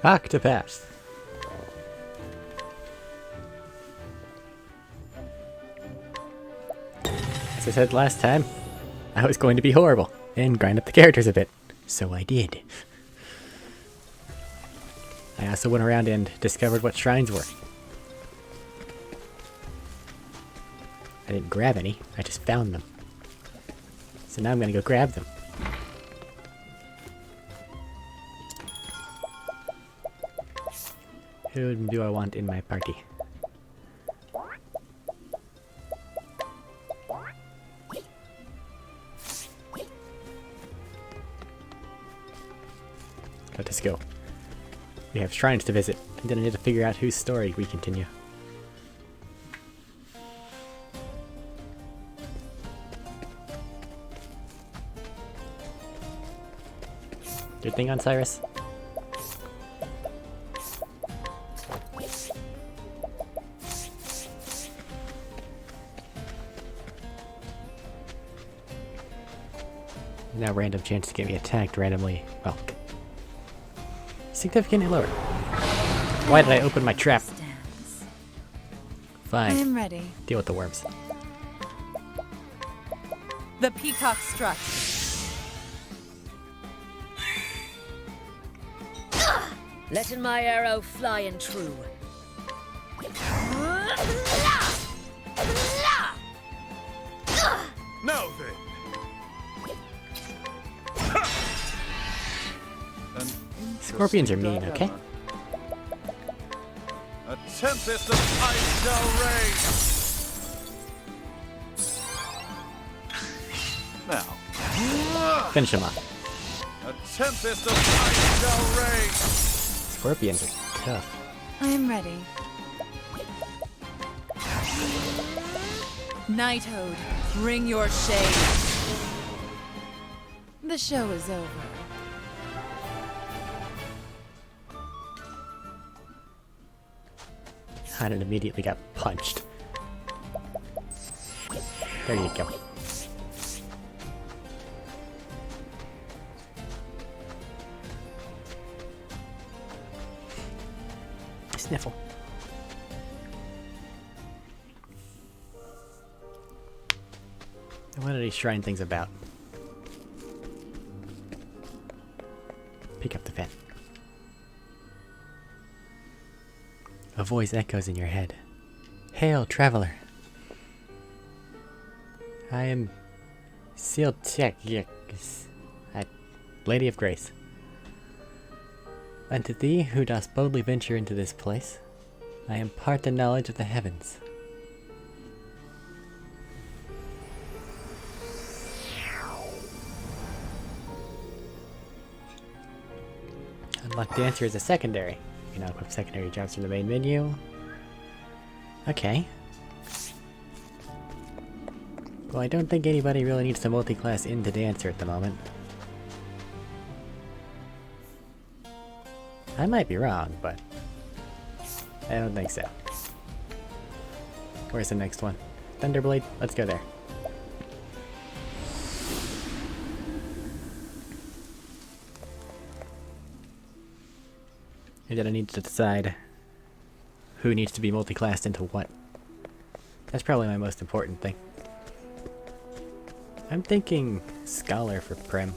Octopath. As I said last time, I was going to be horrible and grind up the characters a bit. So I did. I also went around and discovered what shrines were. I didn't grab any, I just found them. So now I'm gonna go grab them. Who do I want in my party? Let us go. We have shrines to visit, and then I need to figure out whose story we continue. Good thing on Cyrus? Now random chance to get me attacked randomly. Well, significantly lower. Why did I open my trap? Fine. I am ready. Deal with the worms. The peacock struck. Letting my arrow fly and true. Now then. Scorpions are mean, okay? A tempest of ice shall rage. Now. Finish him off. A tempest of ice shall rage. Scorpions are tough. I am ready. Knighthood, bring your shade. The show is over. And it immediately got punched. There you go. Sniffle. What are these shrine things about? Pick up the pen. A voice echoes in your head. Hail, traveler. I am Siltek, Lady of Grace. Unto thee, who dost boldly venture into this place, I impart the knowledge of the heavens. Unlock Dancer as a secondary. You can now equip secondary jobs from the main menu. Okay. Well, I don't think anybody really needs to multi-class into Dancer at the moment. I might be wrong, but I don't think so. Where's the next one? Thunderblade? Let's go there. And then I need to decide who needs to be multi-classed into what. That's probably my most important thing. I'm thinking Scholar for Prim.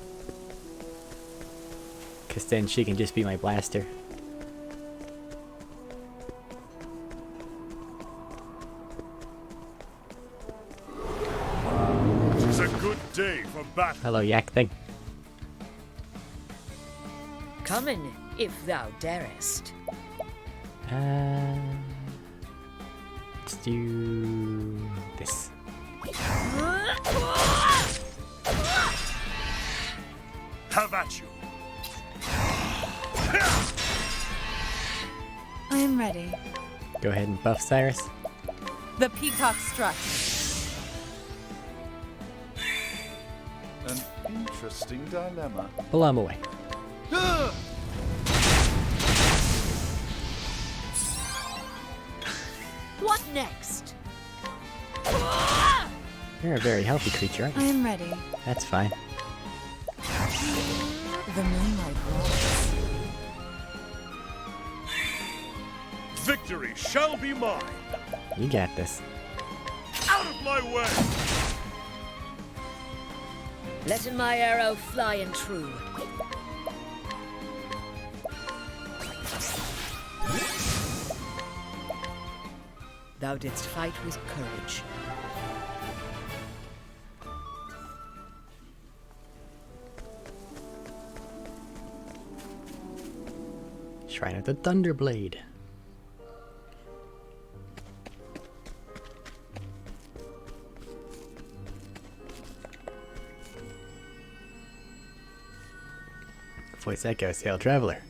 Cause then she can just be my blaster. It's a good day for battle. Hello, yak thing. Come in, if thou darest. Let's do this. Have at you. I am ready. Go ahead and buff Cyrus. The peacock struck. An interesting dilemma. Blow him away. What next? You're a very healthy creature, aren't I you? am ready. That's fine. The moonlight glows. Victory shall be mine. You got this. Out of my way! Letting my arrow fly and true. Thou didst fight with courage. Shrine of the Thunderblade. Voice echoes, Hail Traveler.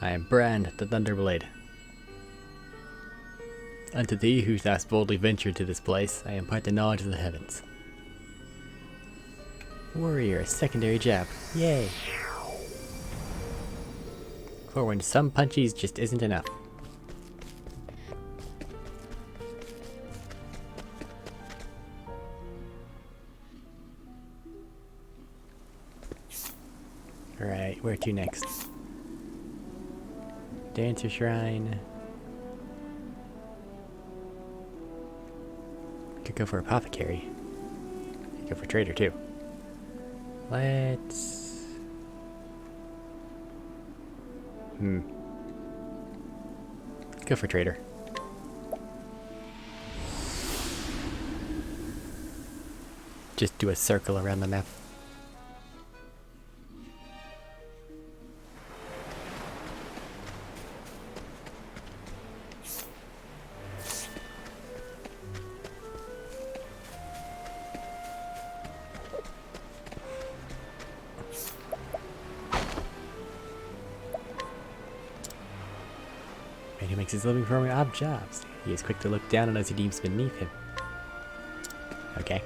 I am Brand, the Thunderblade. Unto thee who hast boldly ventured to this place, I impart the knowledge of the heavens. Warrior, secondary jab. Yay! For when some punchies just isn't enough. Alright, where to next? Dancer Shrine. Could go for Apothecary. Could go for Trader too. Let's... Go for Trader. Just do a circle around the map. Man who makes his living from odd jobs. He is quick to look down on those he deems beneath him. Okay.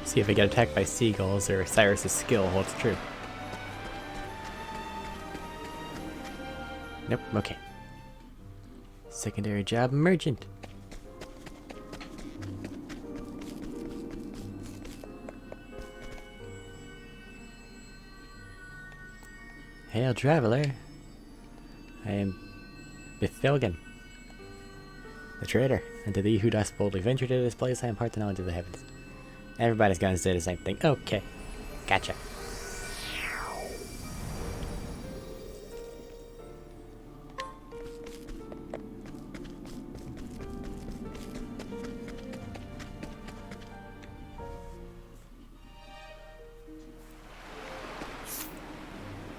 See if I get attacked by seagulls or Cyrus's skill holds true. Nope, okay. Secondary job merchant. Hail traveler. I am Bithilgan, the trader, and to thee who dost boldly venture to this place I impart the knowledge of the heavens. Everybody's gonna say the same thing. Okay. Gotcha.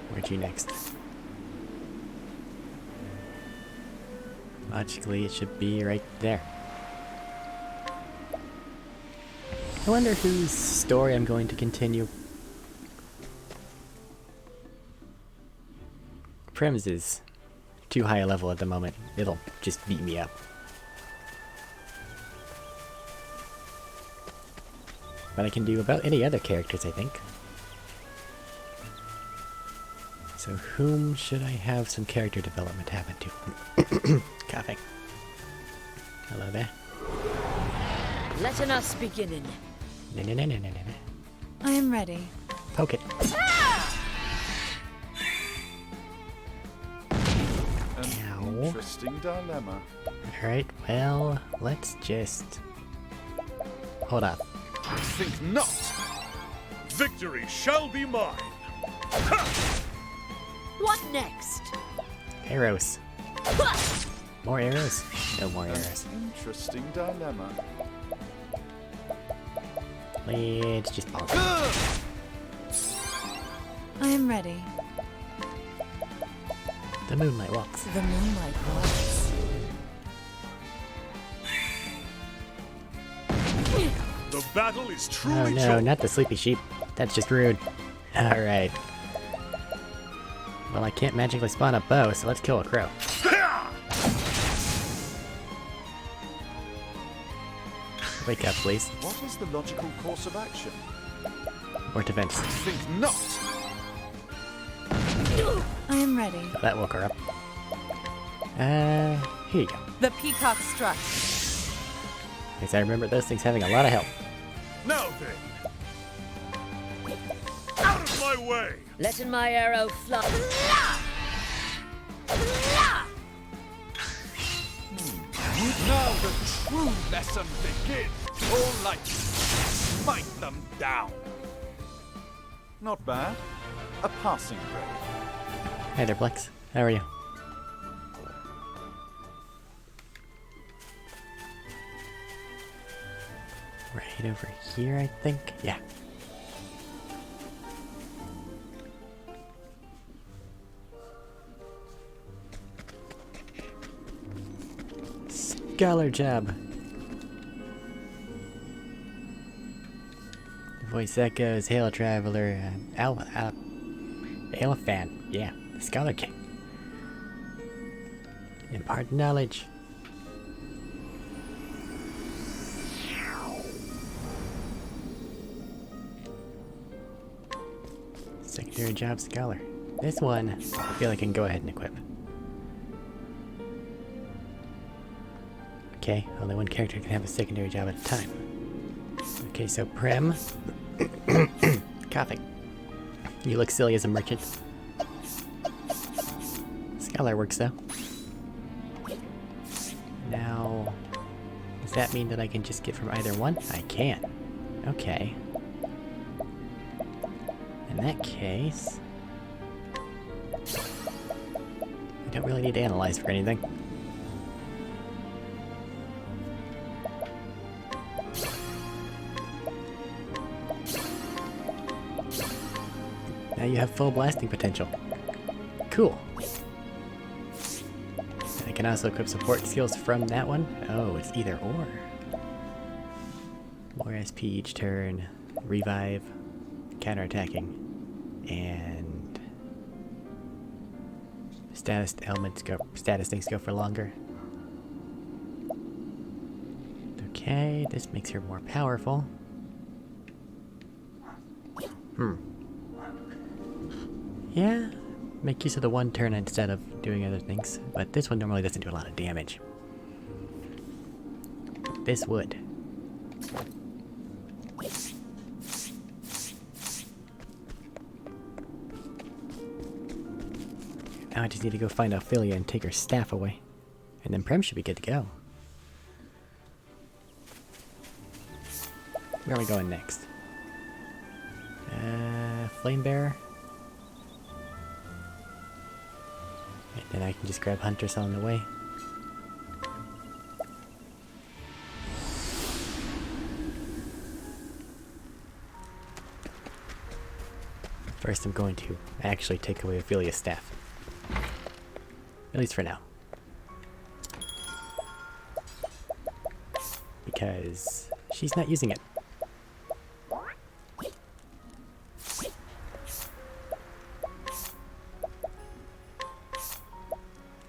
Where to next? Logically, it should be right there. I wonder whose story I'm going to continue. Prim's is too high a level at the moment. It'll just beat me up. But I can do about any other characters, I think. So whom should I have some character development happen to? Coughing. Hello there. Letting us beginning. No. I am ready. Poke it. An interesting dilemma. Alright, well, let's just... Hold up. I think not. Victory shall be mine. What next? Arrows. More arrows? No more arrows. Interesting dilemma. Let's just pause. I am ready. The moonlight walks. The moonlight walks. The battle is truly Oh no, joined. not the sleepy sheep. That's just rude. Alright. Well, I can't magically spawn a bow, so let's kill a crow. Wake up, please. What is the logical course of action? Or defense. Think not! I am ready. Oh, that woke her up. Here you go. The peacock strut. Because I remember those things having a lot of help. Now then! Out of my way! Letting my arrow fly. Now the true lesson begins! All light, smite them down! Not bad. A passing grade. Hey there, Plex. How are you? Right over here, I think? Yeah. Scholar job. Voice echoes, Hail Traveler, Elephant, yeah, Scholar King. Impart knowledge. Secondary job scholar. This one, I feel like I can go ahead and equip. Okay, only one character can have a secondary job at a time. Okay, so Prem. Coughing. You look silly as a merchant. Scholar works though. Now, does that mean that I can just get from either one? I can. Okay. In that case, I don't really need to analyze for anything. Now you have full blasting potential. Cool. And I can also equip support skills from that one. Oh, it's either or. More SP each turn, revive, counterattacking, and status things go for longer. Okay, this makes her more powerful. Yeah, make use of the one turn instead of doing other things, but this one normally doesn't do a lot of damage. This would. Now I just need to go find Ophelia and take her staff away. And then Prem should be good to go. Where are we going next? Flame Bearer. And then I can just grab Huntress on the way. First I'm going to actually take away Ophelia's staff. At least for now. Because she's not using it.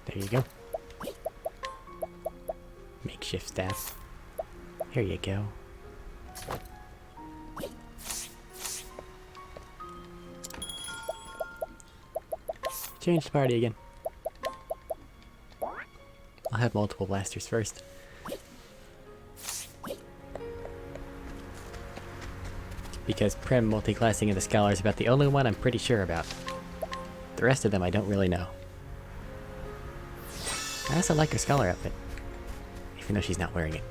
There you go. Makeshift staff. Here you go. Change the party again. I'll have multiple blasters first. Because Prem multi-classing in the Scholar is about the only one I'm pretty sure about. The rest of them I don't really know. I also like her Scholar outfit, even though she's not wearing it.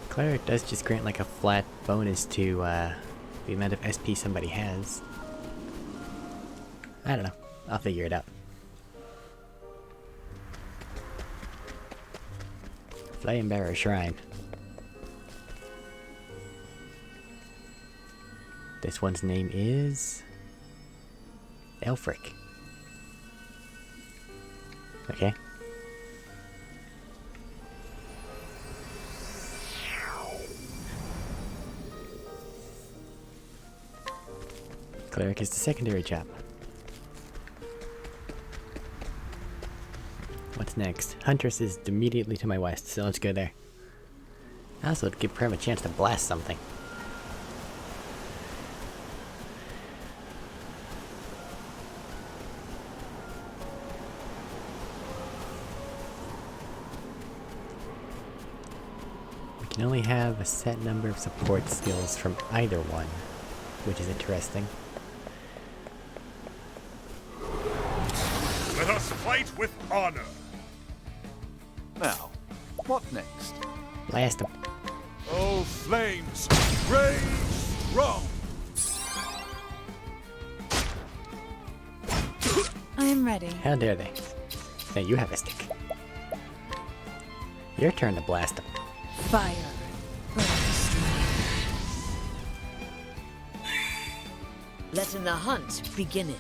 Cleric does just grant like a flat bonus to the amount of SP somebody has. I don't know. I'll figure it out. Flame Bearer Shrine. This one's name is Elfric. Okay. Cleric is the secondary job. What's next? Huntress is immediately to my west, so let's go there. Also, it'd give Prem a chance to blast something. We can only have a set number of support skills from either one, which is interesting. Let us fight with honor. Now, what next? Blast him. Oh, flames, rage strong. I am ready. How dare they? Now you have a stick. Your turn to blast him. Fire. Burn destroy. Letting the hunt begin.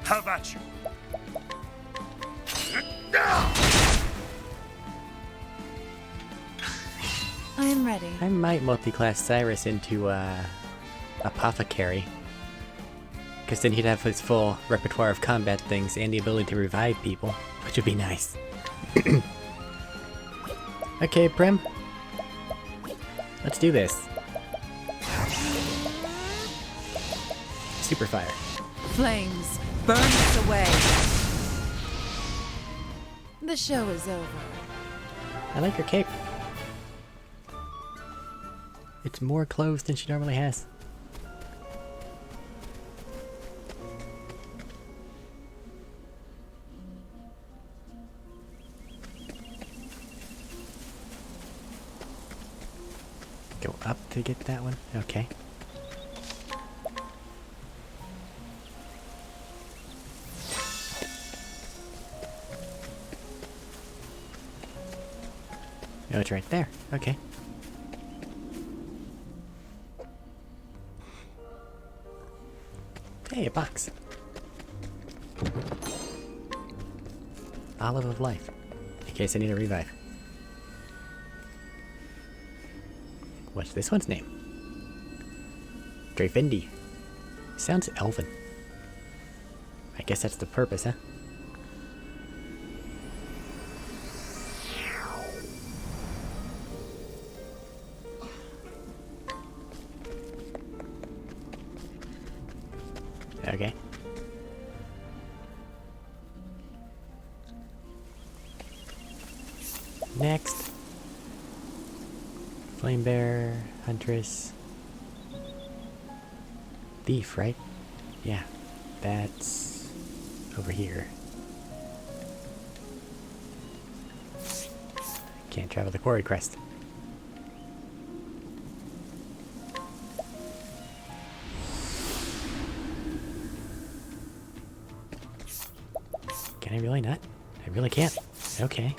Have at you. I am ready. I might multi-class Cyrus into Apothecary. Because then he'd have his full repertoire of combat things and the ability to revive people, which would be nice. Okay, Prim. Let's do this. Super fire. Flames. Burn us away. The show is over. I like her cape. It's more clothes than she normally has. Go up to get that one? Okay. Oh, it's right there. Okay. Hey, a box. Olive of Life. In case I need a revive. What's this one's name? Dreyfindi. Sounds elven. I guess that's the purpose, huh? Okay. Next. Flame Bearer, Huntress. Thief, right? Yeah. That's over here. Can't travel the Quarry Crest. Can I really not? I really can't. Okay.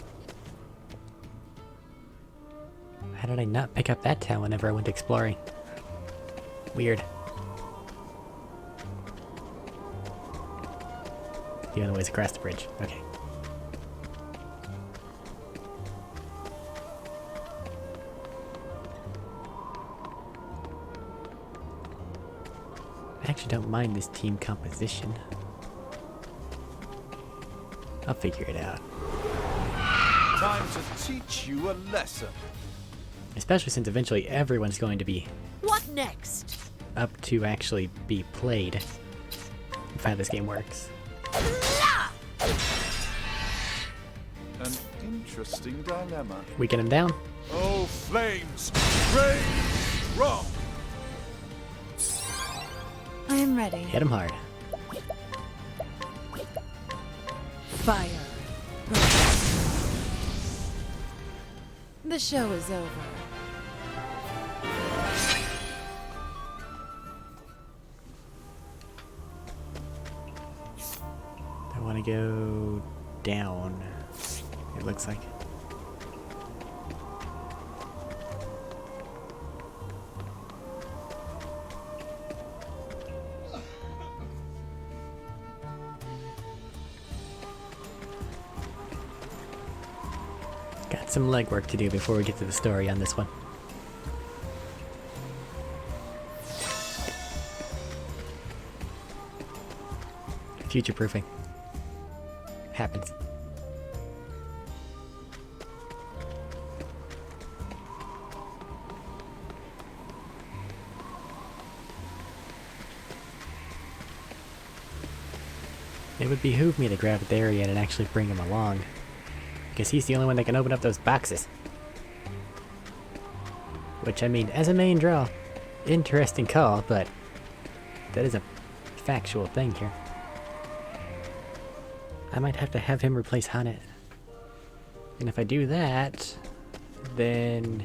How did I not pick up that town whenever I went exploring? Weird. The other way's across the bridge. Okay. I actually don't mind this team composition. I'll figure it out. Time to teach you a lesson. Especially since eventually everyone's going to be What next? up to actually be played. If how this game works. An interesting dilemma. We get him down. Oh, flames, rage strong. I am ready. Hit him hard. Fire. Burn. The show is over. I want to go down. It looks like. Got some legwork to do before we get to the story on this one. Future proofing. Happens. It would behoove me to grab Therian and actually bring him along. Because he's the only one that can open up those boxes. Which, I mean, as a main draw, interesting call, but that is a factual thing here. I might have to have him replace Hanet. And if I do that, then...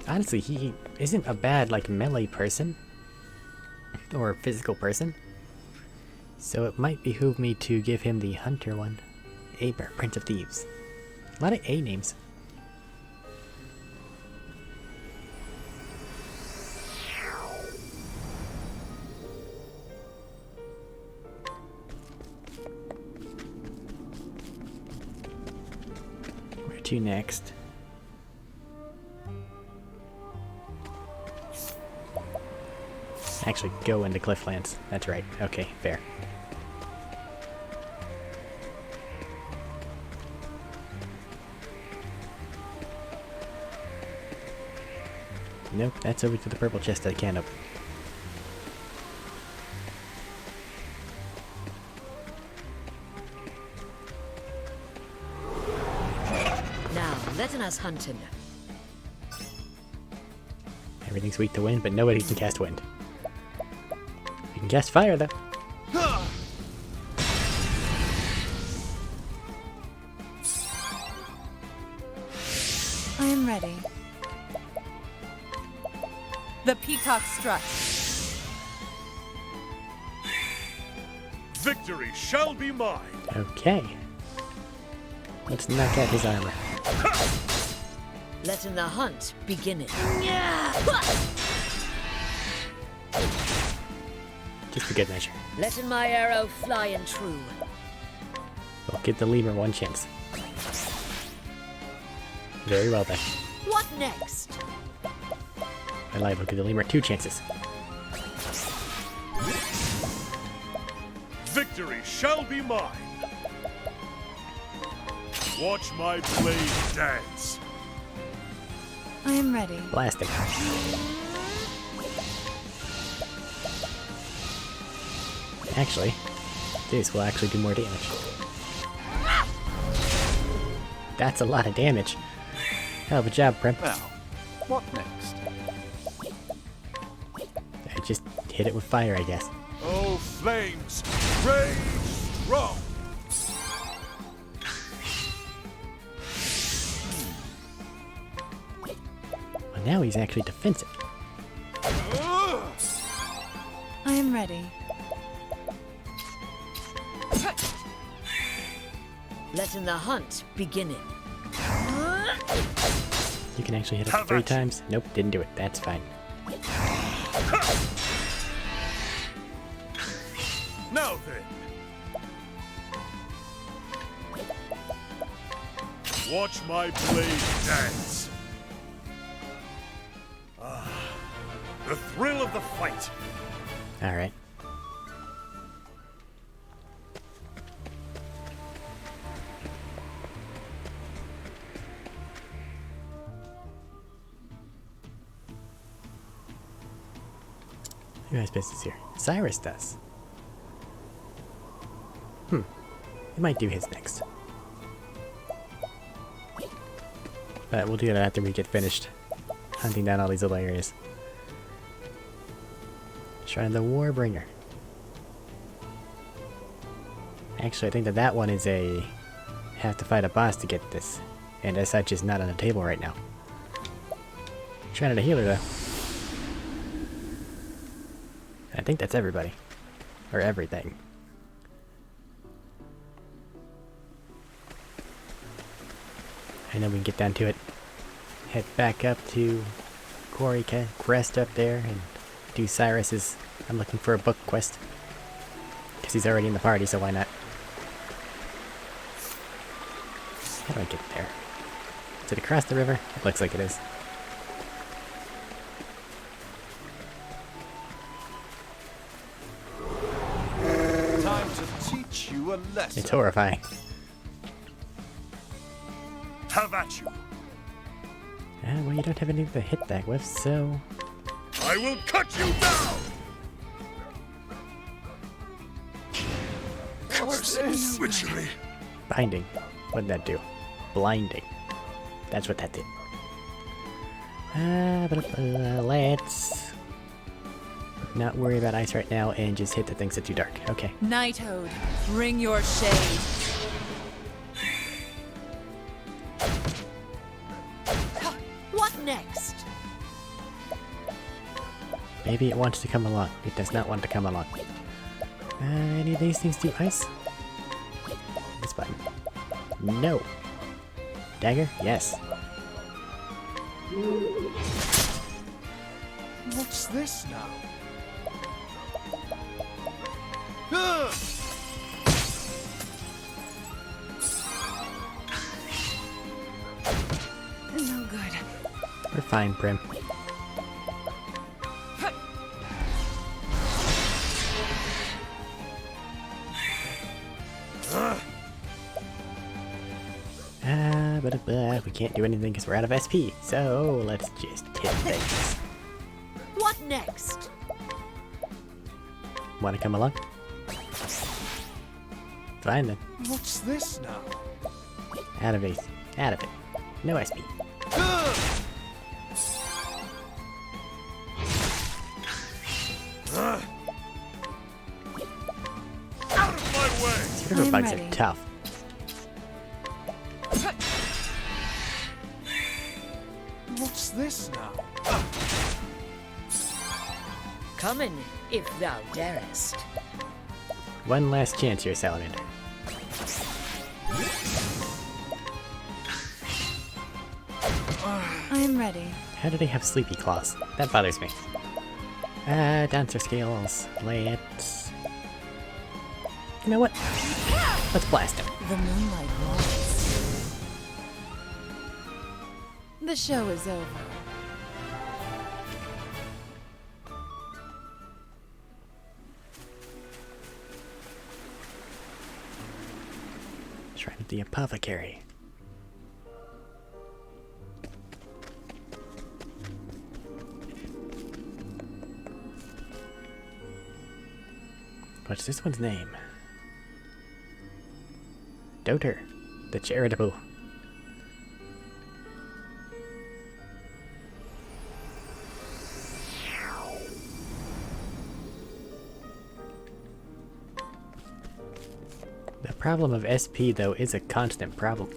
honestly, he isn't a bad, like, melee person. Or physical person. So it might behoove me to give him the Hunter one. Aber, Prince of Thieves. A lot of A names. Where to next? Actually, go into Clifflands. That's right. Okay, fair. Nope, that's over to the purple chest I can't open. Now, letting us hunt him. Everything's weak to wind, but nobody can cast wind. You can cast fire, though. I am ready. The peacock strut. Victory shall be mine. Okay. Let's knock out his armor. Letting the hunt begin. Just for good measure. Letting my arrow fly and true. We'll give the lemur one chance. Very well then. What next? I lied, we'll give the lemur 2 chances. Victory shall be mine. Watch my blade dance. I am ready. Blasting. Actually, this will actually do more damage. That's a lot of damage. Hell of a job, Prim. Now, what next? I just hit it with fire, I guess. Oh, flames, rage strong. Well, now he's actually defensive. I am ready. Letting the hunt begin. You can actually hit it How 3 about- times. Nope, didn't do it. That's fine. Now then. Watch my blade dance. Ah, the thrill of the fight. Alright. Who has business here? Cyrus does. He might do his next. But we'll do that after we get finished hunting down all these little areas. Shrine of the Warbringer. Actually, I think that one is a... have to fight a boss to get this. And as such, is not on the table right now. Shrine of the Healer, though. I think that's everybody. Or everything. I know we can get down to it. Head back up to Quarry Crest up there and do Cyrus's I'm looking for a book quest. Because he's already in the party, so why not? How do I get there? Is it across the river? It looks like it is. teach you a lesson. It's horrifying. Have at you. Well, you don't have anything to hit that with, so... I will cut you down. Witchery. Binding. What did that do? Blinding. That's what that did. Let's not worry about ice right now and just hit the things that do dark. Okay. Nighthode, bring your shade. What next? Maybe it wants to come along. It does not want to come along. Any of these things do ice? This button. No. Dagger? Yes. What's this now? No good. We're fine, Prim. But we can't do anything because we're out of SP. So let's just hit things. What next? Want to come along? Fine then. What's this now? Out of ace. Out of it. No SP. Out of my way! River I'm bugs ready. are tough. What's this now? Come in, if thou darest. One last chance here, Salamander. I am ready. How do they have sleepy claws? That bothers me. Dancer scales. Let's... You know what? Let's blast him. The moonlight walks. The show is over. Shrine of the Apothecary. What's this one's name? Doter, the Charitable. The problem of SP, though, is a constant problem.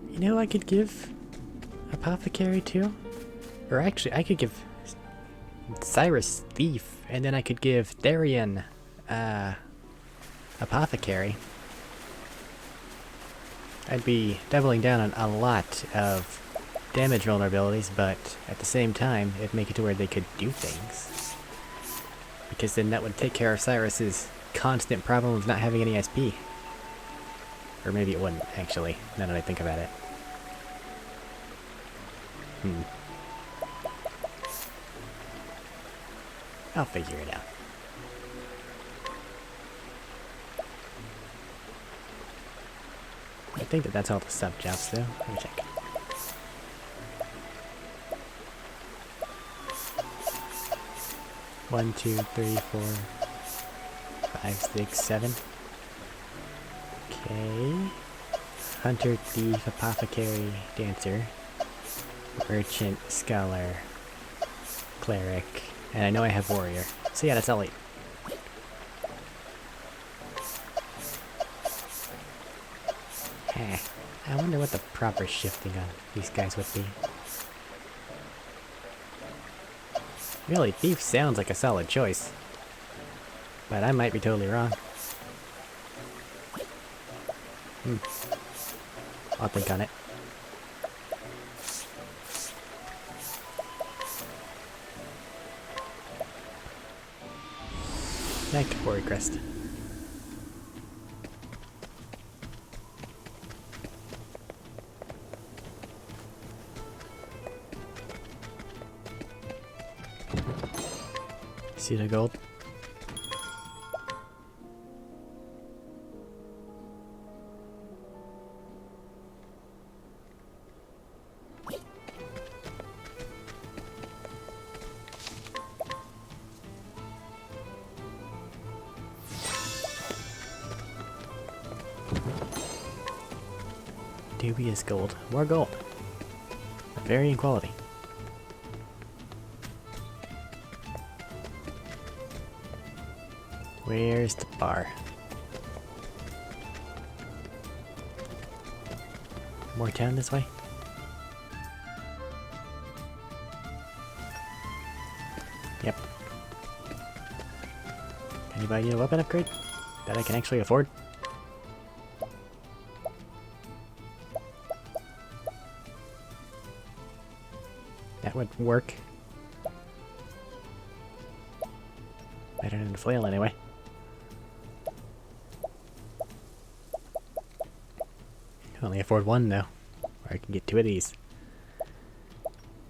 You know, I could give Apothecary to? Or actually, I could give Cyrus Thief, and then I could give Therian Apothecary. I'd be doubling down on a lot of damage vulnerabilities, but at the same time, it'd make it to where they could do things. Because then that would take care of Cyrus's constant problem of not having any SP. Or maybe it wouldn't, actually, now that I think about it. I'll figure it out. I think that's all the sub jobs, though. Let me check. One, two, three, 4, 5, 6, 7. Okay. Hunter, thief, apothecary, dancer, merchant, scholar, cleric, and I know I have warrior. So yeah, that's all 8. I wonder what the proper shifting on these guys would be. Really, thief sounds like a solid choice. But I might be totally wrong. I'll think on it. Back to Quarry Crest. Seed of gold. Dubious gold. More gold. Varying quality. Where's the bar? More town this way? Yep. Anybody need a weapon upgrade that I can actually afford? That would work. Better than the flail anyway. Can only afford one though. Or I can get 2 of these.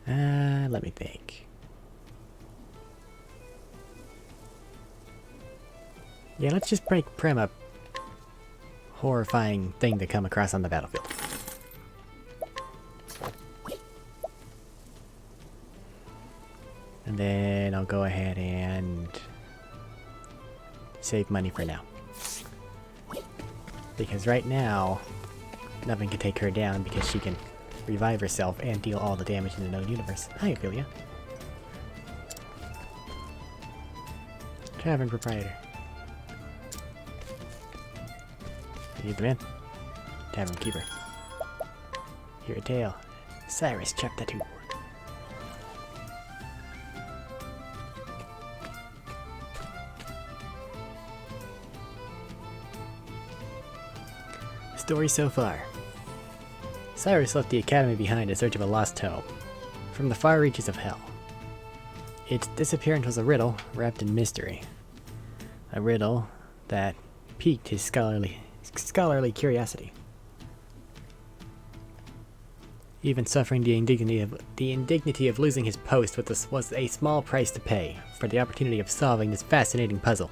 Let me think. Yeah, let's just break Prem a horrifying thing to come across on the battlefield. And then I'll go ahead and save money for now. Because right now, nothing can take her down because she can revive herself and deal all the damage in the known universe. Hi, Ophelia. Tavern proprietor. You the man? Tavern keeper. Hear a tale. Cyrus chapter 2. Story so far. Cyrus left the academy behind in search of a lost home, from the far reaches of hell. Its disappearance was a riddle wrapped in mystery. A riddle that piqued his scholarly curiosity. Even suffering the indignity of losing his post was a small price to pay for the opportunity of solving this fascinating puzzle.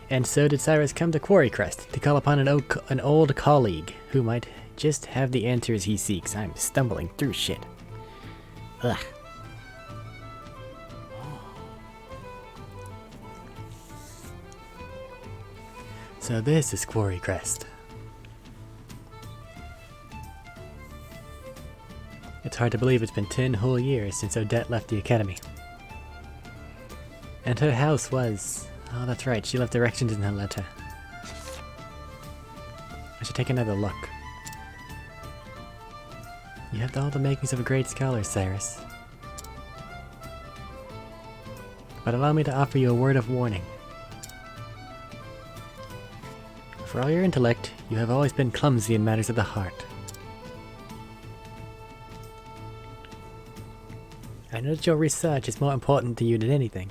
And so did Cyrus come to Quarry Crest to call upon an old colleague who might just have the answers he seeks. I'm stumbling through shit. Ugh. So this is Quarry Crest. It's hard to believe it's been 10 whole years since Odette left the academy. And her house was... Oh, that's right, she left directions in her letter. I should take another look. You have all the makings of a great scholar, Cyrus. But allow me to offer you a word of warning. For all your intellect, you have always been clumsy in matters of the heart. I know that your research is more important to you than anything.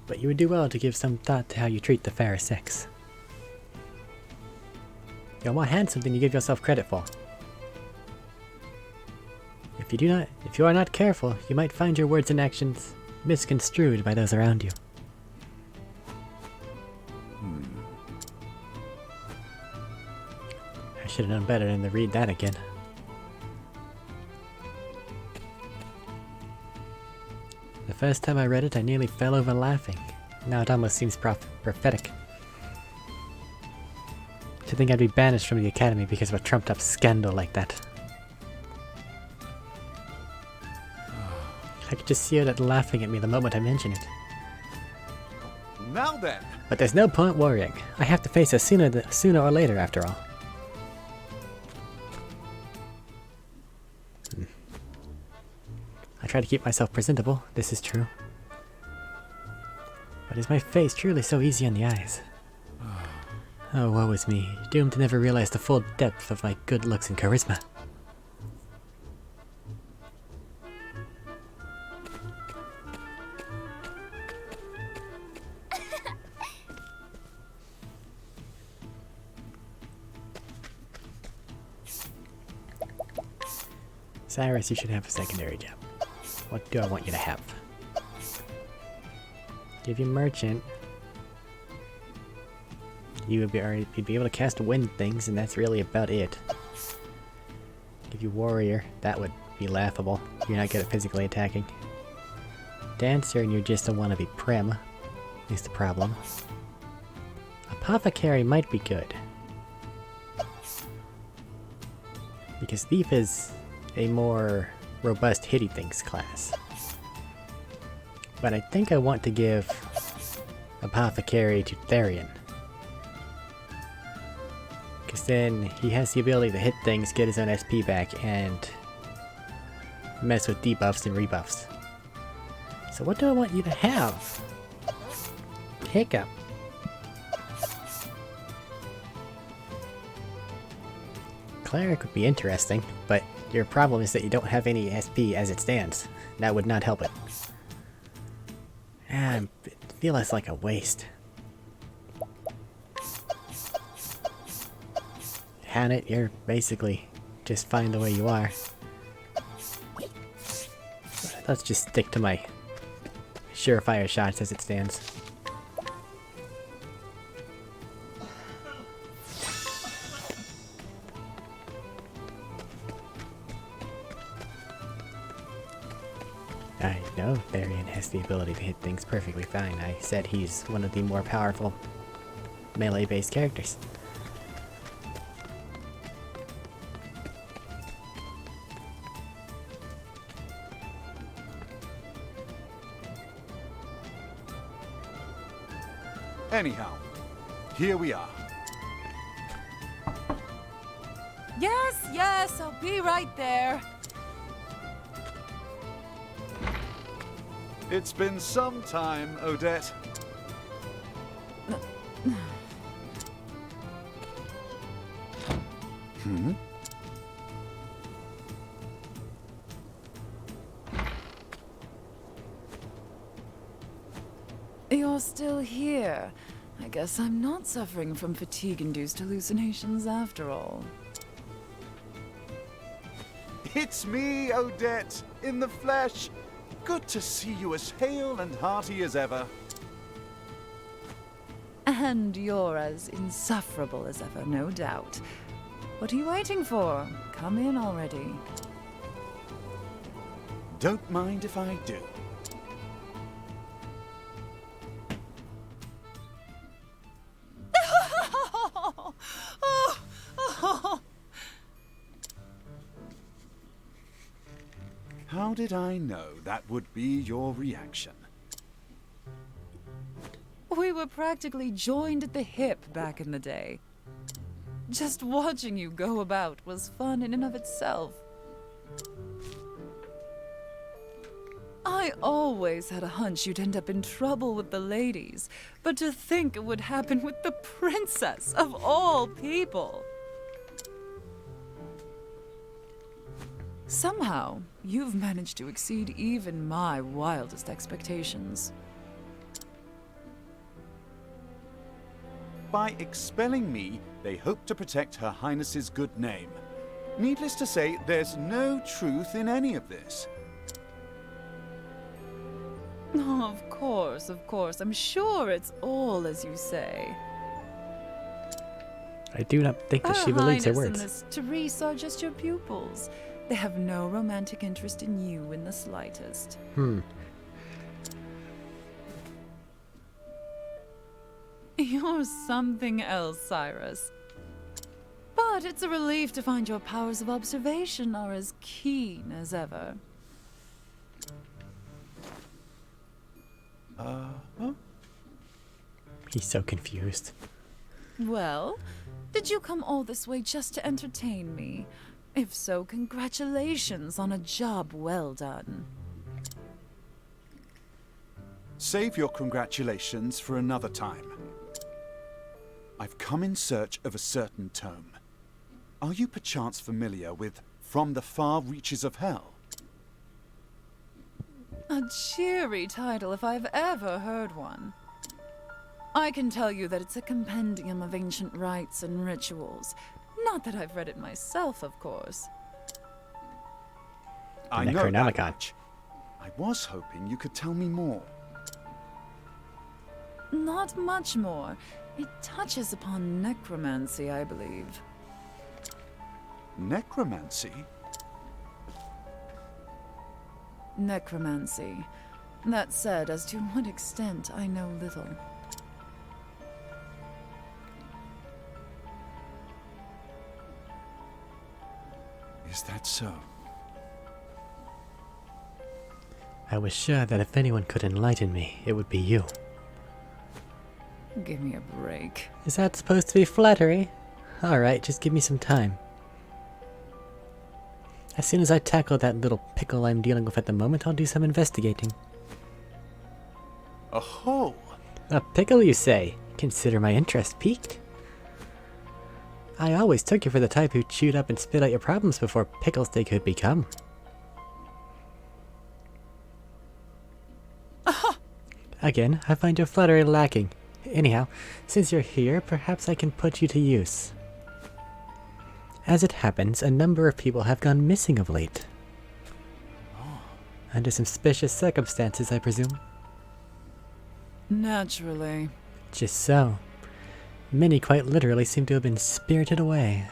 But you would do well to give some thought to how you treat the fairer sex. You're more handsome than you give yourself credit for. If you are not careful, you might find your words and actions misconstrued by those around you. I should have known better than to read that again. The first time I read it, I nearly fell over laughing. Now it almost seems prophetic. To think I'd be banished from the academy because of a trumped-up scandal like that. I could just see Odette laughing at me the moment I mention it. Now then. But there's no point worrying. I have to face her sooner or later, after all. I try to keep myself presentable, this is true. But is my face truly so easy on the eyes? Oh, woe is me, doomed to never realize the full depth of my good looks and charisma. Cyrus, you should have a secondary job. What do I want you to have? Give you merchant. You'd be able to cast wind things, and that's really about it. Give you warrior. That would be laughable. You're not good at physically attacking. Dancer, and you're just a wannabe Prem. Is the problem. Apothecary might be good. Because Thief is a more robust hitty things class. But I think I want to give Apothecary to Therian. Because then he has the ability to hit things, get his own SP back, and mess with debuffs and rebuffs. So what do I want you to have? Hiccup. Cleric would be interesting, but your problem is that you don't have any SP as it stands. That would not help it. I feel it's like a waste. Hannet, you're basically just fine the way you are. Let's just stick to my surefire shots as it stands. I know Therian has the ability to hit things perfectly fine. I said he's one of the more powerful melee-based characters. Anyhow, here we are. Yes, yes, I'll be right there. It's been some time, Odette. You're still here. I guess I'm not suffering from fatigue-induced hallucinations after all. It's me, Odette, in the flesh. Good to see you as hale and hearty as ever. And you're as insufferable as ever, no doubt. What are you waiting for? Come in already. Don't mind if I do. How did I know that would be your reaction? We were practically joined at the hip back in the day. Just watching you go about was fun in and of itself. I always had a hunch you'd end up in trouble with the ladies, but to think it would happen with the princess of all people. Somehow, you've managed to exceed even my wildest expectations. By expelling me, they hope to protect Her Highness's good name. Needless to say, there's no truth in any of this. Oh, of course, of course. I'm sure it's all as you say. I do not think that she believes her words. And Miss Therese are just your pupils. They have no romantic interest in you in the slightest. You're something else, Cyrus. But it's a relief to find your powers of observation are as keen as ever. He's so confused. Well, did you come all this way just to entertain me? If so, congratulations on a job well done. Save your congratulations for another time. I've come in search of a certain tome. Are you perchance familiar with From the Far Reaches of Hell? A cheery title if I've ever heard one. I can tell you that it's a compendium of ancient rites and rituals. Not that I've read it myself, of course. I know that Necronomicon. much. I was hoping you could tell me more. Not much more. It touches upon necromancy, I believe. Necromancy? Necromancy. That said, as to what extent, I know little. Is that so? I was sure that if anyone could enlighten me, it would be you. Give me a break. Is that supposed to be flattery? Alright, just give me some time. As soon as I tackle that little pickle I'm dealing with at the moment, I'll do some investigating. Oh, A pickle, you say? Consider my interest piqued. I always took you for the type who chewed up and spit out your problems before pickles they could become. Again, I find your flattery lacking. Anyhow, since you're here, perhaps I can put you to use. As it happens, a number of people have gone missing of late. Under some suspicious circumstances, I presume. Naturally. Just so. Many quite literally seem to have been spirited away.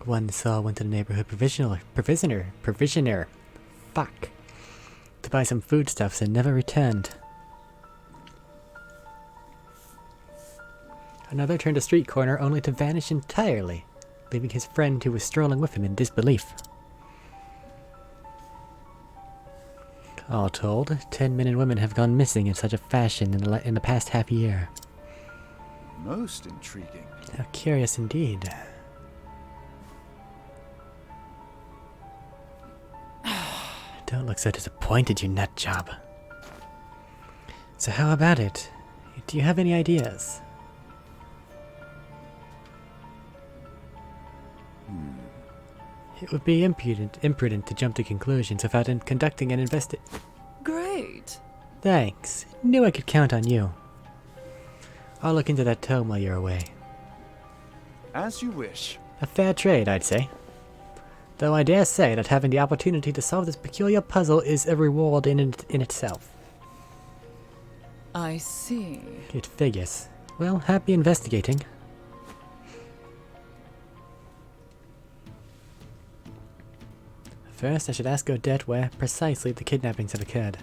One saw went to the neighborhood provisioner. Fuck. To buy some foodstuffs and never returned. Another turned a street corner only to vanish entirely, leaving his friend who was strolling with him in disbelief. All told, 10 men and women have gone missing in such a fashion in the past half year. most intriguing. How curious indeed. Don't look so disappointed, you nut job. So how about it? Do you have any ideas? It would be imprudent to jump to conclusions without conducting an Great. Thanks. Knew I could count on you. I'll look into that tome while you're away. As you wish. A fair trade, I'd say. Though I dare say that having the opportunity to solve this peculiar puzzle is a reward in itself. I see. It figures. Well, happy investigating. First, I should ask Odette where precisely the kidnappings have occurred.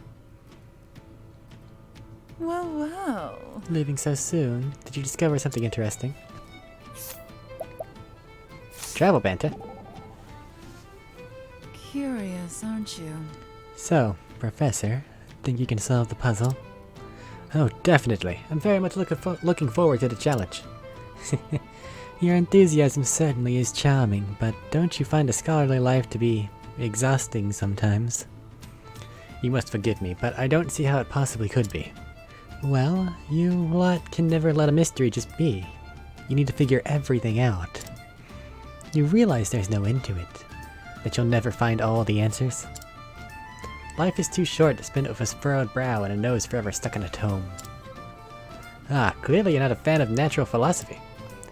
Well, well. Leaving so soon, did you discover something interesting? Travel banter. Curious, aren't you? So, Professor, think you can solve the puzzle? Oh, definitely. I'm very much looking forward to the challenge. Your enthusiasm certainly is charming, but don't you find a scholarly life to be exhausting sometimes? You must forgive me, but I don't see how it possibly could be. Well, you lot can never let a mystery just be. You need to figure everything out. You realize there's no end to it, that you'll never find all the answers. Life is too short to spend it with a furrowed brow and a nose forever stuck in a tome. Ah, clearly you're not a fan of natural philosophy.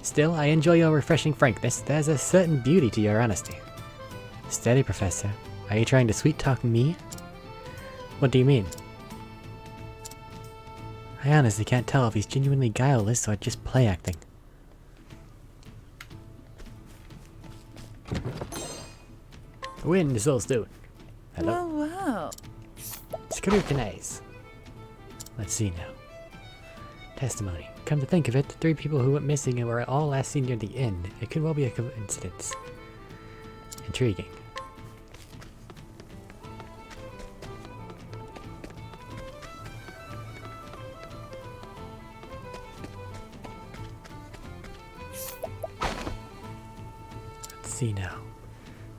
Still, I enjoy your refreshing frankness. There's a certain beauty to your honesty. Steady, Professor. Are you trying to sweet-talk me? What do you mean? I honestly can't tell if he's genuinely guileless or just play-acting. The wind is all still. Hello? Well, well. Scrutinize. Let's see now. Testimony. Come to think of it, the 3 people who went missing and were all last seen near the inn. It could well be a coincidence. Intriguing. Let's see now.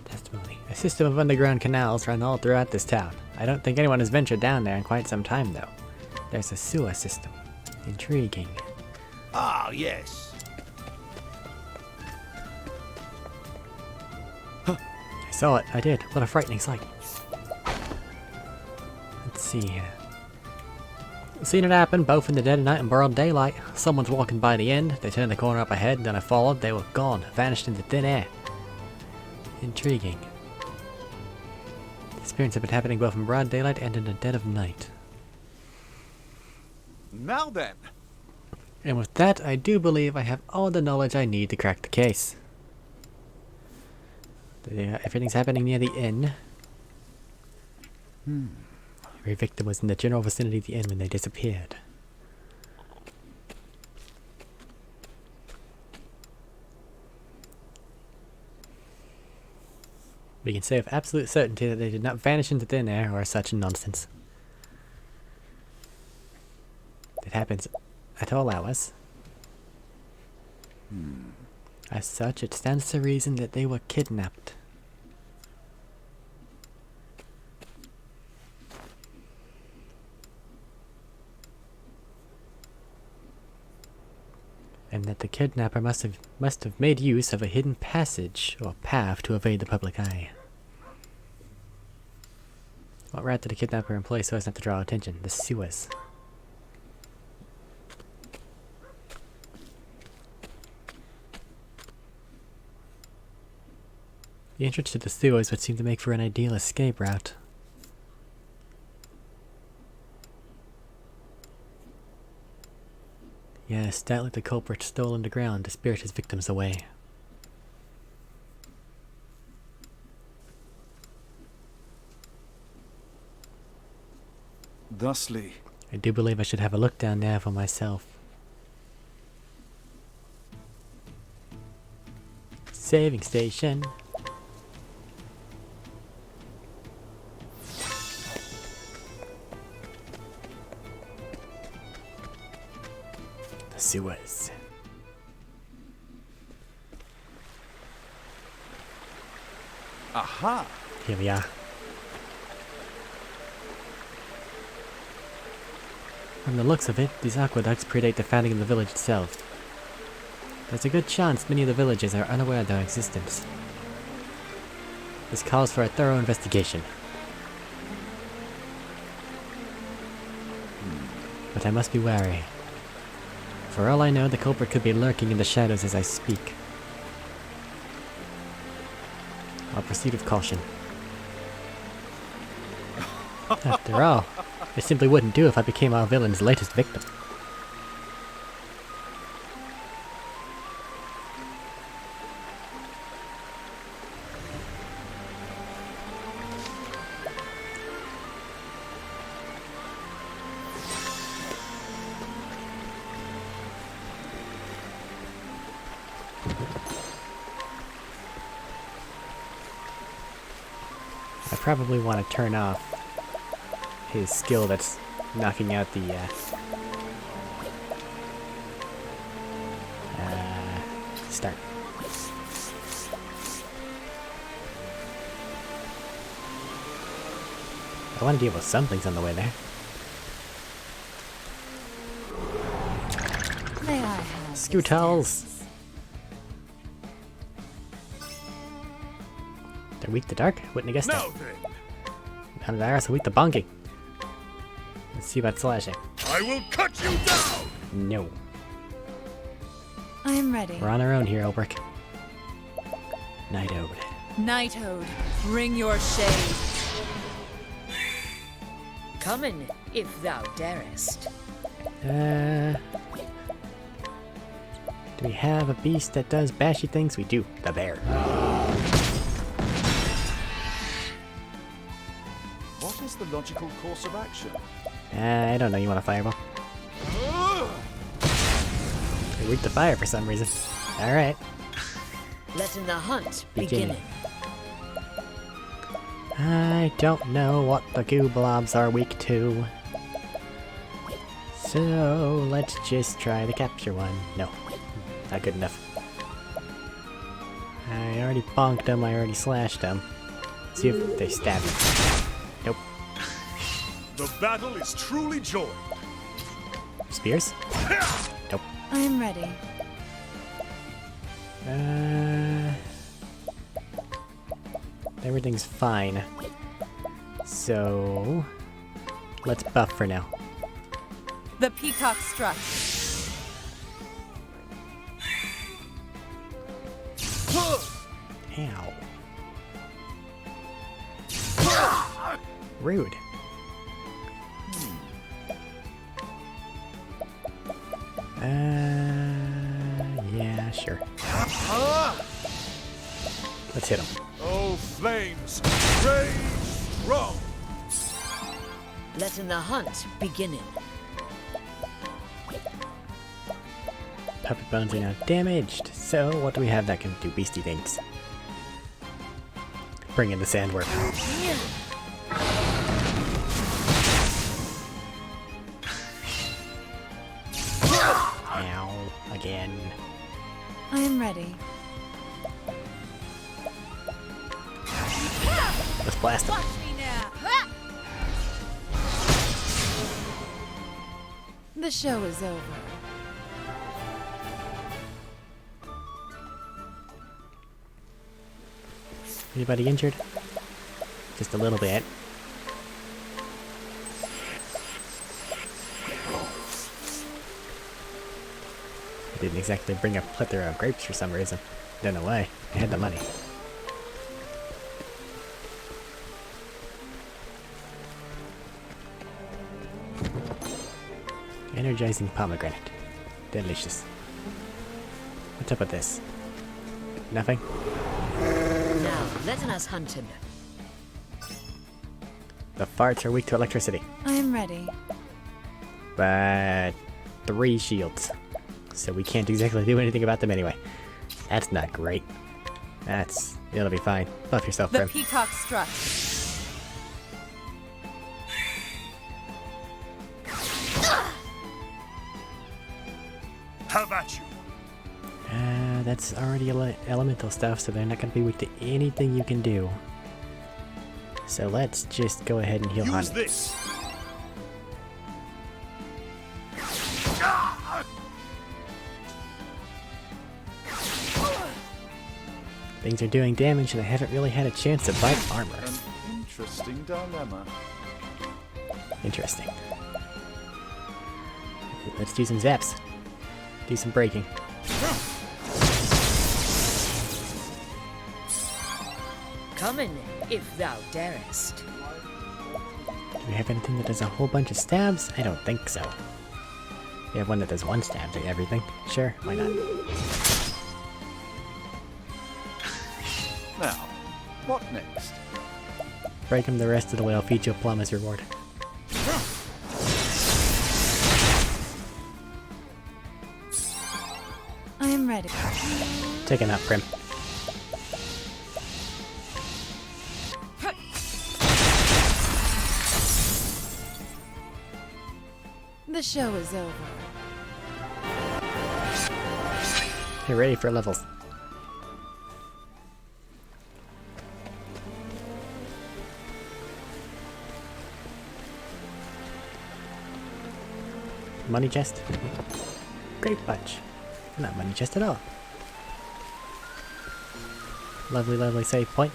Testimony. A system of underground canals run all throughout this town. I don't think anyone has ventured down there in quite some time, though. There's a sewer system. Intriguing. Ah, yes. I saw it. I did. What a frightening sight. Let's see here. Seen it happen, both in the dead of night and broad daylight. Someone's walking by the end. They turned the corner up ahead, then I followed. They were gone, vanished into thin air. Intriguing. The experience have been happening both in broad daylight and in the dead of night. Now then. And with that, I do believe I have all the knowledge I need to crack the case. Everything's happening near the inn. Every victim was in the general vicinity of the inn when they disappeared. We can say with absolute certainty that they did not vanish into thin air or such nonsense. It happens at all hours. As such, it stands to reason that they were kidnapped. And that the kidnapper must have made use of a hidden passage or path to evade the public eye. What route did the kidnapper employ so as not to draw attention? The sewers. The entrance to the sewers would seem to make for an ideal escape route. Yes, doubtless the culprit stole underground to spirit his victims away. Thusly, I do believe I should have a look down there for myself. Saving station. The sewers. aha! Here we are. From the looks of it, these aqueducts predate the founding of the village itself. There's a good chance many of the villagers are unaware of their existence. This calls for a thorough investigation. But I must be wary. For all I know, the culprit could be lurking in the shadows as I speak. I'll proceed with caution. After all, it simply wouldn't do if I became our villain's latest victim. I probably want to turn off his skill that's knocking out the start. I want to deal with some things on the way there. May I have this Scootals! They're weak to dark? Wouldn't have guessed Now that. then, And they're also weak to bonking. Let's see about slashing. I will cut you down! No. I am ready. We're on our own here, Elbrick. Night Ode. Nighthode, bring your shade. Come in, if thou darest. Do we have a beast that does bashy things? We do. The bear. What is the logical course of action? I don't know. You want a fireball? You're weak to fire for some reason. Alright. Letting the hunt Beginning. begin. I don't know what the goo blobs are weak to. So let's just try to capture one. No. Not good enough. I already bonked them. I already slashed them. See if they stab me. Nope. The battle is truly joined. Spears? Nope. I am ready. Everything's fine. So let's buff for now. The peacock strut. Ow. Rude. Yeah, sure. Let's hit him. Oh, flames, rage strong. Letting the hunt begin. Puppet bones are now damaged. So what do we have that can do beastie things? bring in the sandworm. Ow. Again. I am ready. Let's blast him. The show is over. Anybody injured? Just a little bit. I didn't exactly bring a plethora of grapes for some reason. Don't know why. I had the money. Energizing pomegranate. Delicious. What's up with this? Nothing? Now, let us hunt him. The farts are weak to electricity. I am ready. But 3 shields. So we can't exactly do anything about them anyway. That's not great. It'll be fine. Buff yourself, The Prim. peacock strut. How about you? That's already elemental stuff, so they're not going to be weak to anything you can do. So let's just go ahead and heal Use Honey. this. Things are doing damage, and I haven't really had a chance to bite armor. An interesting dilemma. Interesting. Let's do some zaps. Do some breaking. Come in, if thou darest. Do we have anything that does a whole bunch of stabs? I don't think so. We have one that does 1 stab to everything. Sure, why not? Now, what next? Break him, the rest of the way I'll feed you a plum as reward. I am ready. Take it out, Prim. The show is over. Get ready for levels. Money chest? Great bunch. Not money chest at all. Lovely, lovely save point.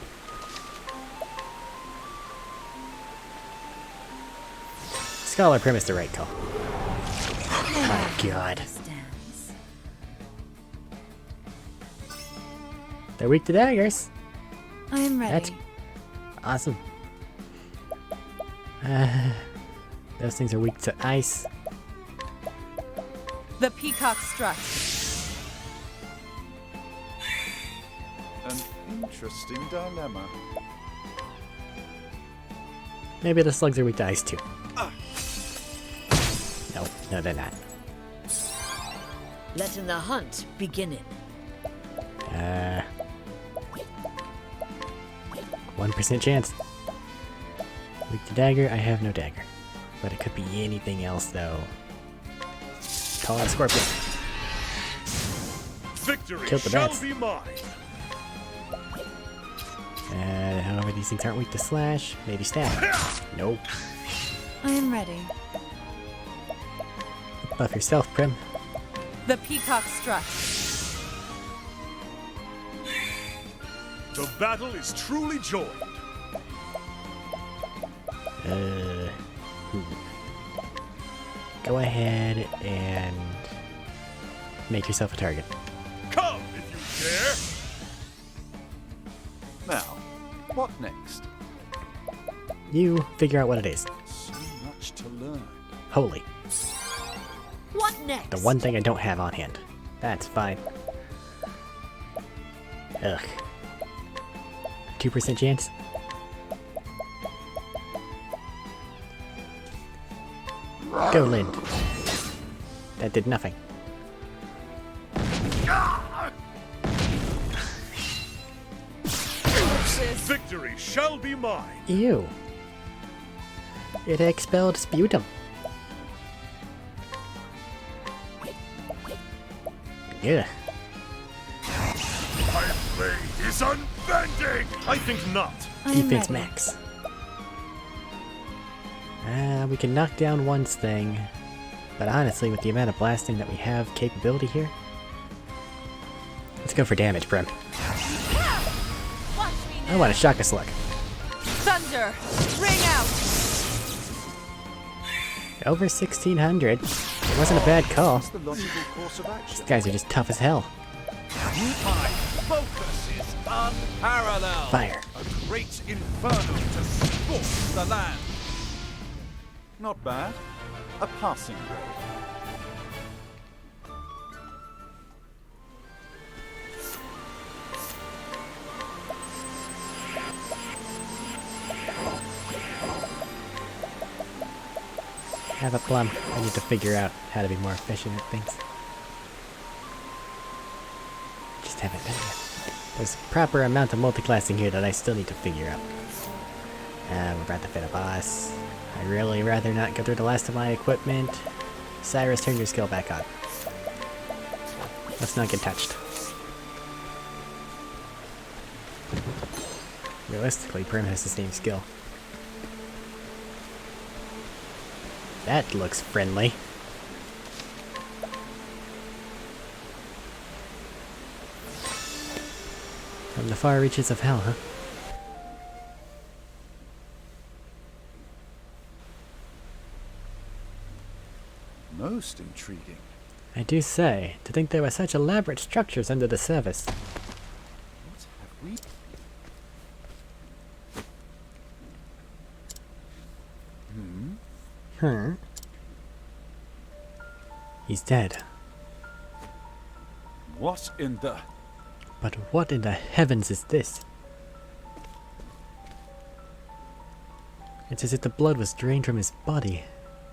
Scholar Prim is the right call. My god. Stands. They're weak to daggers. I am ready. That's awesome. Those things are weak to ice. The peacock strut. An interesting dilemma. Maybe the slugs are weak to ice too. No, they're not. Letting the hunt begin. 1% chance. Weak to dagger, I have no dagger. But it could be anything else though. Call out Scorpion. Victory Killed the shall bats. be mine. However, these things aren't weak to slash. Maybe stab. Nope. I am ready. Buff yourself, Prim. The peacock strut. The battle is truly joined. Go ahead and make yourself a target. Come if you Now, what next? You figure out what it is. So much to learn. Holy. What next? The one thing I don't have on hand. That's fine. Ugh. 2% chance? Go, Lind. That did nothing. this. Victory shall be mine. Ew. It expelled sputum. Yeah. My blade is unbending. I think not. I am Defense ready. max. We can knock down one's thing, but honestly, with the amount of blasting that we have capability here, let's go for damage, Prim. I want a Shaka Slug. Thunder, ring out. Over 1600. It wasn't a bad call. That's the logical course of action. These guys are just tough as hell. My focus is unparalleled. Fire. A great inferno to scorch the land. Not bad. A passing grade. Have a plum. I need to figure out how to be more efficient at things. Just haven't done it. There's a proper amount of multiclassing here that I still need to figure out. We're about to fit a boss. I'd really rather not go through the last of my equipment. Cyrus, turn your skill back on. Let's not get touched. Realistically, Prim has the same skill. That looks friendly. From the far reaches of hell, huh? Most intriguing. I do say, to think there were such elaborate structures under the surface. What have we... Huh? He's dead. What in the... But what in the heavens is this? It's as if the blood was drained from his body.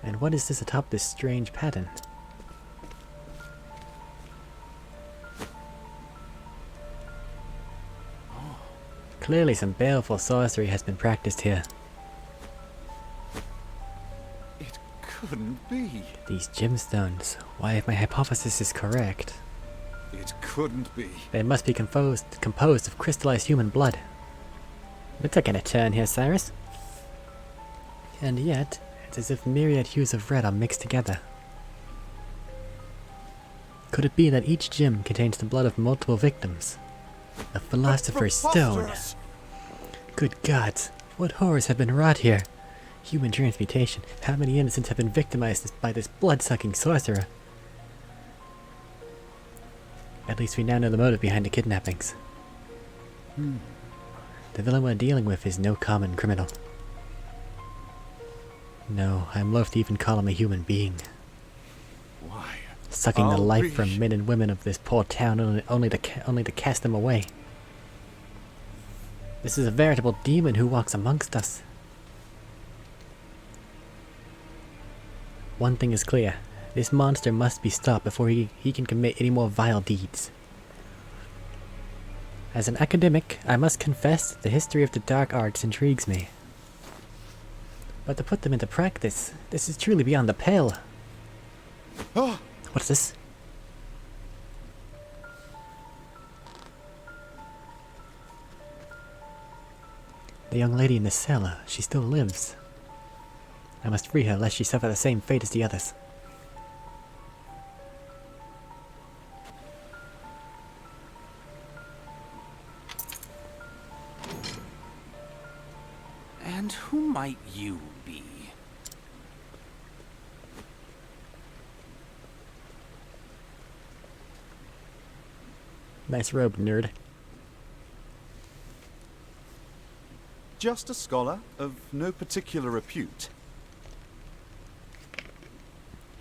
And what is this atop this strange pattern? Clearly some baleful sorcery has been practiced here. It couldn't be. These gemstones, why if my hypothesis is correct, It couldn't be. they must be composed of crystallized human blood. We're taking a turn here, Cyrus. And yet, it's as if myriad hues of red are mixed together. Could it be that each gem contains the blood of multiple victims? The Philosopher's Stone. Preposterous. Good gods, what horrors have been wrought here? Human transmutation. How many innocents have been victimized by this blood-sucking sorcerer? At least we now know the motive behind the kidnappings. The villain we're dealing with is no common criminal. No, I'm loath to even call him a human being. Why? Sucking the I'll life be- from men and women of this poor town only to cast them away. This is a veritable demon who walks amongst us. One thing is clear. This monster must be stopped before he can commit any more vile deeds. As an academic, I must confess the history of the dark arts intrigues me. But to put them into practice, this is truly beyond the pale. Oh, What's this? The young lady in the cellar, she still lives. I must free her lest she suffer the same fate as the others. And who might you be? Nice robe, nerd. just a scholar of no particular repute.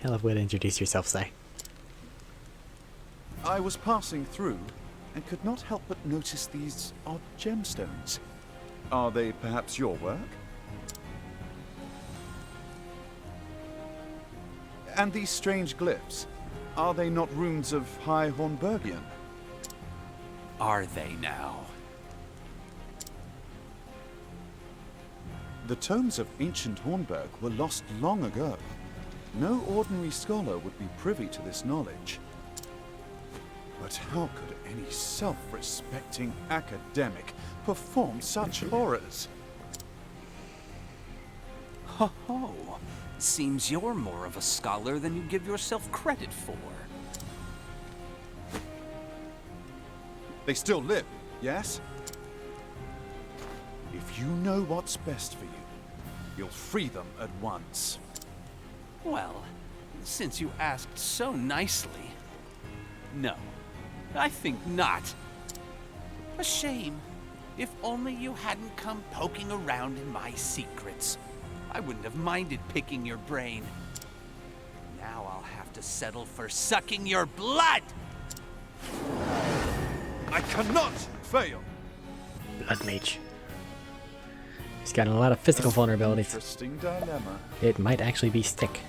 Hell of a way to introduce yourself, Sai. I was passing through and could not help but notice these odd gemstones. Are they perhaps your work? And these strange glyphs, are they not runes of High Hornburgian? Are they now? The tomes of ancient Hornburg were lost long ago. No ordinary scholar would be privy to this knowledge. But how could any self-respecting academic perform such horrors? Ho ho! Seems you're more of a scholar than you give yourself credit for. They still live, yes? If you know what's best for you, you'll free them at once. Well, since you asked so nicely... No, I think not. A shame. If only you hadn't come poking around in my secrets. I wouldn't have minded picking your brain. Now I'll have to settle for sucking your blood! I cannot fail! Blood Mage. He's got a lot of physical vulnerabilities. Interesting dilemma. It might actually be stick.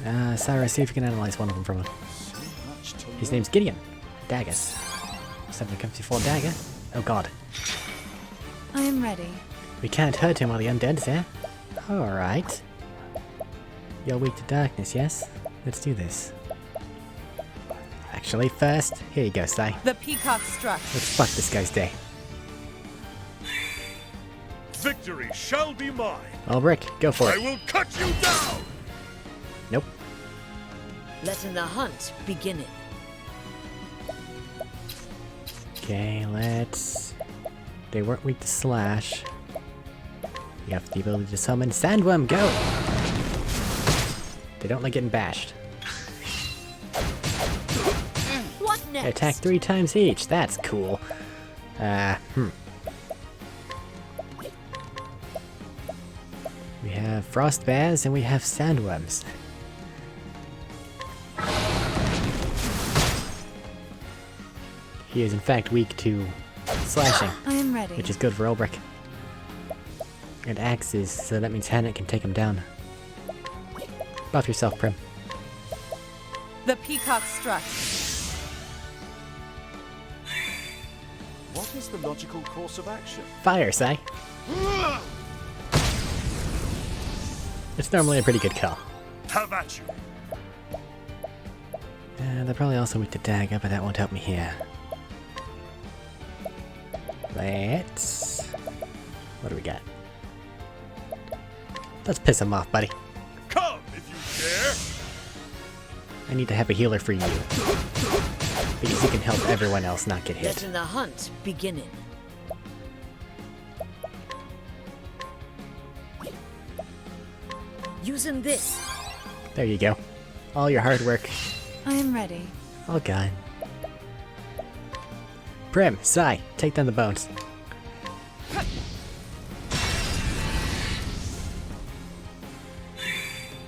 Cyrus, see if you can analyze one of them from him. So much to His learn. name's Gideon. Daggers. Something comes before dagger. Oh god. I am ready. We can't hurt him while the undead's there. Alright. You're weak to darkness, yes? Let's do this. Actually, first, here you go, Sai. The peacock struck. Let's fuck this guy's day. Victory shall be mine. Ulbrich, go for I it. will cut you down. Nope. Letting the hunt begin. Okay, let's... They weren't weak to slash. You have the ability to summon Sandworm, go! They don't like getting bashed. What They next? attack 3 times each, that's cool. We have frost bears and we have sandworms. He is in fact weak to slashing, I am ready. which is good for Ulbrich. And axes, so that means Hannah can take him down. Buff yourself, Prim. The peacock struck. What is the logical course of action? Fire, Sai. It's normally a pretty good call. Have at you. They're probably also weak to dagger, but that won't help me here. Let's... What do we got? Let's piss him off, buddy. Come if you dare. I need to have a healer for you. Because he can help everyone else not get hit. Letting the hunt begin. Using this. There you go. All your hard work, I am ready. all gone. Prim, Sai, take down the bones.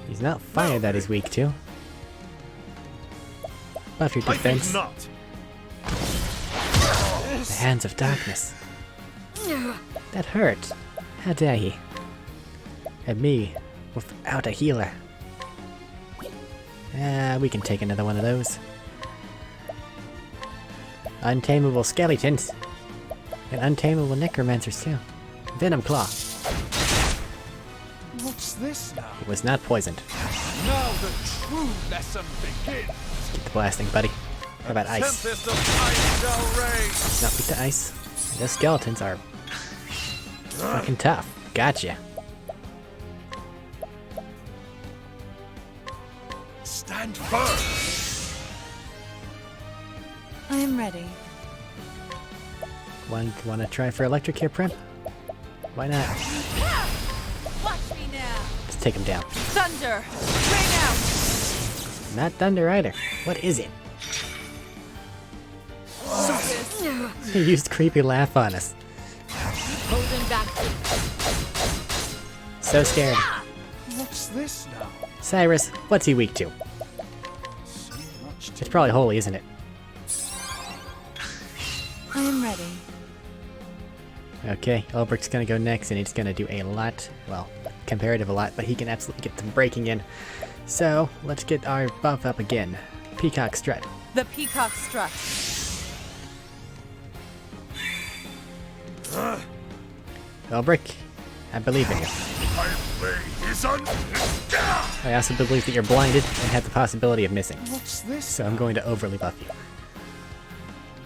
He's not fire that he's weak to. Buff your I think defense. not. The hands of darkness. That hurt. How dare he? And me, without a healer. We can take another one of those. Untamable skeletons. And untamable necromancers too. Venom Claw. What's this now? It was not poisoned. Now the true lesson begins. Keep the blasting, buddy. How about ice? Tempest of ice shall rain. Not weak to ice. And those skeletons are fucking tough. Gotcha. Stand firm. I am ready. Wanna try for electric here, Prim? Why not? Watch me now. Let's take him down. Thunder. Rain out. Not thunder either. What is it? He used creepy laugh on us. Holding back. So scared. What's this now? Cyrus, what's he weak to? So much to It's probably holy, isn't it? I am ready. Okay, Ulbricht's gonna go next, and he's gonna do a lot, well, comparative a lot, but he can absolutely get some breaking in. So, let's get our buff up again. Peacock Strut. The peacock struck. Ulbrich, I believe in you. I Poison! I also believe that you're blinded and have the possibility of missing. What's this? So I'm going to overly buff you.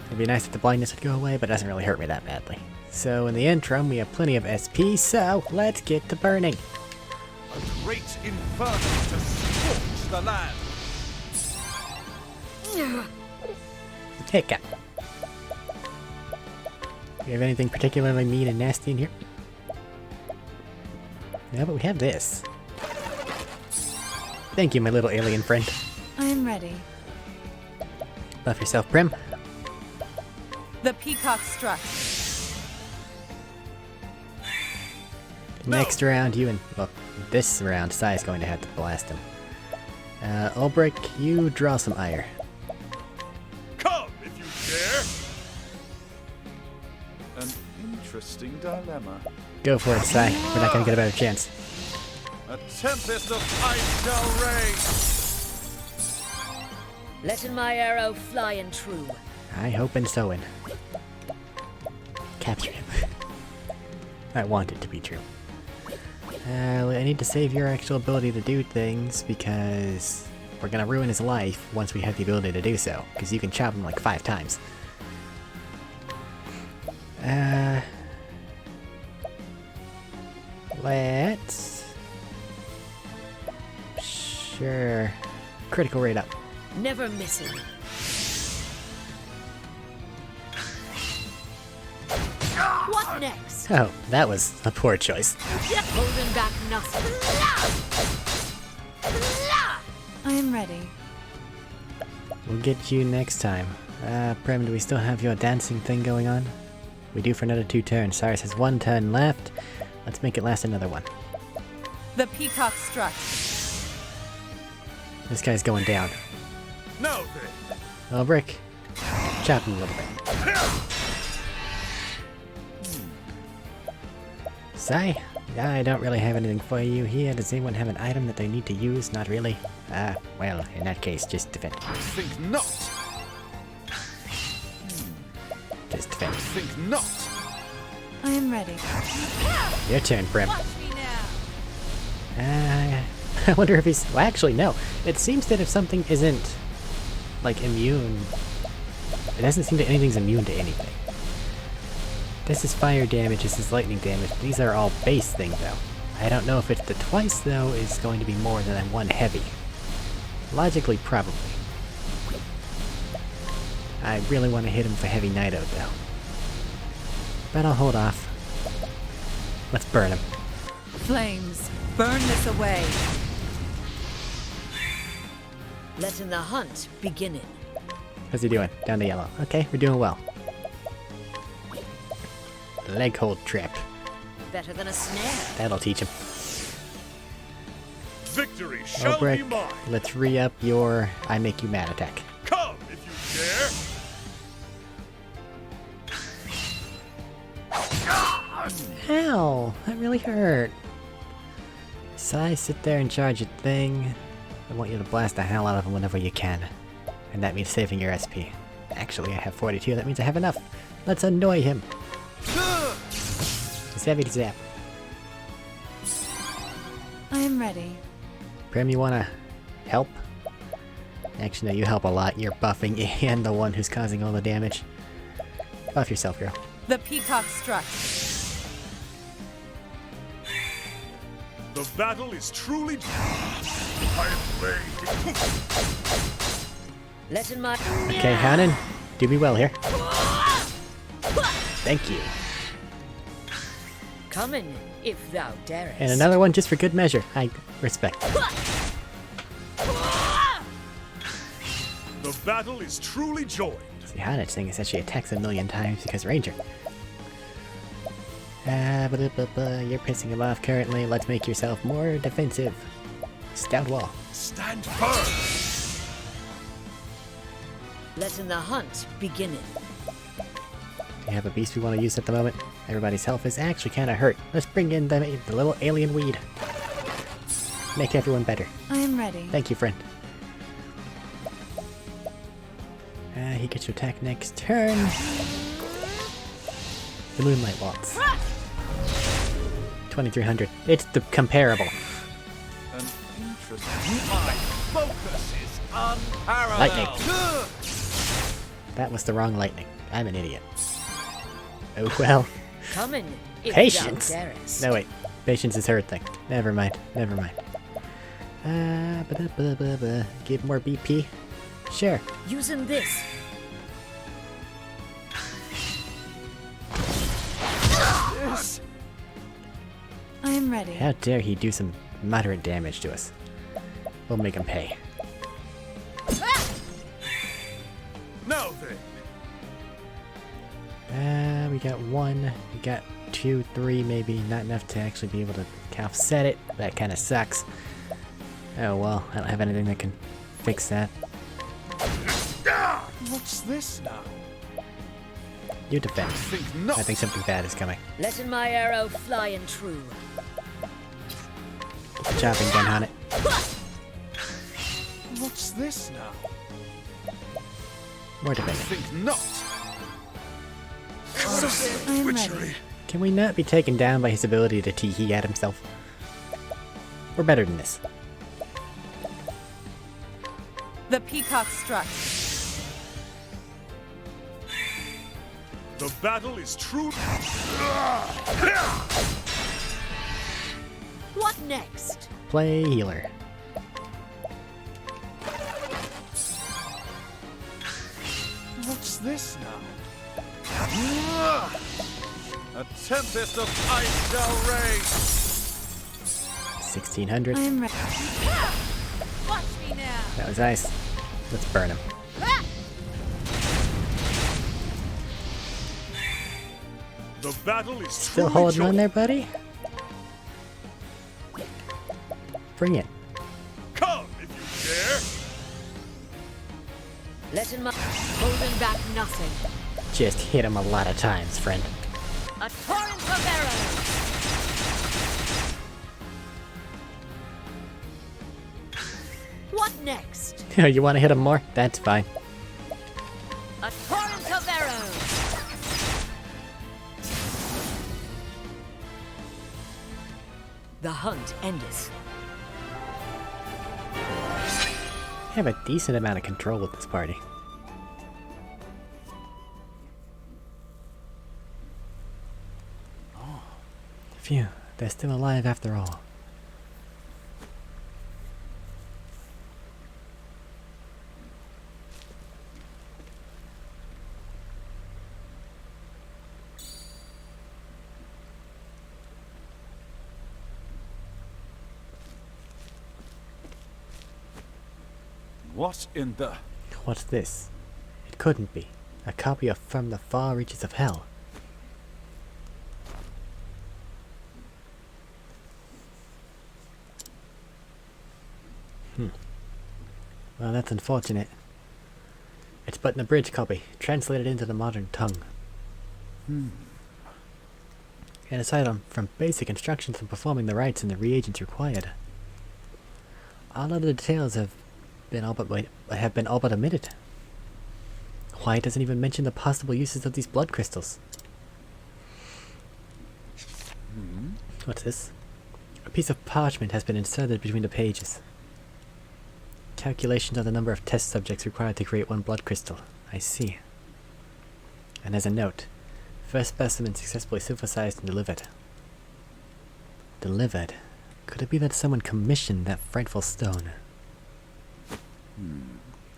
It'd be nice if the blindness would go away, but it doesn't really hurt me that badly. So in the interim, we have plenty of SP, so let's get to burning. A great inferno to scorch the land. Hiccup. Do you have anything particularly mean and nasty in here? No, but we have this. Thank you, my little alien friend. I am ready. Buff yourself, Prim. The peacock struck. Next round, you and... well, this round, Sai is going to have to blast him. Ulbrich, you draw some ire. Come if you dare. An interesting dilemma. Go for it, Sai. We're not going to get a better chance. A tempest of ice shall reign. Letting my arrow fly and true. I hope and so in. Capture him. I want it to be true. I need to save your actual ability to do things because we're gonna ruin his life once we have the ability to do so. Because you can chop him like 5 times. Let's... Sure. Critical rate up. Never missing. What next? Oh, that was a poor choice. Holding back nothing. I am ready. We'll get you next time. Prim, do we still have your dancing thing going on? We do for another 2 turns. Cyrus has 1 turn left. Let's make it last another one. The peacock struck. This guy's going down. Now then. Ulbrich, chop him a little bit. Sai, I don't really have anything for you here. Does anyone have an item that they need to use? Not really. Well, in that case, just defend. Think not. Just defend. Think not. I am ready. Your turn, Prim. Watch me now. I wonder if he's... well, actually, no. It seems that if something isn't, like, immune... it doesn't seem that anything's immune to anything. This is fire damage, this is lightning damage. These are all base things, though. I don't know if it's the twice, though, is going to be more than 1 heavy. Logically, probably. I really want to hit him for heavy Nido, though. But I'll hold off. Let's burn him. Flames, burn this away. Letting the hunt beginning. How's he doing? Down to yellow. Okay, we're doing well. Leg hold trap. Better than a snare. That'll teach him. Victory shall be Ulbrich, mine. let's re-up your I make you mad attack. Come if you dare. Ow! That really hurt. Sai, sit there and charge your thing. I want you to blast the hell out of him whenever you can. And that means saving your SP. Actually, I have 42, that means I have enough. Let's annoy him. Savvy zap. I am ready. Prim, you wanna help? Actually, no, you help a lot. You're buffing and the one who's causing all the damage. Buff yourself, girl. The peacock struck. The battle is truly. I am ready. Letting my... Okay, Hanan, do me well here. Thank you. Coming, if thou darest. And another one just for good measure. I respect. The battle is truly joined. See, Hanan's thing is actually attacks 1,000,000 times because Ranger. You're pissing him off currently. Let's make yourself more defensive. Stout wall. Stand firm. Letting the hunt beginning. Do you have a beast we want to use at the moment? Everybody's health is actually kind of hurt. Let's bring in the little alien weed. Make everyone better. I am ready. Thank you, friend. He gets to attack next turn. The Moonlight Waltz. 2300. It's the comparable. My focus is unparalleled. Lightning. That was the wrong lightning. I'm an idiot. Oh well. Coming. If Patience. thou darest. No wait. Patience is her thing. Never mind. Never mind. Give more BP. Sure. Using this. Yes. I am ready. How dare he do some moderate damage to us? We'll make him pay. Now then. We got 1, we got 2, 3 maybe. Not enough to actually be able to offset it. That kind of sucks. Oh well, I don't have anything that can fix that. What's this now? You defend. Think not. I think something bad is coming. Letting my arrow flying true. Chopping gun on it. What's this now? More defending. Think not. I am ready. Can we not be taken down by his ability to tee-hee at himself? We're better than this. The peacock strut. The battle is true. What next? Play healer. What's this now? A tempest of ice shall rage. 1600. I am ready. Watch me now. That was ice. Let's burn him. The battle is Still truly holding on joined. there, buddy? Bring it. Come if you dare. Letting my holding back nothing. Just hit him a lot of times, friend. A torrent of arrows. What next? You want to hit him more? That's fine. A torrent of arrows. The hunt endeth. I have a decent amount of control with this party. Phew, they're still alive after all. What in the... What's this? It couldn't be. A copy of From the Far Reaches of Hell. Well, that's unfortunate. It's but an abridged copy, translated into the modern tongue. And aside from basic instructions for performing the rites and the reagents required, all other details have been all but omitted. Why, it doesn't even mention the possible uses of these blood crystals. What's this? A piece of parchment has been inserted between the pages. Calculations on the number of test subjects required to create one blood crystal. I see. And as a note, first specimen successfully synthesized and delivered. Delivered? Could it be that someone commissioned that frightful stone?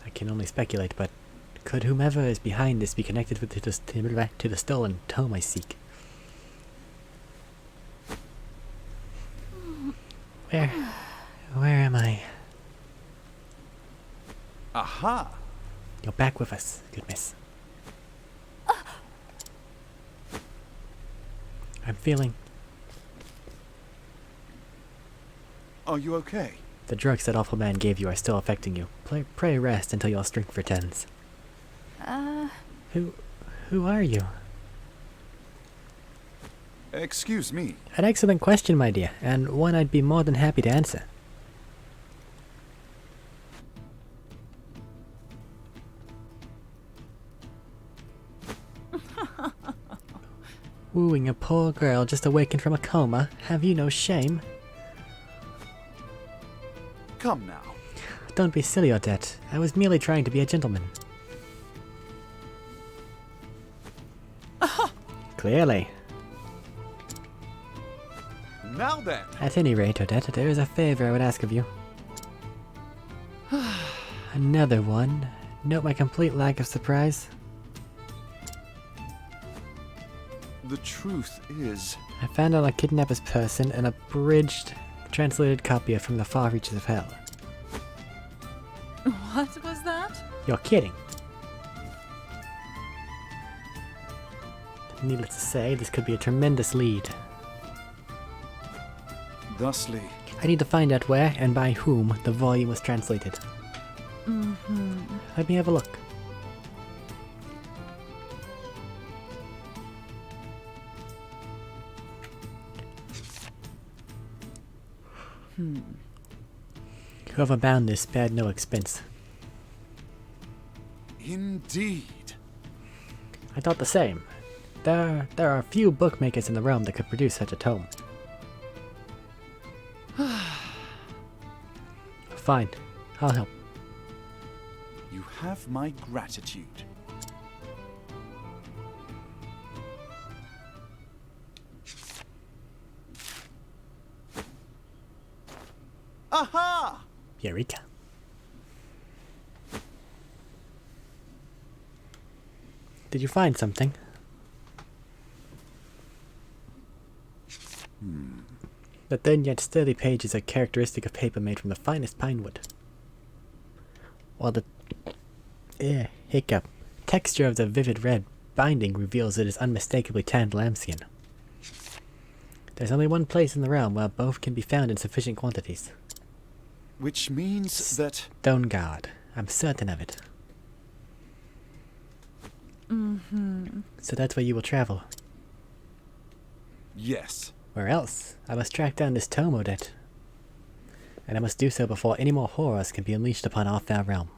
I can only speculate, but could whomever is behind this be connected with to the stolen tome I seek? Where am I? Aha! You're back with us, good miss. I'm feeling... Are you okay? The drugs that awful man gave you are still affecting you. Pray rest until your strength returns. Who are you? Excuse me. An excellent question, my dear, and one I'd be more than happy to answer. Wooing a poor girl just awakened from a coma. Have you no shame? Come now. Don't be silly, Odette. I was merely trying to be a gentleman. Clearly. Now then. At any rate, Odette, there is a favor I would ask of you. Another one. Note my complete lack of surprise. The truth is... I found on a kidnapper's person an abridged, translated copy of From the Far Reaches of Hell. What was that? You're kidding. Needless to say, this could be a tremendous lead. Thusly, I need to find out where and by whom the volume was translated. Let me have a look. Whoever bound this spared no expense. indeed. I thought the same. There are a few bookmakers in the realm that could produce such a tome. Fine, I'll help. You have my gratitude. Aha! Eureka. Did you find something? The thin yet sturdy pages are characteristic of paper made from the finest pine wood. While the hiccup texture of the vivid red binding reveals it is unmistakably tanned lambskin. There's only one place in the realm where both can be found in sufficient quantities. Which means that... Stone Guard. I'm certain of it. So that's where you will travel. Yes. Where else? I must track down this tome, Odette. And I must do so before any more horrors can be unleashed upon our fair realm.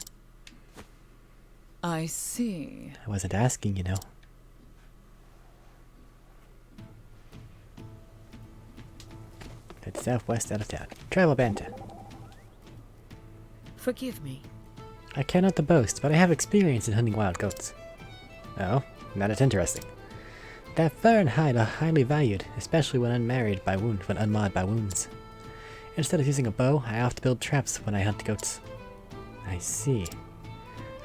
I see. I wasn't asking, you know. Head southwest out of town. Travel banter. Forgive me. I care not to boast, but I have experience in hunting wild goats. Oh, that is interesting. That fur and hide are highly valued, especially when unmarred by when unmarred by wounds. Instead of using a bow, I oft build traps when I hunt goats. I see.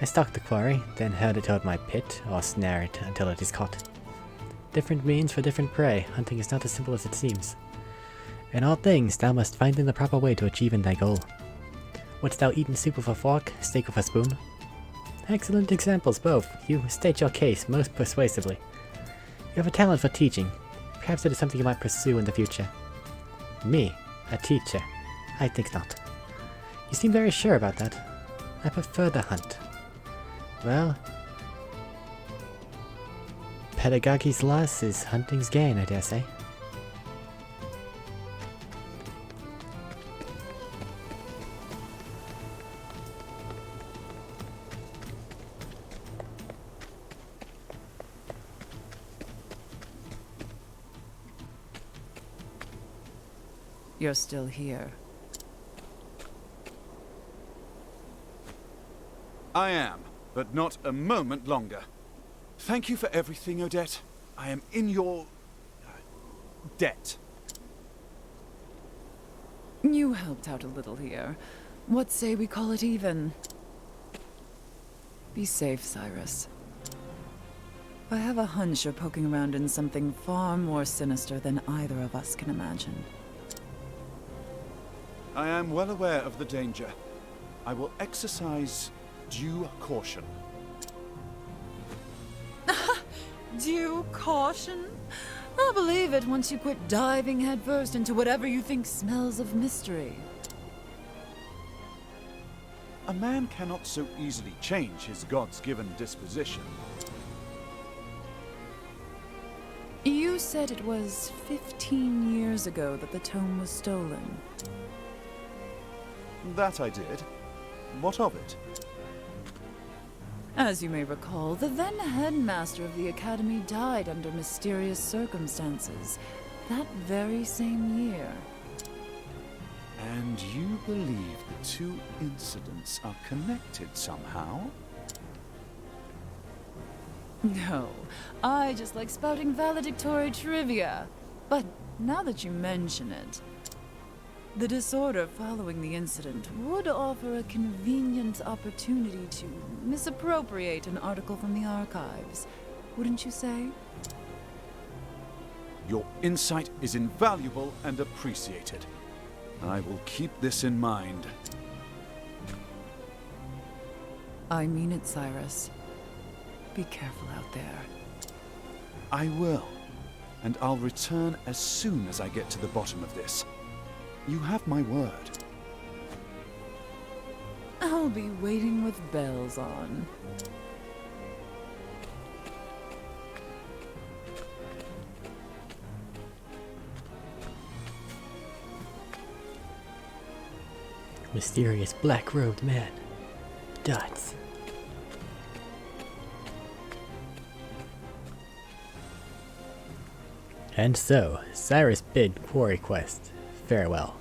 I stalk the quarry, then herd it toward my pit, or snare it until it is caught. Different means for different prey. Hunting is not as simple as it seems. In all things, thou must find the proper way to achieve thy goal. Wouldst thou eat soup with a fork, steak with a spoon? Excellent examples, both. You state your case most persuasively. You have a talent for teaching. Perhaps it is something you might pursue in the future. Me? A teacher? I think not. You seem very sure about that. I prefer the hunt. Well, pedagogy's loss is hunting's gain, I dare say. You're still here. I am, but not a moment longer. Thank you for everything, Odette. I am in your... debt. You helped out a little here. What say we call it even? Be safe, Cyrus. I have a hunch you're poking around in something far more sinister than either of us can imagine. I am well aware of the danger. I will exercise due caution. Due caution? I'll believe it once you quit diving headfirst into whatever you think smells of mystery. A man cannot so easily change his God's-given disposition. You said it was 15 years ago that the tome was stolen. That I did. What of it? As you may recall, the then headmaster of the academy died under mysterious circumstances that very same year. And you believe the two incidents are connected somehow? No, I just like spouting valedictory trivia. But now that you mention it, the disorder following the incident would offer a convenient opportunity to misappropriate an article from the archives, wouldn't you say? Your insight is invaluable and appreciated. I will keep this in mind. I mean it, Cyrus. Be careful out there. I will. And I'll return as soon as I get to the bottom of this. You have my word. I'll be waiting with bells on. Mysterious black-robed man. Dots. And so, Cyrus bid Quarry Quest farewell.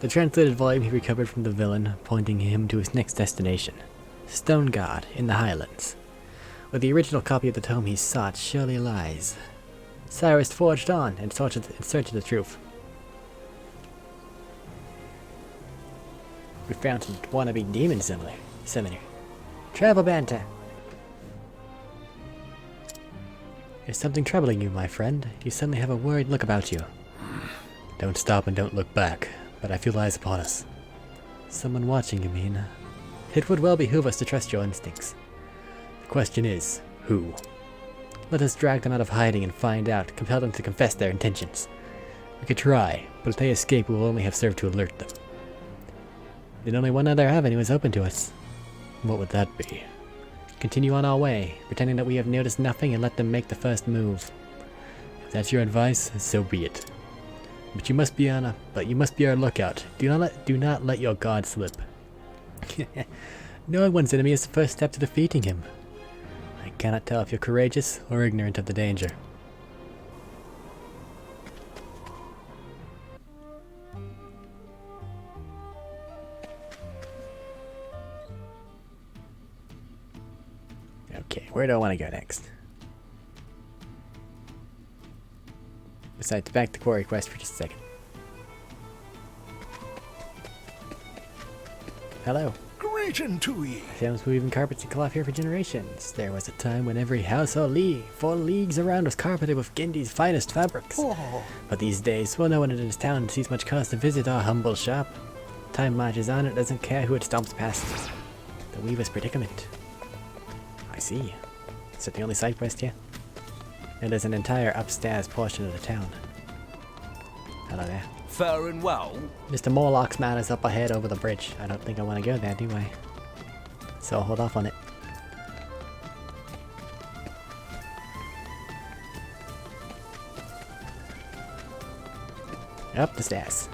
The translated volume he recovered from the villain, pointing him to his next destination, Stone God in the Highlands. Where the original copy of the tome he sought surely lies. Cyrus forged on in search of the truth. We found some wannabe demon summoner. Travel banter. Is something troubling you, my friend? You suddenly have a worried look about you. Don't stop and don't look back, but I feel eyes upon us. Someone watching, you mean? It would well behoove us to trust your instincts. The question is, who? Let us drag them out of hiding and find out, compel them to confess their intentions. We could try, but if they escape, we will only have served to alert them. Then only one other avenue is open to us. What would that be? Continue on our way, pretending that we have noticed nothing and let them make the first move. If that's your advice, so be it. But you must be on our lookout. Do not let your guard slip. Knowing one's enemy is the first step to defeating him. I cannot tell if you're courageous or ignorant of the danger. Okay, where do I want to go next? Besides, back to Quarry Quest for just a second. Hello. Greeting to ye. Films weaving carpets and cloth here for generations. There was a time when every house or league, 4 leagues around, was carpeted with Gindy's finest fabrics. Oh, But these days, well, no one in this town sees much cause to visit our humble shop. Time marches on, it doesn't care who it stomps past. The weaver's predicament. I see. Is that the only side quest here? And there's an entire upstairs portion of the town. Hello there. Fair and well. Mr. Morlock's man is up ahead over the bridge. I don't think I want to go there, do I? So I'll hold off on it. Up the stairs.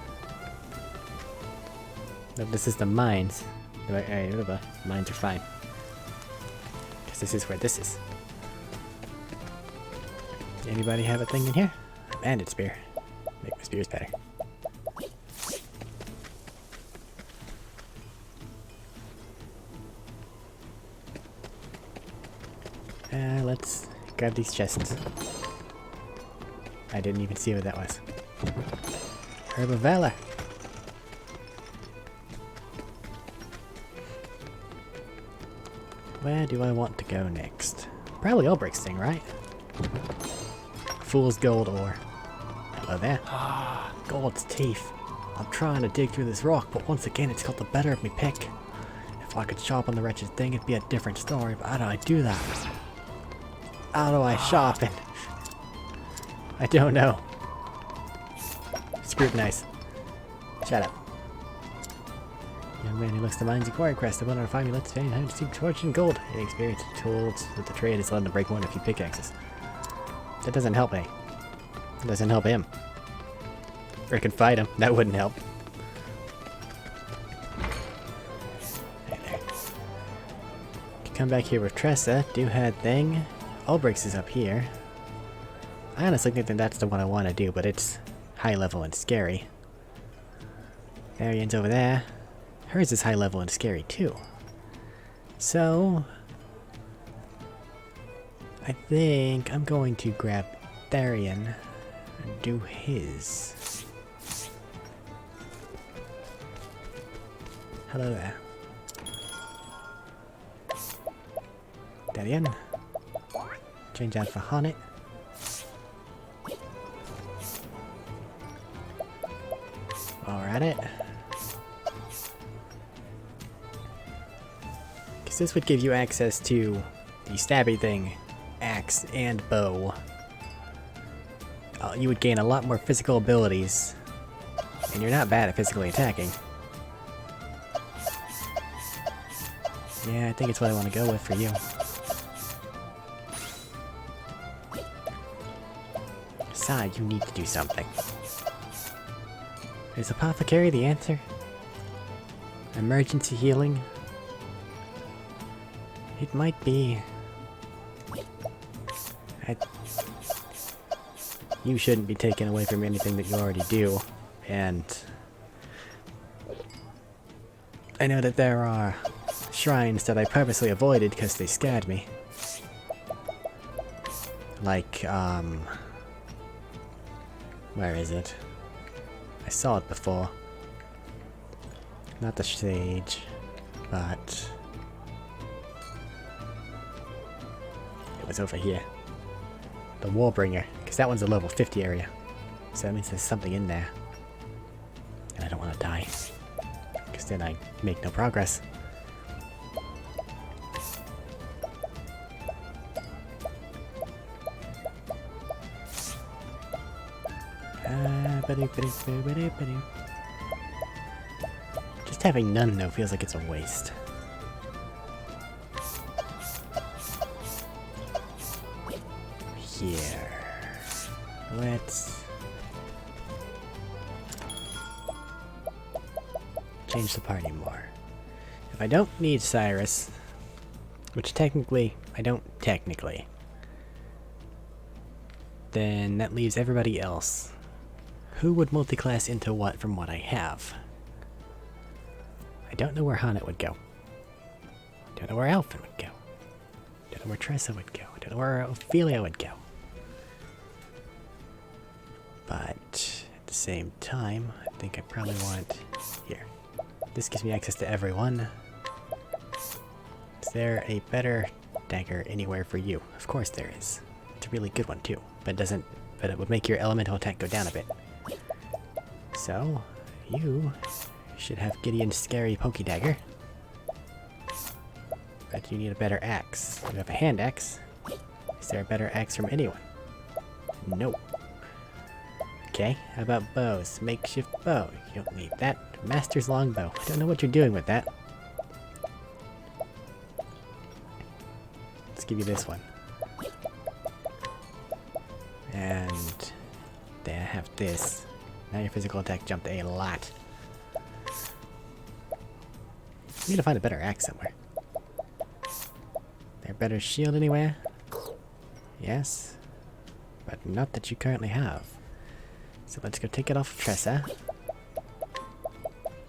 Nope, this is the mines. Alright, whatever. Mines are fine. Because this is where this is. Anybody have a thing in here? A bandit spear. Make my spears better. Let's grab these chests. I didn't even see what that was. Herb of Valor. Where do I want to go next? Probably Ulbricht's thing, right? Fool's gold ore. Hello there. Ah, gold's teeth. I'm trying to dig through this rock, but once again it's got the better of me pick. If I could sharpen the wretched thing, it'd be a different story, but how do I do that? How do I sharpen? I don't know. Scrutinize. Shut up. Young man who looks to mines and quarry crest. I wanted to find me. Let's find how to seek fortune and gold. Any experience tools with the trade is allowed to break one of a few pickaxes. That doesn't help me. It doesn't help him. Or I could fight him. That wouldn't help. Hey there. Come back here with Tressa. Do her thing. Ulbricht's is up here. I honestly think that that's the one I want to do, but it's high level and scary. Tharian's over there. Hers is high level and scary too. So I think I'm going to grab Tharian and do his. Hello there. Tharian. Change out for Honnet. Alright it. Because this would give you access to the stabby thing, axe, and bow. You would gain a lot more physical abilities. And you're not bad at physically attacking. Yeah, I think it's what I want to go with for you. Besides, you need to do something. Is Apothecary the answer? Emergency healing? It might be. You shouldn't be taken away from anything that you already do, and I know that there are shrines that I purposely avoided because they scared me. Like, where is it? I saw it before. Not the Sage, but it was over here. The Warbringer, because that one's a level 50 area. So that means there's something in there. And I don't want to die. Because then I make no progress. Just having none though feels like it's a waste. Here. Let's change the party more. If I don't need Cyrus, which technically I don't technically, then that leaves everybody else. Who would multiclass into what from what I have? I don't know where Honnet would go. Don't know where Alphen would go. Don't know where Tressa would go. Don't know where Ophelia would go. But at the same time, I think I probably want here. This gives me access to everyone. Is there a better dagger anywhere for you? Of course there is. It's a really good one too, but it would make your elemental attack go down a bit. So, you should have Gideon's scary pokey dagger. But you need a better axe. You have a hand axe. Is there a better axe from anyone? Nope. Okay, how about bows? Makeshift bow. You don't need that. Master's longbow. I don't know what you're doing with that. Let's give you this one. And there, I have this. Now your physical attack jumped a lot. You need to find a better axe somewhere. There a better shield anywhere? Yes. But not that you currently have. So let's go take it off of Tressa.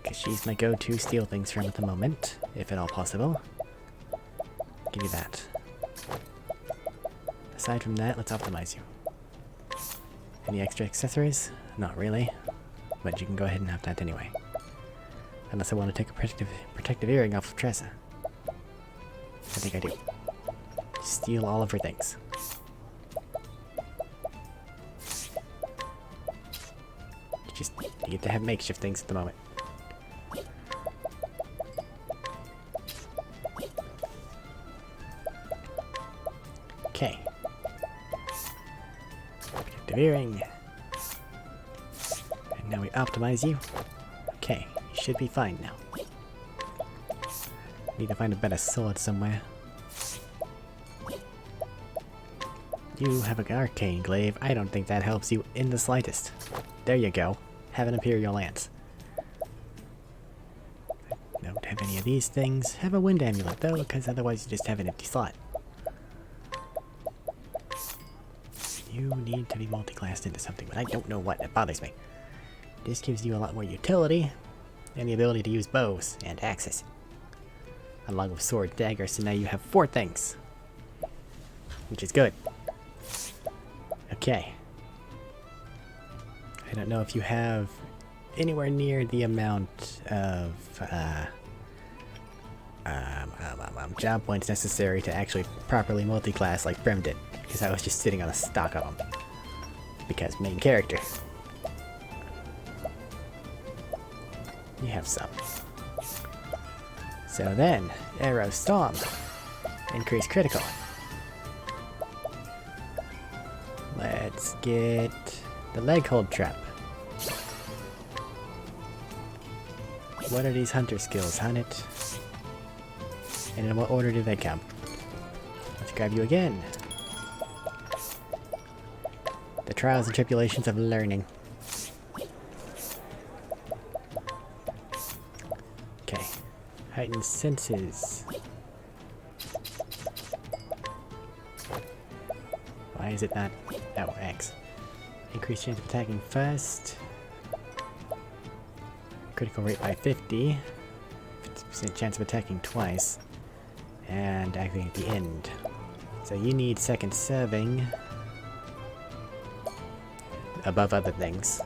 Because she's my go-to steal things from at the moment, if at all possible. Give you that. Aside from that, let's optimize you. Any extra accessories? Not really. But you can go ahead and have that anyway. Unless I want to take a protective earring off of Tressa. I think I do. Steal all of her things. You get to have makeshift things at the moment. Okay. Protective earring. And now we optimize you. Okay, you should be fine now. Need to find a better sword somewhere. You have an arcane glaive. I don't think that helps you in the slightest. There you go. Have an Imperial Lance. Don't have any of these things. Have a Wind Amulet though, because otherwise you just have an empty slot. You need to be multi-classed into something, but I don't know what. It bothers me. This gives you a lot more utility, and the ability to use bows and axes. Along with sword, dagger, so now you have 4 things. Which is good. Okay. I don't know if you have anywhere near the amount of job points necessary to actually properly multi-class like Prem did, because I was just sitting on a stock of them. Because main character. You have some. So then, Arrow Storm. Increase critical. Let's get the leg hold trap. What are these hunter skills? Hunt it. And in what order do they come? Let's grab you again. The trials and tribulations of learning. Okay. Heightened senses. Why is it not? Oh, X. Increased chance of attacking first. Critical rate by 50. 50% chance of attacking twice. And acting at the end. So you need second serving. Above other things.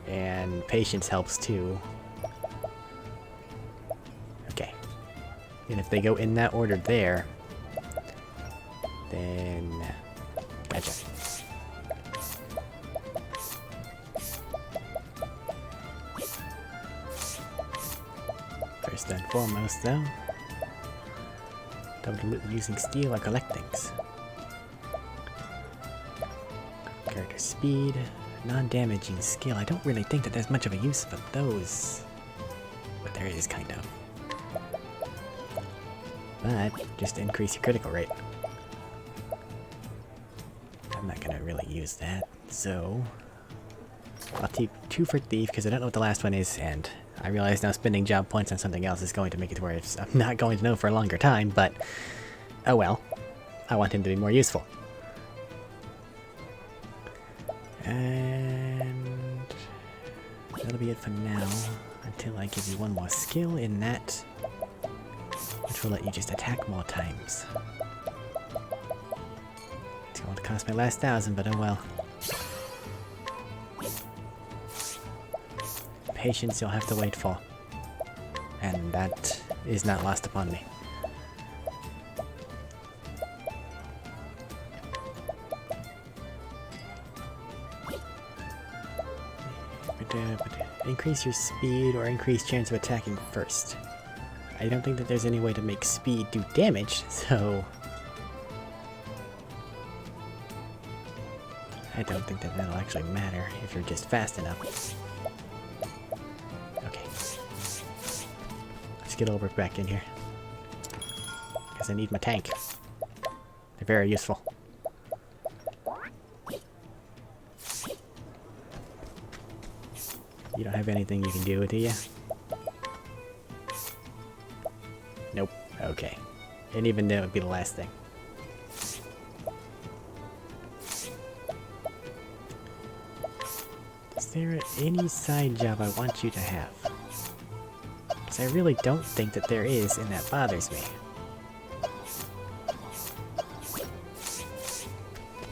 And patience helps too. Okay. And if they go in that order there, then... Gotcha. First and foremost, though, double loot using steel or collect things. Character speed, non-damaging skill. I don't really think that there's much of a use for those, but there is kind of. But just increase your critical rate. I'm not gonna really use that, so I'll take 2 for thief because I don't know what the last one is, and I realize now spending job points on something else is going to make it to where I'm not going to know for a longer time, but oh well. I want him to be more useful. And that'll be it for now, until I give you one more skill in that, which will let you just attack more times. It's going to cost my last 1,000, but oh well. Patience you'll have to wait for, and that is not lost upon me. Increase your speed or increase chance of attacking first. I don't think that there's any way to make speed do damage, so I don't think that that'll actually matter if you're just fast enough. Okay. Let's get over back in here. Because I need my tank. They're very useful. You don't have anything you can do, do you? Nope. Okay. And even then it would be the last thing. Is there any side job I want you to have? Because I really don't think that there is, and that bothers me.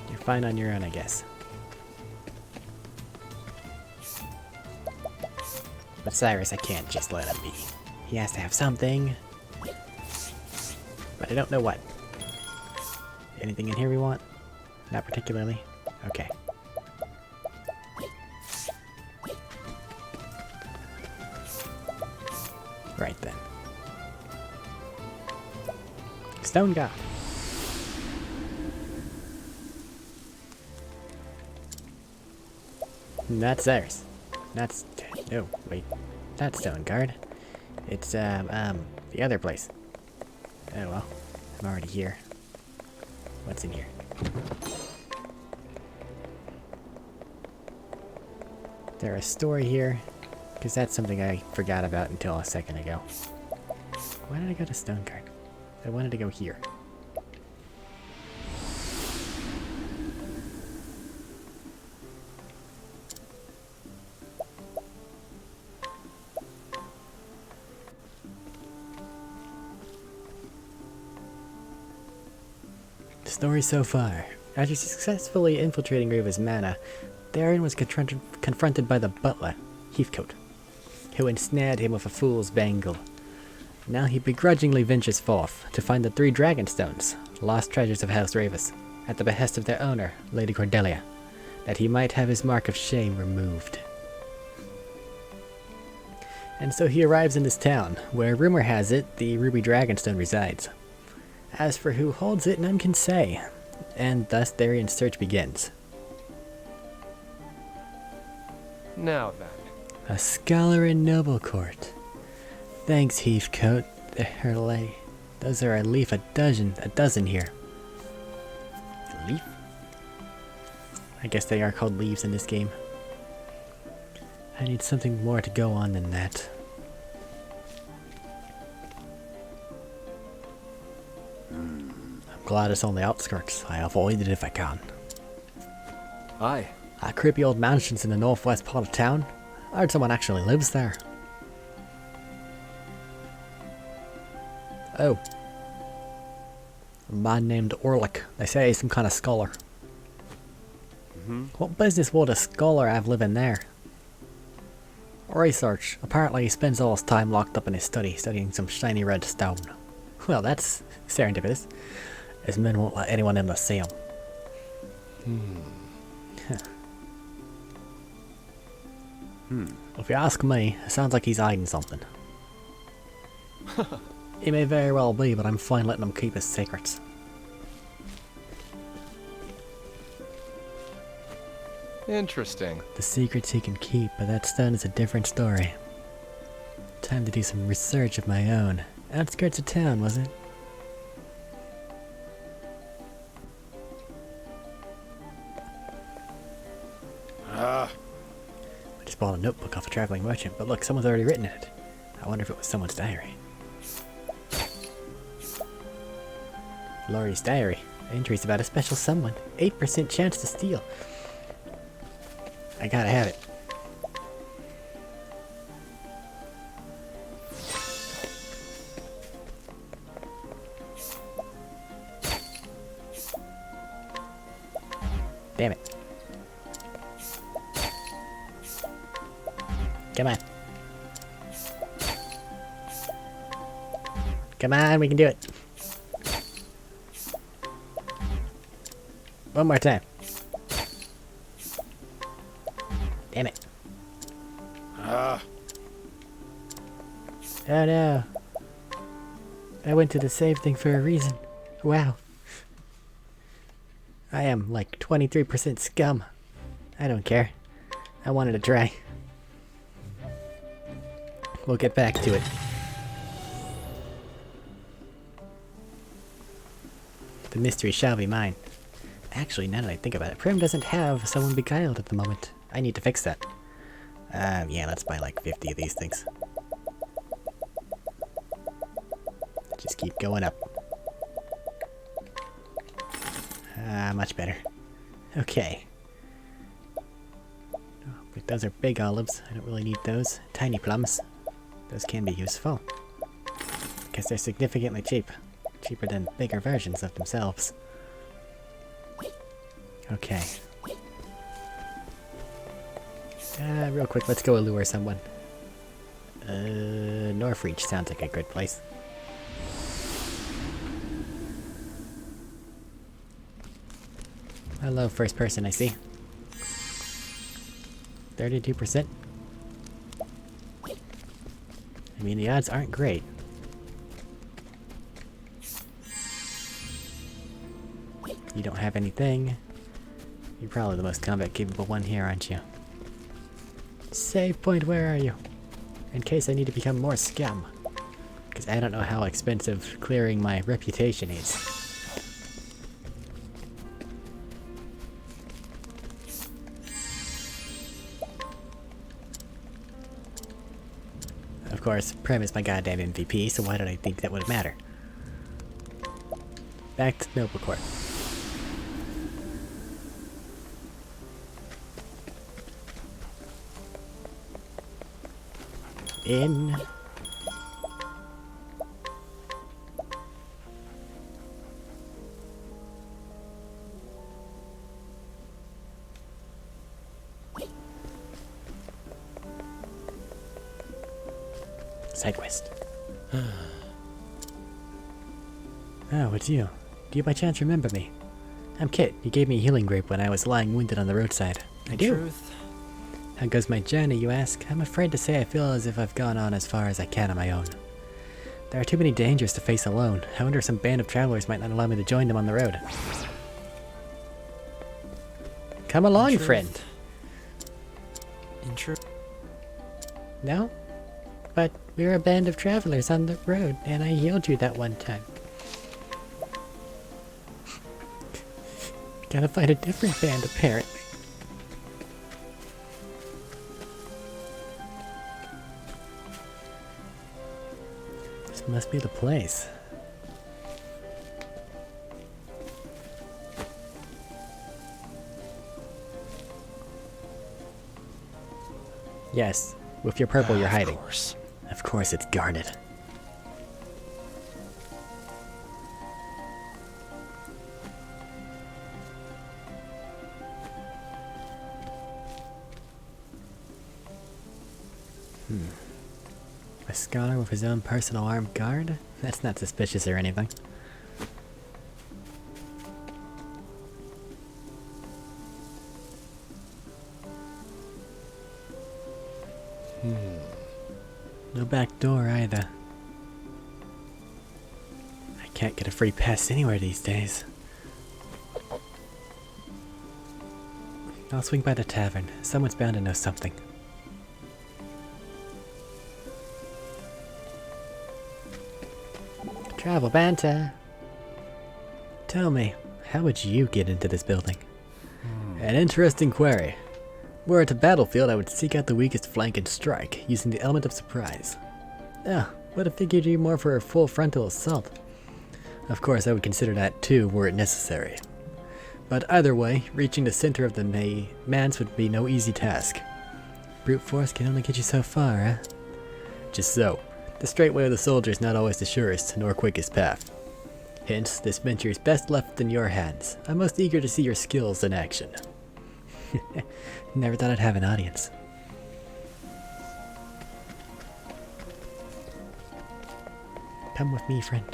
You're fine on your own, I guess. But Cyrus, I can't just let him be. He has to have something. But I don't know what. Anything in here we want? Not particularly? Okay. Right then. Stone God. Not Cyrus. That's... no, wait. Not Stone Guard. It's, the other place. Oh well. I'm already here. What's in here? Is there a story here? Because that's something I forgot about until a second ago. Why did I go to Stone Guard? I wanted to go here. Story so far. After successfully infiltrating Riva's mana, Theron was confronted by the butler, Heathcote, who ensnared him with a fool's bangle. Now he begrudgingly ventures forth to find the 3 Dragonstones, lost treasures of House Ravus, at the behest of their owner, Lady Cordelia, that he might have his mark of shame removed. And so he arrives in this town, where rumor has it the Ruby Dragonstone resides. As for who holds it, none can say, and thus Therion's search begins. Now then. A scholar in noble court. Thanks, Heathcote. There lay. Those are at least a dozen here. A leaf? I guess they are called leaves in this game. I need something more to go on than that. I'm glad it's on the outskirts. I avoid it if I can. Aye. A creepy old mansion's in the northwest part of town. I heard someone actually lives there. Oh. A man named Orlick. They say he's some kind of scholar. What business would a scholar have living there? Research. Apparently he spends all his time locked up in his study, studying some shiny red stone. Well, that's serendipitous, as men won't let anyone in to see him. If you ask me, it sounds like he's hiding something. He may very well be, but I'm fine letting him keep his secrets. Interesting. The secrets he can keep, but that stone is a different story. Time to do some research of my own. Outskirts of town, was it? I just bought a notebook off a traveling merchant, but look, someone's already written in it. I wonder if it was someone's diary. Laurie's diary. Entries about a special someone. 8% chance to steal. I gotta have it. Damn it. Come on. Come on, we can do it. One more time. Damn it. Oh no. I went to the save thing for a reason. Wow. I am like 23% scum. I don't care. I wanted to try. We'll get back to it. The mystery shall be mine. Actually, now that I think about it, Prim doesn't have someone beguiled at the moment. I need to fix that. Yeah, let's buy like 50 of these things. Just keep going up. Much better. Okay. Oh, but those are big olives. I don't really need those. Tiny plums. Those can be useful. Because they're significantly cheap. Cheaper than bigger versions of themselves. Okay. Real quick, let's go allure someone. Northreach sounds like a good place. Hello, first person I see. 32%? I mean, the odds aren't great. You don't have anything. You're probably the most combat capable one here, aren't you? Save point, where are you? In case I need to become more scum. Because I don't know how expensive clearing my reputation is. Of course, Prem is my goddamn MVP, so why did I think that would matter? Back to Noble Court. In. Side quest. Oh, it's you. Do you by chance remember me? I'm Kit. You gave me a healing grape when I was lying wounded on the roadside. I do. Truth. How goes my journey, you ask? I'm afraid to say I feel as if I've gone on as far as I can on my own. There are too many dangers to face alone. I wonder if some band of travelers might not allow me to join them on the road. Come along, friend. In truth. No? But we're a band of travelers on the road, and I healed you that one time. Gotta find a different band, apparently. This must be the place. Yes, with your purple you're hiding. Of course it's guarded. A scholar with his own personal armed guard? That's not suspicious or anything. No back door either. I can't get a free pass anywhere these days. I'll swing by the tavern. Someone's bound to know something. Travel banter. Tell me, how would you get into this building? An interesting query. Were it a battlefield, I would seek out the weakest flank and strike, using the element of surprise. Ah, would have figured you more for a full frontal assault. Of course, I would consider that too, were it necessary. But either way, reaching the center of the manse would be no easy task. Brute force can only get you so far, eh? Just so. The straight way of the soldier is not always the surest, nor quickest path. Hence, this venture is best left in your hands. I'm most eager to see your skills in action. Never thought I'd have an audience. Come with me, friend.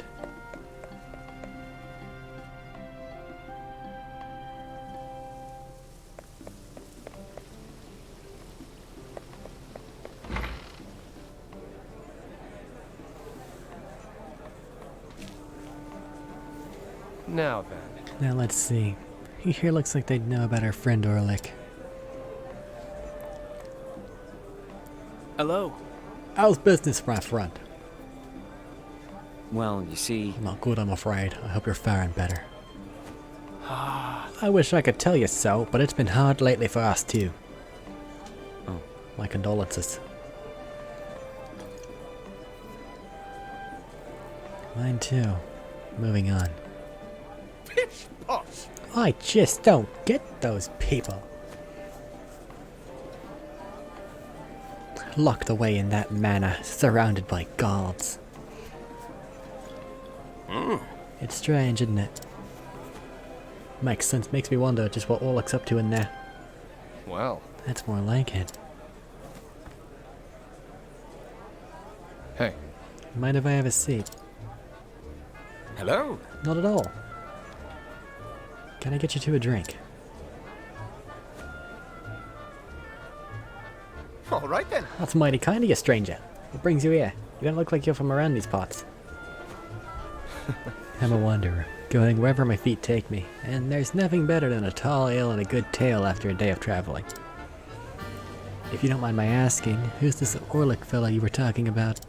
Now then. Now let's see. Here looks like they'd know about our friend Arik. Hello. How's business, my friend? Well, you see... Not good, I'm afraid. I hope you're faring better. I wish I could tell you so, but it's been hard lately for us too. Oh. My condolences. Mine too. Moving on. Pish posh! I just don't get those people. Locked away in that manor, surrounded by guards. It's strange, isn't it? Makes sense, makes me wonder just what Orlik's up to in there. Well. That's more like it. Hey. Mind if I have a seat? Hello? Not at all. Can I get you to a drink? All right then. That's mighty kind of you, stranger. What brings you here? You don't look like you're from around these parts. I'm a wanderer, going wherever my feet take me, and there's nothing better than a tall ale and a good tale after a day of traveling. If you don't mind my asking, who's this Arik fella you were talking about?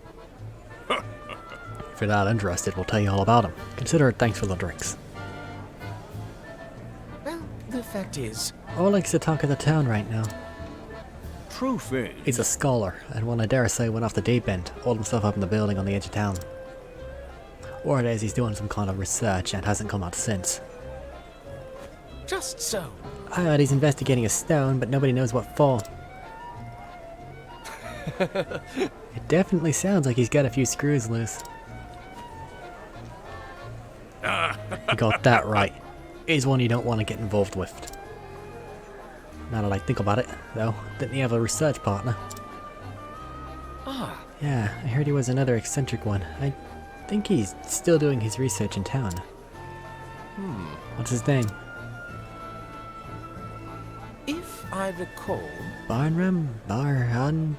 If you're not interested, we'll tell you all about him. Consider it thanks for the drinks. Well, the fact is... Orlik's the talk of the town right now. Truth is... He's a scholar, and one I dare say went off the deep end, holed himself up in the building on the edge of town. Or it is he's doing some kind of research and hasn't come out since. Just so. I heard he's investigating a stone, but nobody knows what for. It definitely sounds like he's got a few screws loose. You got that right. He's one you don't want to get involved with. Now that I think about it, though, didn't he have a research partner? Ah, Yeah, I heard he was another eccentric one. I think he's still doing his research in town. What's his name? If I recall, Barnum? Barham?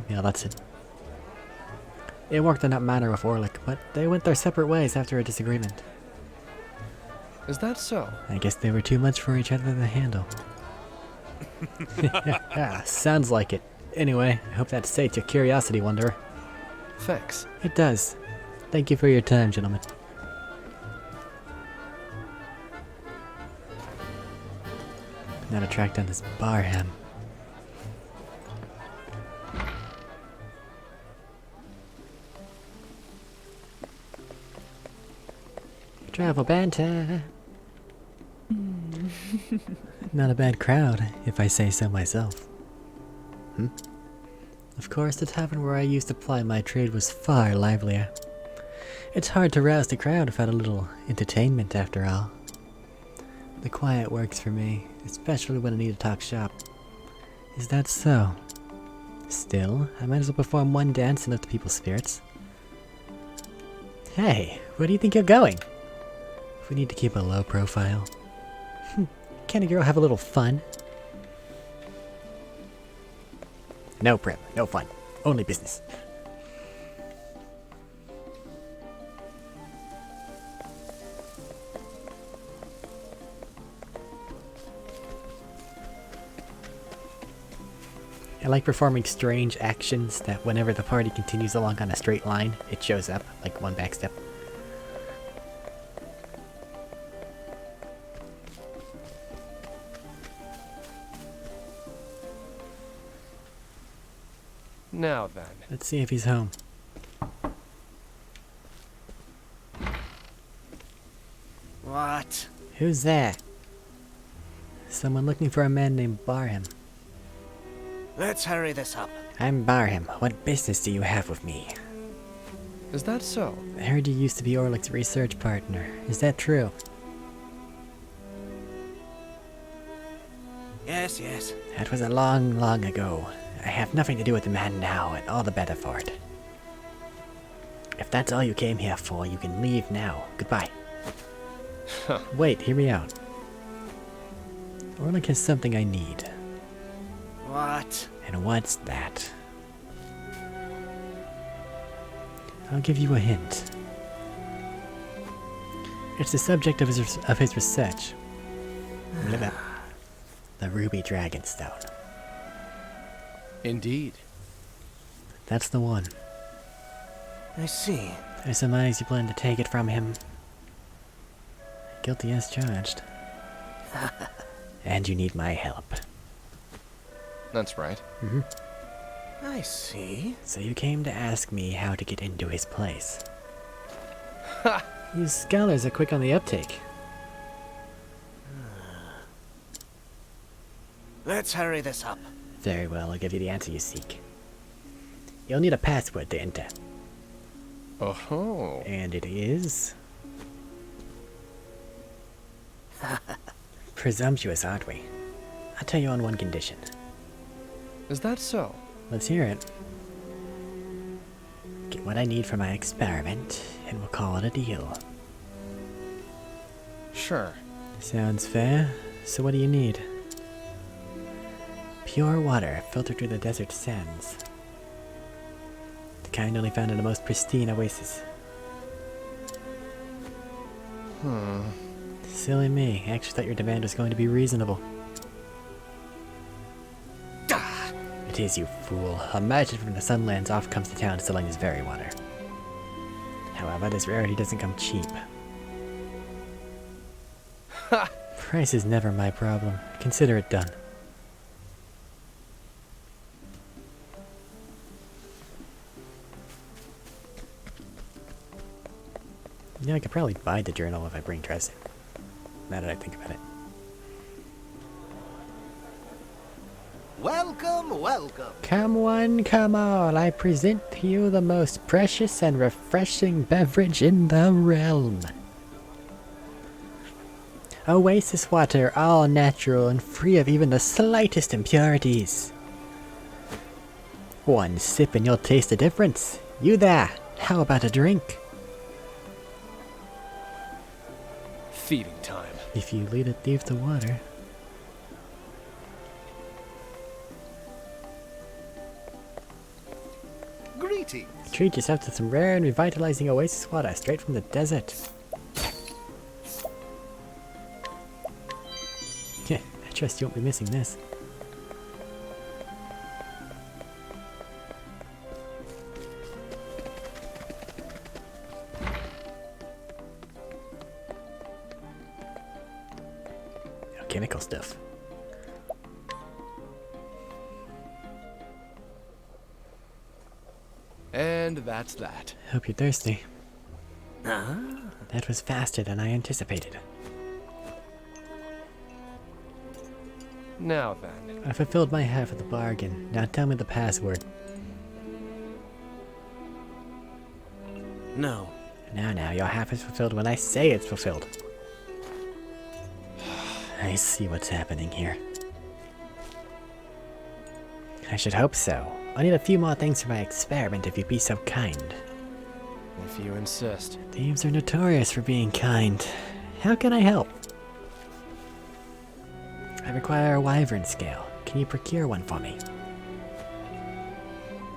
Yeah, that's it. It worked in that manner with Orlick, but they went their separate ways after a disagreement. Is that so? I guess they were too much for each other to handle. Yeah, sounds like it. Anyway, I hope that sates your curiosity, Wanderer. Thanks. It does. Thank you for your time, gentlemen. Now to track down this Barham. Travel banter. Not a bad crowd, if I say so myself. Of course, the tavern where I used to ply my trade was far livelier. It's hard to rouse the crowd without a little entertainment, after all. The quiet works for me, especially when I need to talk shop. Is that so? Still, I might as well perform one dance and lift the people's spirits. Hey, where do you think you're going? If we need to keep a low profile. Can a girl have a little fun? No prep, no fun. Only business. I like performing strange actions that whenever the party continues along on a straight line, it shows up, like one backstep. Now then. Let's see if he's home. what? Who's there? Someone looking for a man named Barham. Let's hurry this up. I'm Barham. What business do you have with me? Is that so? I heard you used to be Orlick's research partner. Is that true? Yes, yes. That was a long, long ago. I have nothing to do with the man now, and all the better for it. If that's all you came here for, you can leave now. Goodbye. Wait, hear me out. Orlick has something I need. What? And what's that? I'll give you a hint. It's the subject of his research. The Ruby Dragonstone. Indeed. That's the one. I see. I surmise you plan to take it from him. Guilty as charged. And you need my help. That's right. I see. So you came to ask me how to get into his place. Ha! You scholars are quick on the uptake. Let's hurry this up. Very well, I'll give you the answer you seek. You'll need a password to enter. Oh-ho. And it is... Presumptuous, aren't we? I'll tell you on one condition. Is that so? Let's hear it. Get what I need for my experiment, and we'll call it a deal. Sure. Sounds fair. So what do you need? Pure water filtered through the desert sands. The kind only found in the most pristine oasis. Silly me. I actually thought your demand was going to be reasonable. It is, you fool. A merchant from the Sunlands off comes to town selling his very water. However, this rarity doesn't come cheap. Price is never my problem. Consider it done. Yeah, I could probably buy the journal if I bring dressing. Now that I think about it. Welcome, welcome. Come one, come all, I present to you the most precious and refreshing beverage in the realm. Oasis water, all natural and free of even the slightest impurities. One sip and you'll taste the difference. You there, how about a drink? Feeding time. If you lead a thief to water. Greetings. Treat yourself to some rare and revitalizing oasis water straight from the desert. Yeah, I trust you won't be missing this. Chemical stuff. And that's that. Hope you're thirsty. Ah. That was faster than I anticipated. Now then. I fulfilled my half of the bargain. Now tell me the password. No. Now, your half is fulfilled when I say it's fulfilled. I see what's happening here. I should hope so. I need a few more things for my experiment if you'd be so kind. If you insist. Thieves are notorious for being kind. How can I help? I require a wyvern scale. Can you procure one for me?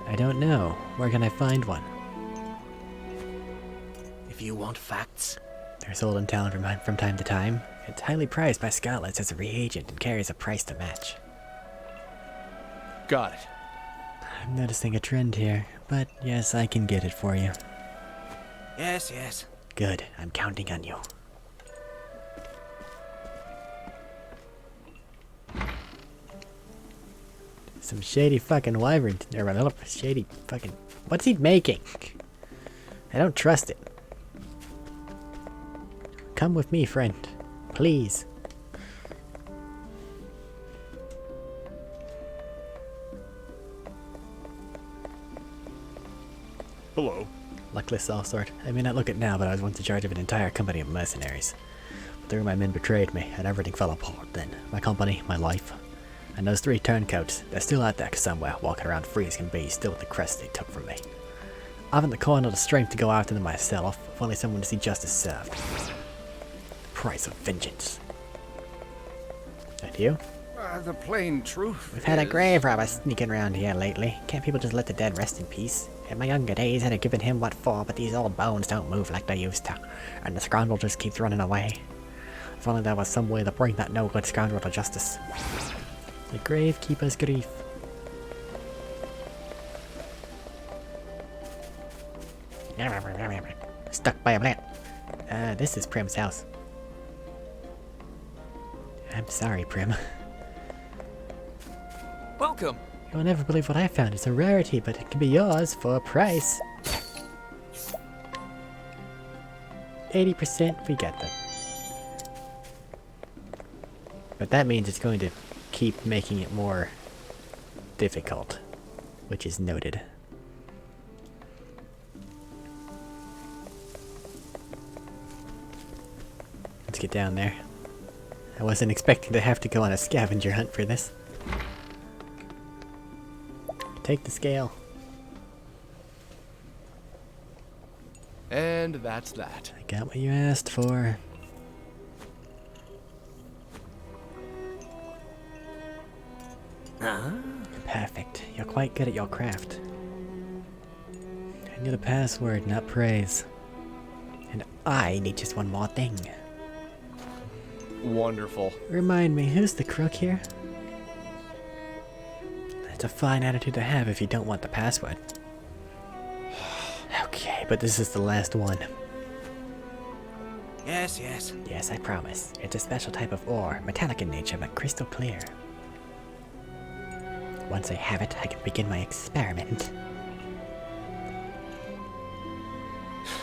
I don't know. Where can I find one? If you want facts, They're sold in town from time to time. It's highly prized by scholars as a reagent and carries a price to match. Got it. I'm noticing a trend here, but yes, I can get it for you. yes. Good, I'm counting on you. Some shady fucking wyvern, or a little shady fucking... What's he making? I don't trust it. Come with me, friend. Please. Hello. Luckless allsort. I may not look it now, but I was once in charge of an entire company of mercenaries. But 3 of my men betrayed me, and everything fell apart then. My company, my life. And those 3 turncoats, they're still out there somewhere, walking around free as can be, still with the crest they took from me. I haven't the coin or the strength to go after them myself, if only someone to see justice served. The price of vengeance. That you? The plain truth. We've had a is- grave robber sneaking around here lately. Can't people just let the dead rest in peace? In my younger days, I'd have given him what for, but these old bones don't move like they used to, and the scoundrel just keeps running away. If only there was some way to bring that no-good scoundrel to justice. The gravekeeper's grief. Stuck by a plant. This is Prim's house. I'm sorry, Prim. Welcome. You'll never believe what I found. It's a rarity, but it can be yours for a price. 80% we get them. But that means it's going to keep making it more difficult, which is noted. Let's get down there. I wasn't expecting to have to go on a scavenger hunt for this. Take the scale. And that's that. I got what you asked for. Perfect. You're quite good at your craft. I need a password, not praise. And I need just one more thing. Wonderful. Remind me, who's the crook here? That's a fine attitude to have if you don't want the password. Okay, but this is the last one. Yes. Yes, I promise. It's a special type of ore, metallic in nature, but crystal clear. Once I have it, I can begin my experiment.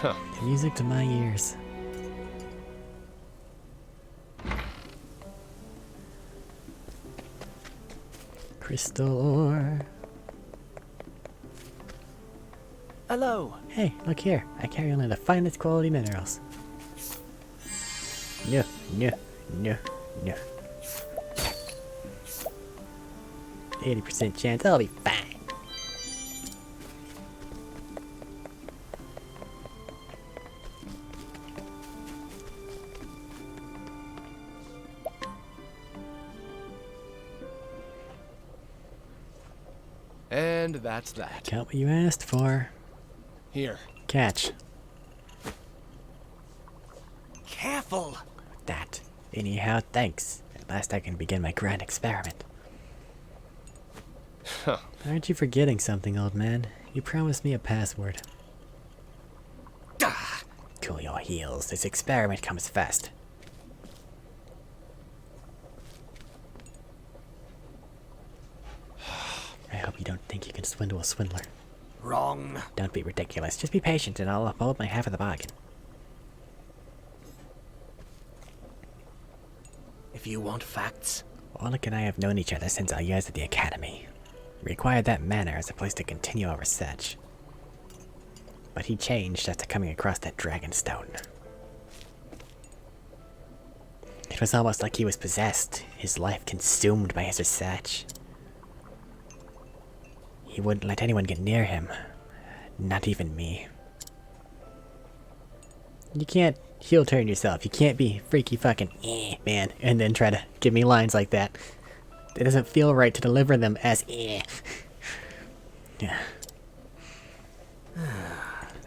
Huh. Music to my ears. Crystal ore. Hello. Hey, look here. I carry only the finest quality minerals. No. 80% chance I'll be fine. And that's that. Got what you asked for. Here. Catch. Careful! That. Anyhow, thanks. At last I can begin my grand experiment. Huh. Aren't you forgetting something, old man? You promised me a password. Ah, Cool your heels. This experiment comes fast. I hope you don't think you can swindle a swindler. wrong. Don't be ridiculous. Just be patient and I'll uphold my half of the bargain. If you want facts, Arik and I have known each other since our years at the academy. We acquired that manor as a place to continue our research. But he changed after coming across that dragon stone. It was almost like he was possessed, his life consumed by his research. He wouldn't let anyone get near him. Not even me. You can't heel turn yourself. You can't be freaky fucking man and then try to give me lines like that. It doesn't feel right to deliver them as Yeah.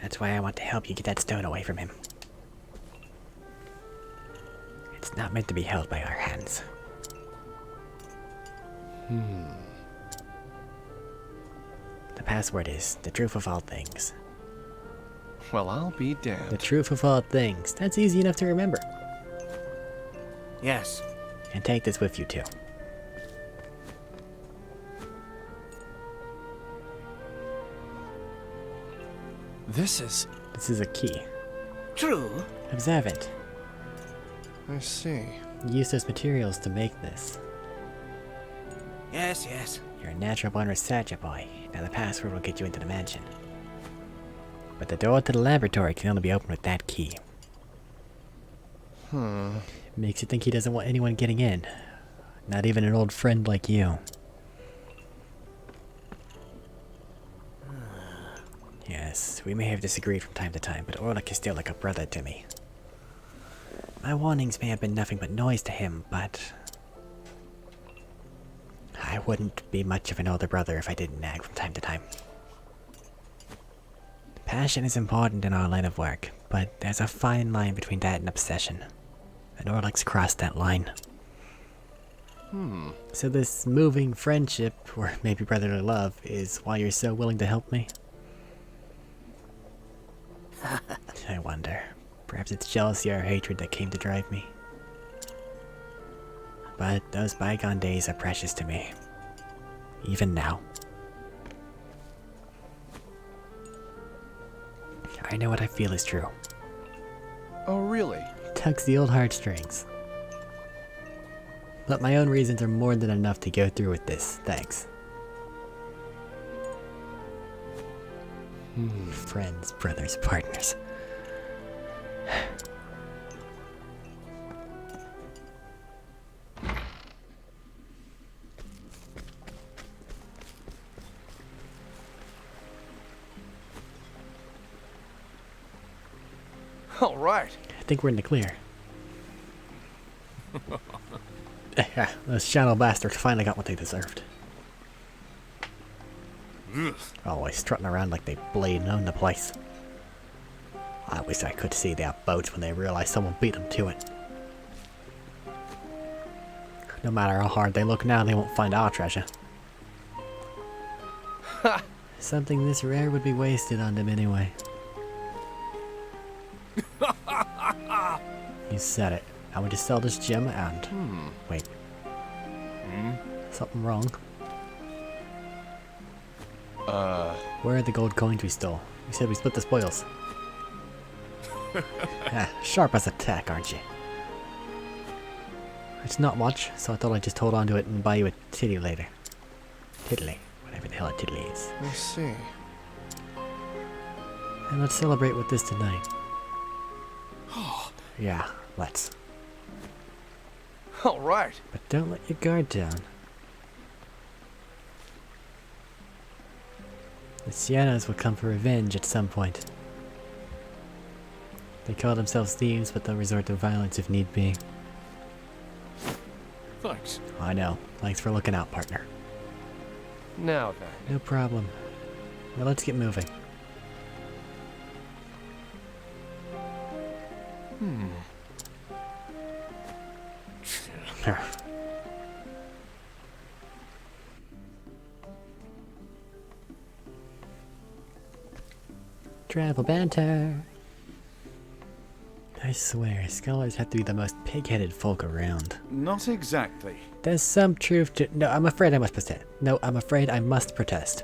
That's why I want to help you get that stone away from him. It's not meant to be held by our hands. The password is the truth of all things. Well, I'll be The damned. truth of all things. That's easy enough to remember. yes. And take this with you too. This is... This is a key. True. Observe it. I see. You use those materials to make this. Yes, yes. You're a natural born researcher boy. Now the password will get you into the mansion. But the door to the laboratory can only be opened with that key. Makes you think he doesn't want anyone getting in. Not even an old friend like you. Yes, we may have disagreed from time to time, but Arik is still like a brother to me. My warnings may have been nothing but noise to him, but I wouldn't be much of an older brother if I didn't nag from time to time. Passion is important in our line of work, but there's a fine line between that and obsession. And Orlik's crossed that line. So this moving friendship, or maybe brotherly love, is why you're so willing to help me? I wonder. Perhaps it's jealousy or hatred that came to drive me. But those bygone days are precious to me. Even now. I know what I feel is true. Oh, really? Tugs the old heartstrings. But my own reasons are more than enough to go through with this, thanks. Friends, brothers, partners. All right. I think we're in the clear. Yeah, those shadow bastards finally got what they deserved. Always strutting around like they bleeding own the place. I wish I could see their boats when they realize someone beat them to it. No matter how hard they look now, they won't find our treasure. Something this rare would be wasted on them anyway. You said it. I would just sell this gem and... Wait. Something wrong. Where are the gold coins we stole? You said we split the spoils. Sharp as a tack, aren't you? It's not much, so I thought I'd just hold on to it and buy you a titty later. Tiddly. Whatever the hell a tiddly is. I see. And let's celebrate with this tonight. Yeah, let's. All right. But don't let your guard down. The Siennas will come for revenge at some point. They call themselves thieves, but they'll resort to violence if need be. Thanks. I know. Thanks for looking out, partner. Now then. No problem. Well, let's get moving. Travel banter. I swear, scholars have to be the most pig-headed folk around. Not exactly. There's some truth to— No, I'm afraid I must protest. No, I'm afraid I must protest.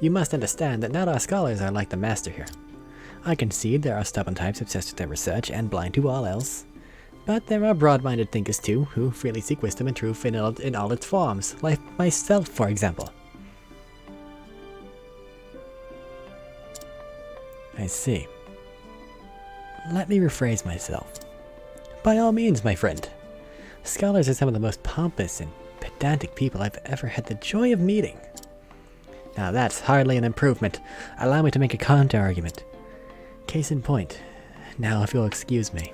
You must understand that not all scholars are like the master here. I concede there are stubborn types obsessed with their research and blind to all else. But there are broad-minded thinkers too, who freely seek wisdom and truth in all its forms, like myself, for example. I see. Let me rephrase myself. By all means, my friend. Scholars are some of the most pompous and pedantic people I've ever had the joy of meeting. Now that's hardly an improvement. Allow me to make a counter-argument. Case in point. Now if you'll excuse me.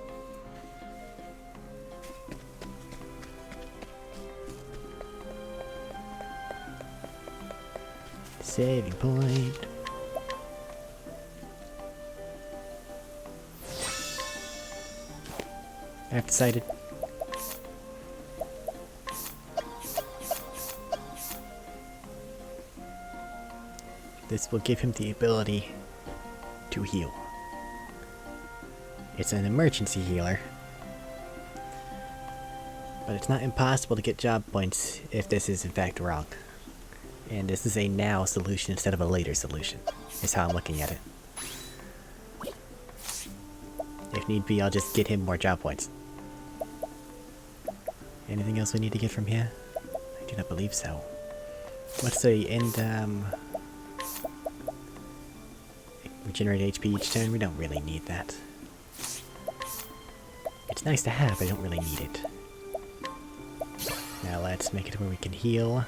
Saving point. I've decided. This will give him the ability to heal. It's an emergency healer. But it's not impossible to get job points if this is in fact wrong. And this is a now solution instead of a later solution, is how I'm looking at it. If need be, I'll just get him more job points. Anything else we need to get from here? I do not believe so. What's the end, regenerate HP each turn? We don't really need that. It's nice to have, but I don't really need it. Now let's make it where we can heal.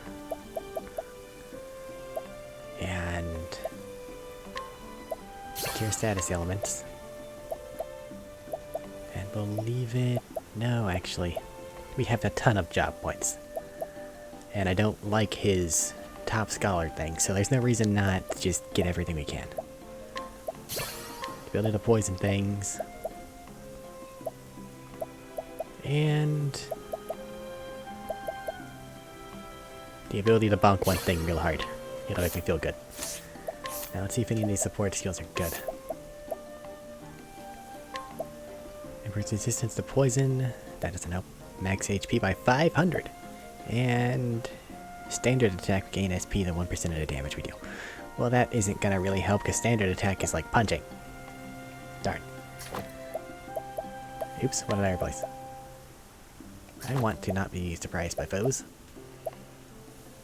And cure status elements. And we'll leave it... No, actually. We have a ton of job points. And I don't like his top scholar thing, so there's no reason not to just get everything we can. Ability to poison things. And the ability to bonk one thing real hard. It'll make me feel good. Now let's see if any of these support skills are good. Improves resistance to poison. That doesn't help. Max HP by 500. And standard attack gain SP to 1% of the damage we do. Well, that isn't gonna really help because standard attack is like punching. Darn. Oops, what did I replace? I want to not be surprised by foes.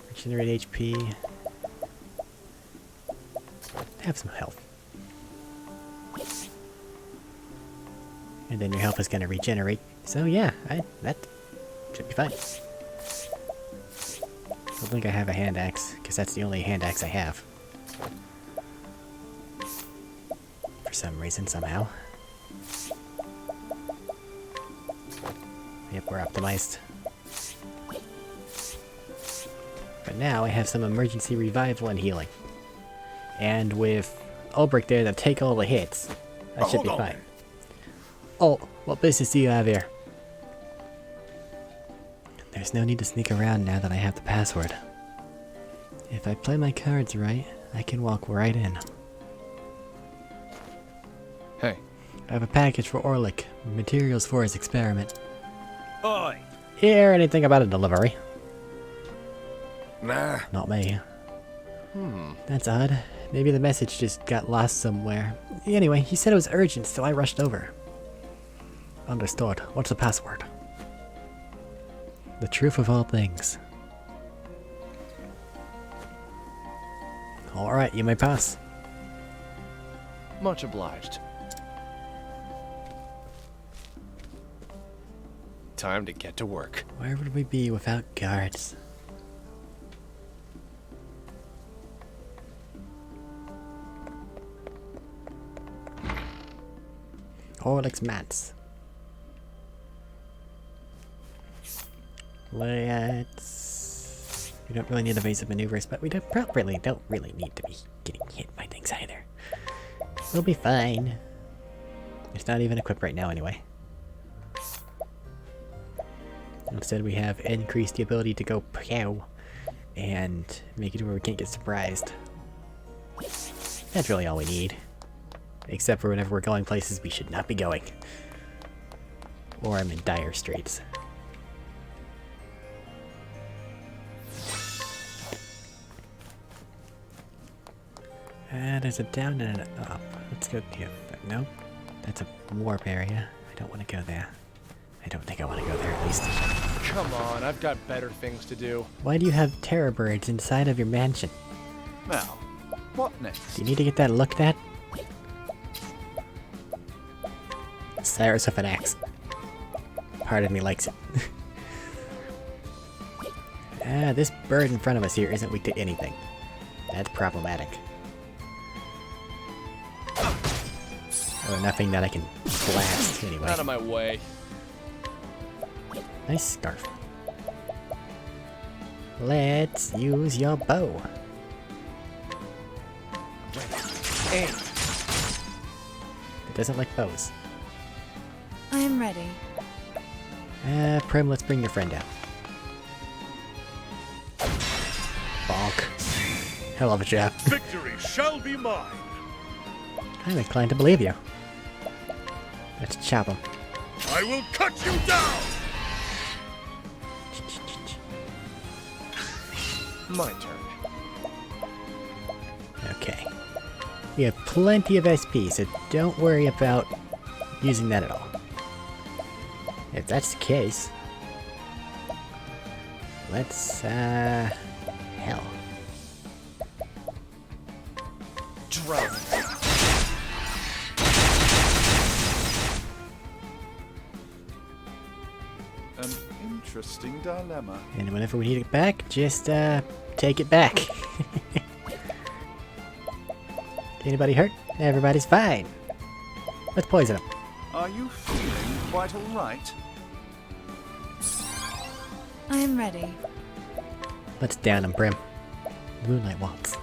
Regenerate HP. Have some health. And then your health is going to regenerate. So yeah, that should be fine. I don't think I have a hand axe, because that's the only hand axe I have. For some reason, somehow. Yep, we're optimized. But now I have some emergency revival and healing. And with Ulbrich there to take all the hits, I should be fine. Oh, what business do you have here? There's no need to sneak around now that I have the password. If I play my cards right, I can walk right in. Hey. I have a package for Orlik, materials for his experiment. Oi! Hear anything about a delivery? Nah. Not me. That's odd. Maybe the message just got lost somewhere. Anyway, he said it was urgent, so I rushed over. Understood. What's the password? The truth of all things. Alright, you may pass. Much obliged. Time to get to work. Where would we be without guards? Orlik's mats. Let's We don't really need evasive maneuvers, but we don't really need to be getting hit by things either. We'll be fine. It's not even equipped right now anyway. Instead we have increased the ability to go pow and make it where we can't get surprised. That's really all we need. Except for whenever we're going places we should not be going. Or I'm in dire straits. There's a down and an up. Let's go here. No, that's a warp area. I don't want to go there. I don't think I want to go there at least. Come on, I've got better things to do. Why do you have terror birds inside of your mansion? Now, what next? Do you need to get that looked at? Cyrus with an axe. Part of me likes it. This bird in front of us here isn't weak to anything. That's problematic. Or nothing that I can blast anyway. Out of my way. Nice scarf. Let's use your bow. Aim. It doesn't like bows. I am ready. Prim, let's bring your friend out. Bonk. Hell of a job. Victory shall be mine. I'm inclined to believe you. Let's chop him. I will cut you down. My turn. Okay. We have plenty of SP, so don't worry about using that at all. If that's the case, let's, hell. Drone. An interesting dilemma. And whenever we need it back, just, take it back. Anybody hurt? Everybody's fine. Let's poison him. Are you feeling quite alright? I am ready. Let's down him, Prim. Moonlight walks.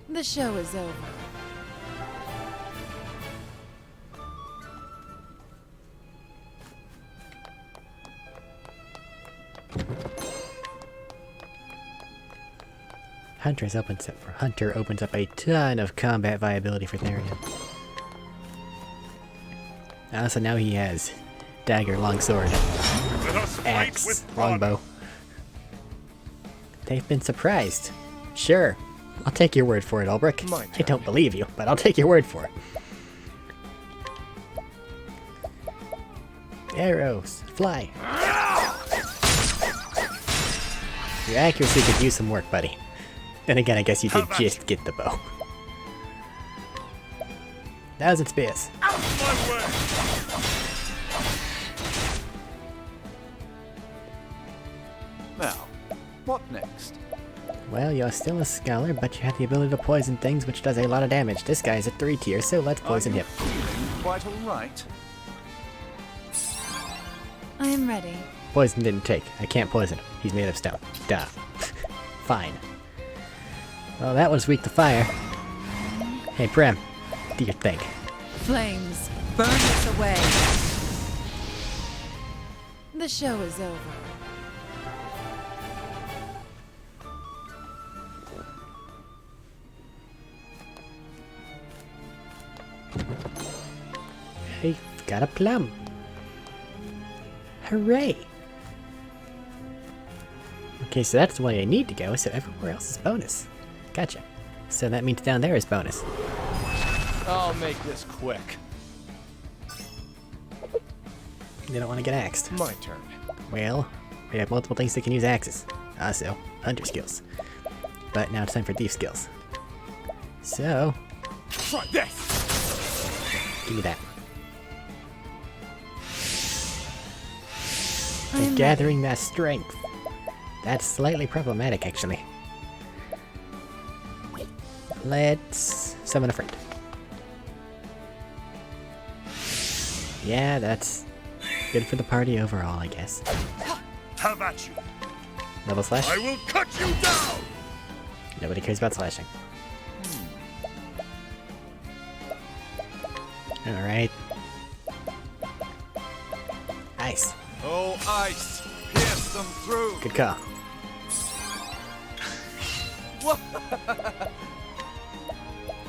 The show is over. Hunter opens up a ton of combat viability for Therian. So now he has dagger, longsword, Let us fight axe, with honor. longbow. They've been surprised. Sure, I'll take your word for it, Ulbrich. My I don't believe you, but I'll take your word for it. Arrows, fly. Your accuracy could use some work, buddy. Then again, I guess you did just get the bow. 1,000 spears. Out of my way. Now, what next? Well, you're still a scholar, but you have the ability to poison things, which does a lot of damage. This guy's a 3 tier, so let's poison Are you him. feeling quite alright? I am ready. Poison didn't take. I can't poison him. He's made of stone. Duh. Fine. Well, that was weak to fire. Hey, Prem. Do your thing. Flames, burn us away. The show is over. I got a plum. Hooray! Okay, so that's the way I need to go, so everywhere else is bonus. Gotcha. So that means down there is bonus. I'll make this quick. You don't want to get axed. My turn. Well, we have multiple things that can use axes. Also, hunter skills. But now it's time for thief skills. So, Try this. give me that. I am Gathering that strength. That's slightly problematic, actually. Let's summon a friend. Yeah, that's Good for the party overall, I guess. Have at you. Level slash? I will cut you down. Nobody cares about slashing. Alright. Ice. Oh, ice, pierce them through. Good call.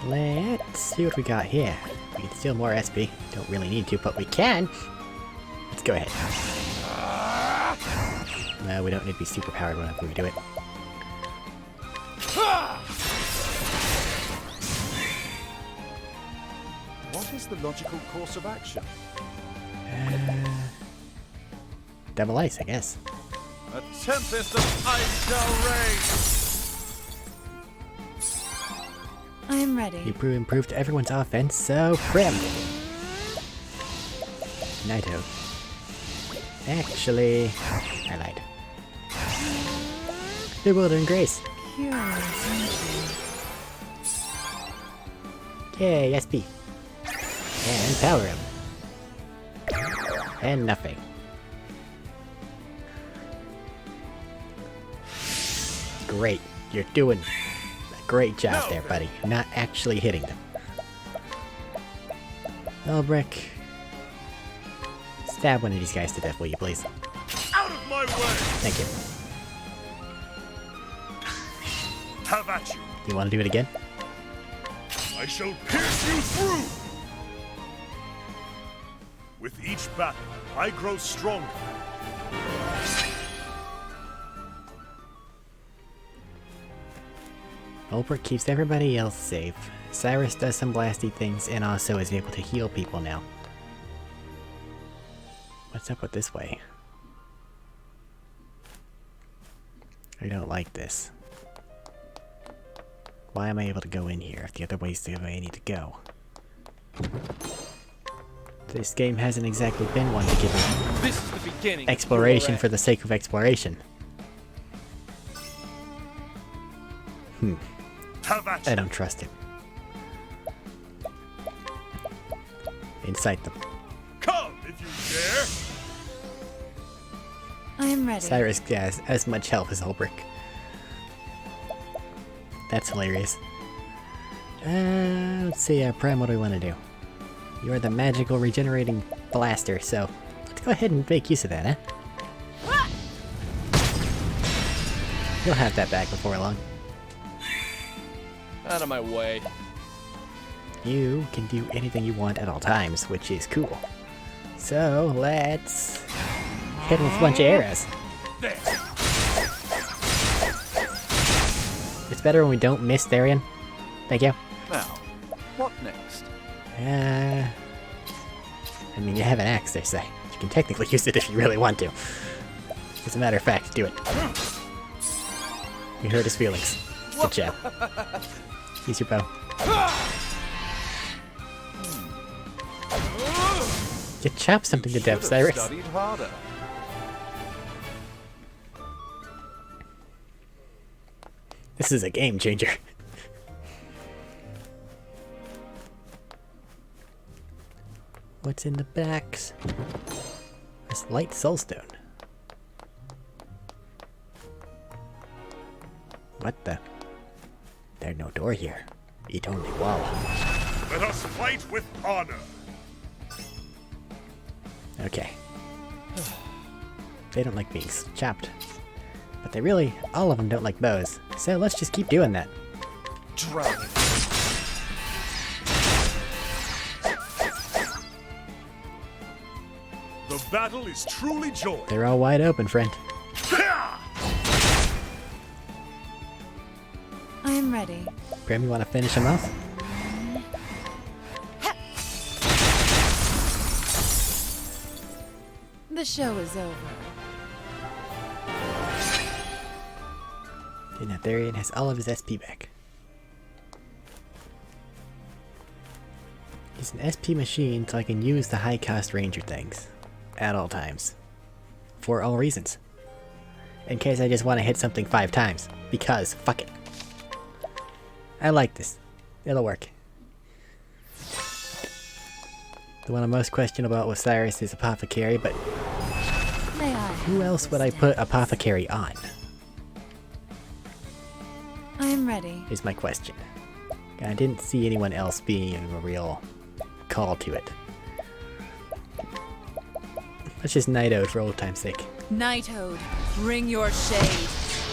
Let's see what we got here. We can steal more SP. Don't really need to, but we can. Let's go ahead. No, we don't need to be super powered whenever we do it. What is the logical course of action? Devil Ice, I guess. A tempest of ice shall I am ready. You improved everyone's offense, so Prim. Naito. Actually, I lied. Bewildering Grace. Curious, aren't Yay, SP. And Power Up. And nothing. Great. You're doing a great job there, buddy. You're not actually hitting them. Elbrick. Stab one of these guys to death, will you please? out of my way. Thank you. Have at you. You want to do it again? I shall pierce you through. With each battle, I grow stronger. Ulbrich keeps everybody else safe. Cyrus does some blasty things and also is able to heal people now. What's up with this way? I don't like this. Why am I able to go in here if the other ways the way I need to go? This game hasn't exactly been one to give me This is the beginning. exploration for the sake of exploration. Have at I you. don't trust it. Incite them. Come if you dare. I am ready. Cyrus has as much health as Ulbrich. That's hilarious. Let's see, Prime, what do we want to do? You're the magical regenerating blaster, so let's go ahead and make use of that, huh? You'll have that back before long. Out of my way. You can do anything you want at all times, which is cool. So, let's hit him with a bunch of arrows. There. It's better when we don't miss Therian. Thank you. Now, what next? I mean, you have an axe, they say. You can technically use it if you really want to. As a matter of fact, do it. You hurt his feelings. Good job. Use your bow. You chop something to death, Should have Cyrus. studied harder. This is a game changer. What's in the backs? This light soulstone. What the? There's no door here. It's only wall. Let us fight with honor. Okay. They don't like being chopped. But they really, all of them don't like bows. So let's just keep doing that. Drowning. The battle is truly joy. They're all wide open, friend. I am ready. Prim, you want to finish him off? The show is over. And now Therian has all of his SP back. He's an SP machine, so I can use the high-cost ranger things. At all times. For all reasons. In case I just want to hit something 5 times. Because, fuck it. I like this. It'll work. The one I'm most questionable about with Cyrus is Apothecary, but Who else would I put Apothecary on? I am ready. Is my question. I didn't see anyone else being a real call to it. Let's just Night Ode for old time's sake. Night Ode, bring your shade.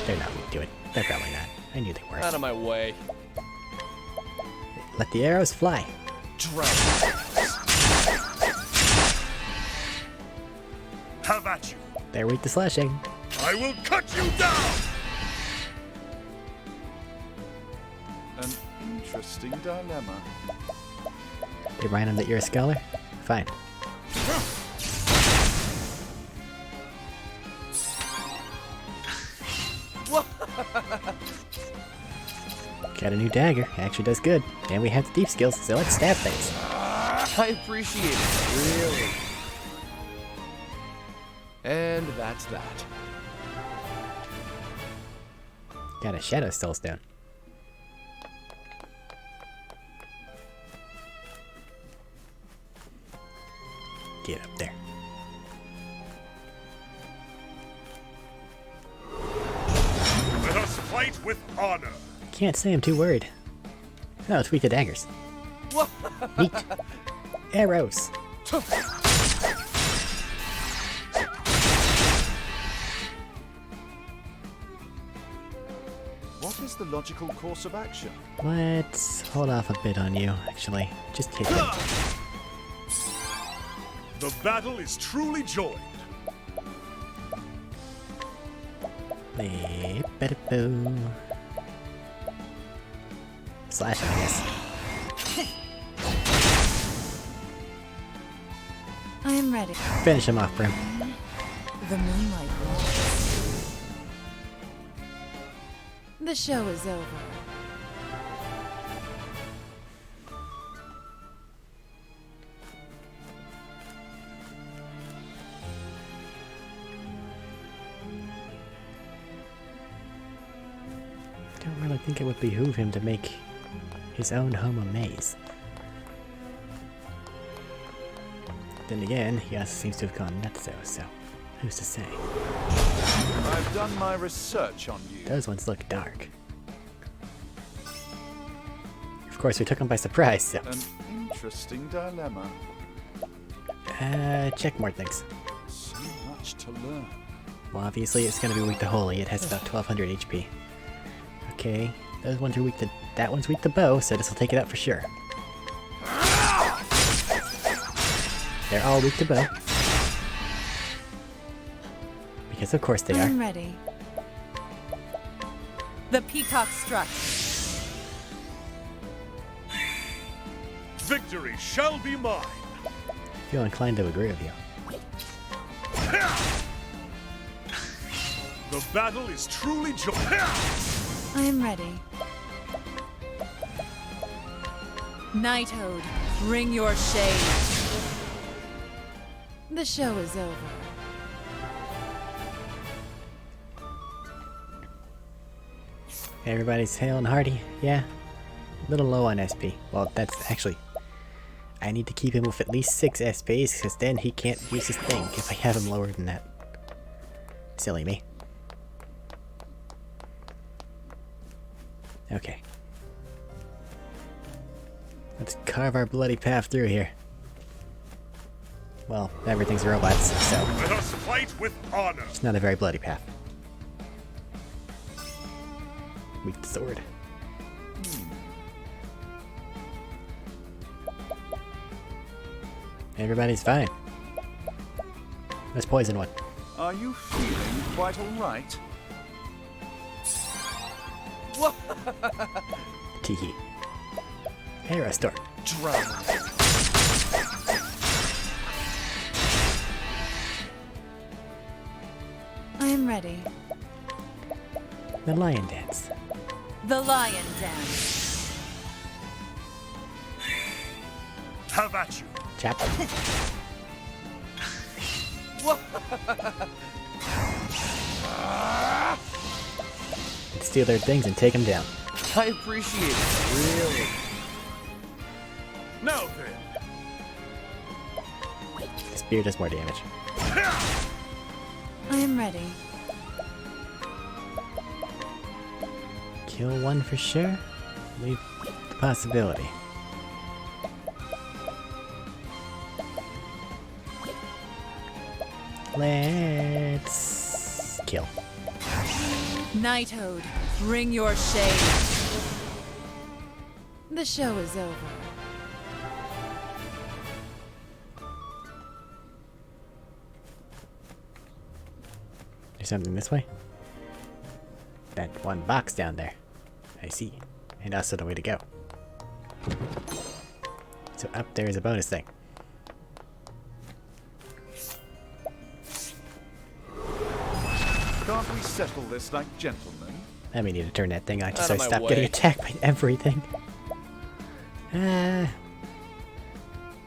They're not weak to it. They're probably not. I knew they were. Out of my way. Let the arrows fly. Have at you. They're weak to slashing. I will cut you down. An interesting dilemma. They remind him that you're a scholar? Fine. Got a new dagger. Actually does good. And we have the deep skills, so let's stab things. I appreciate it, really. And that's that. Got a Shadow Soulstone. Get up there. Let us fight with honor. Can't say I'm too worried. Oh, it's weak to daggers. Neat. Arrows. What is the logical course of action? Let's hold off a bit on you, actually. Just hit them. The battle is truly joined. Boo. Slash him, I guess. I am ready. Finish him off, Brim. The moonlight walks. The show is over. I don't really think it would behoove him to make his own home a maze. Then again, he also seems to have gone nuts, so who's to say? I've done my research on you. Those ones look dark. Of course, we took him by surprise, so... An interesting dilemma. Check more things. So much to learn. Well, obviously it's gonna be weak to Holy. It has about 1200 HP. Okay, those ones are weak to... That one's weak to Bow, so this will take it out for sure. They're all weak to Bow. Because of course they I are. am ready. The peacock struck. Victory shall be mine. I feel inclined to agree with you. The battle is truly joined. I am ready. Night Ode, bring your shade. The show is over. Everybody's hale and hearty. Yeah. A little low on SP. Well, that's actually... I need to keep him with at least 6 SPs, because then he can't use his thing if I have him lower than that. Silly me. Okay. Let's carve our bloody path through here. Well, everything's robots, so Let us fight with honor. it's not a very bloody path. Weak sword. Everybody's fine. Let's poison one. Are you feeling quite alright? Teehee. Arrow storm. I am ready. The lion dance. The lion dance. Have at you. Chap. Let's steal their things and take them down. I appreciate it, really. Now then. The spear does more damage. I I am ready. Kill one for sure. Leave the possibility. Let's kill. Knighthood, bring your shade. The show is over. There's something this way. That one box down there. I see. And also the way to go. So up there is a bonus thing. Can't we settle this like gentlemen? I may need to turn that thing on just Out so I of my stop getting way. attacked by everything.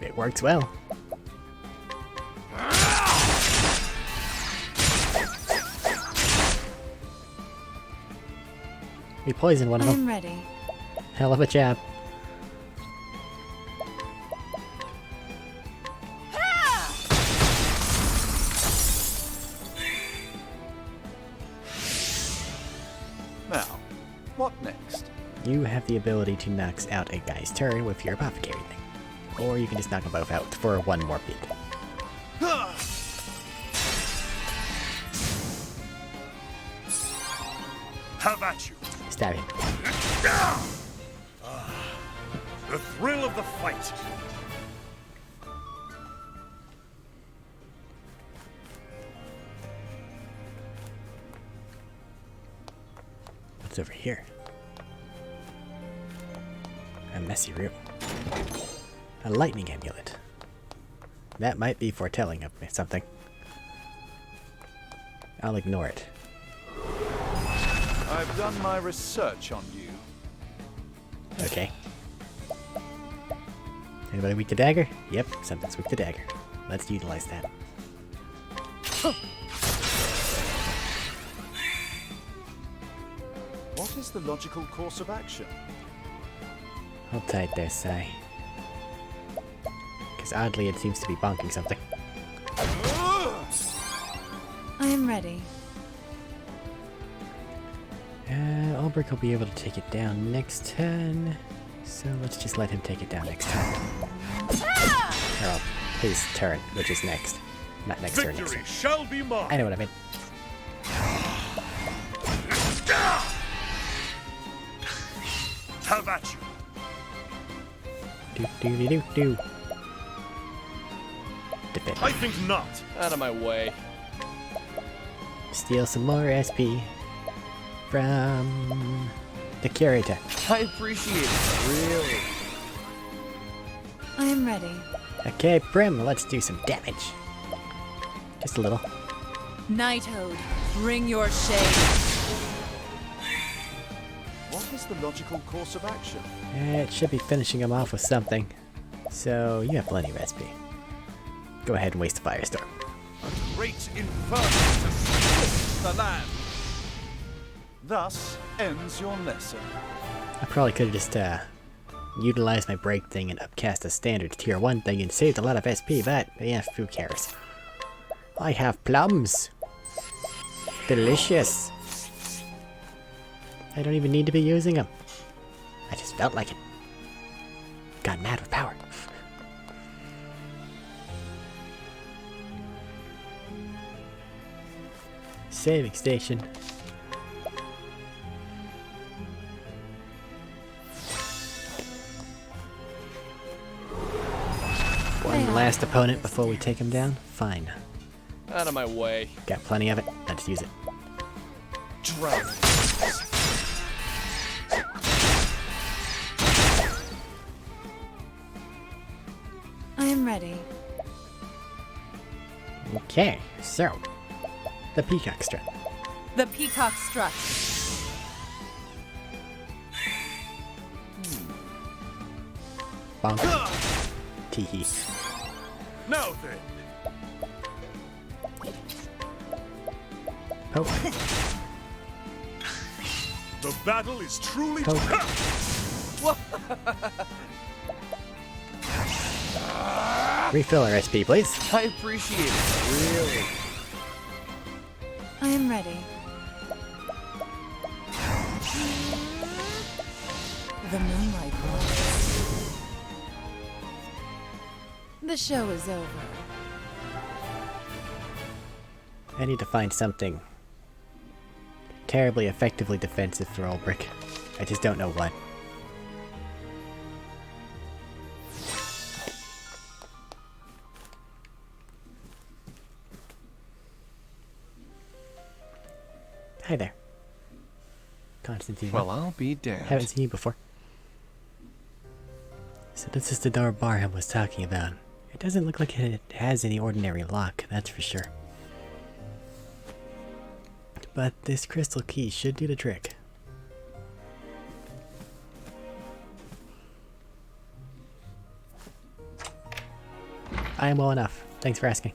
It works well. We poisoned one I of them. am ready. Hell of a job. Now, what next? You have the ability to knock out a guy's turn with your apothecary thing. Or you can just knock them both out for one more beat. Have at you. Stab him. The thrill of the fight. What's over here? A messy room. A lightning amulet. That might be foretelling of something. I'll ignore it. I've done my research on you. Okay. Anybody weak to dagger? Yep, something's weak to dagger. Let's utilize that. What is the logical course of action? Hold tight there, Sai. Because oddly it seems to be bonking something. I am ready. Ulbrich will be able to take it down next turn. So let's just let him take it down next turn. Or his turn, which is next. Not next turn, next Victory turn. shall be mine. I know what I meant. Have at you. Do. Defend. I think not. Out of my way. Steal some more SP from the curator. I appreciate it. Really. I am ready. Okay, Prim, let's do some damage. Just a little. Knighthood, bring your shade. What is the logical course of action? It should be finishing him off with something. So you have plenty of SP. Go ahead and waste the firestorm. A great inferno to scorch the land. Thus ends your lesson. I probably could have just utilized my break thing and upcast a standard tier 1 thing and saved a lot of SP, but yeah, who cares? I have plums. Delicious. I don't even need to be using them. I just felt like it. Got mad with power. Saving station. One last opponent before we take him down? Fine. Out of my way. Got plenty of it. Let's use it. Drown. I am ready. Okay, so the peacock strut. The peacock strut. Bonk. Teehee. Now then. Poke. The battle is truly Poke. Refill our SP, please. I appreciate it. Really. I am ready. The moonlight glows. The show is over. I need to find something terribly effectively defensive for Ulbrich. I just don't know what. Hi there. Constantine. Well, I'll be damned. Haven't seen you before. So this is the door Barham was talking about. It doesn't look like it has any ordinary lock, that's for sure. But this crystal key should do the trick. I am well enough. Thanks for asking.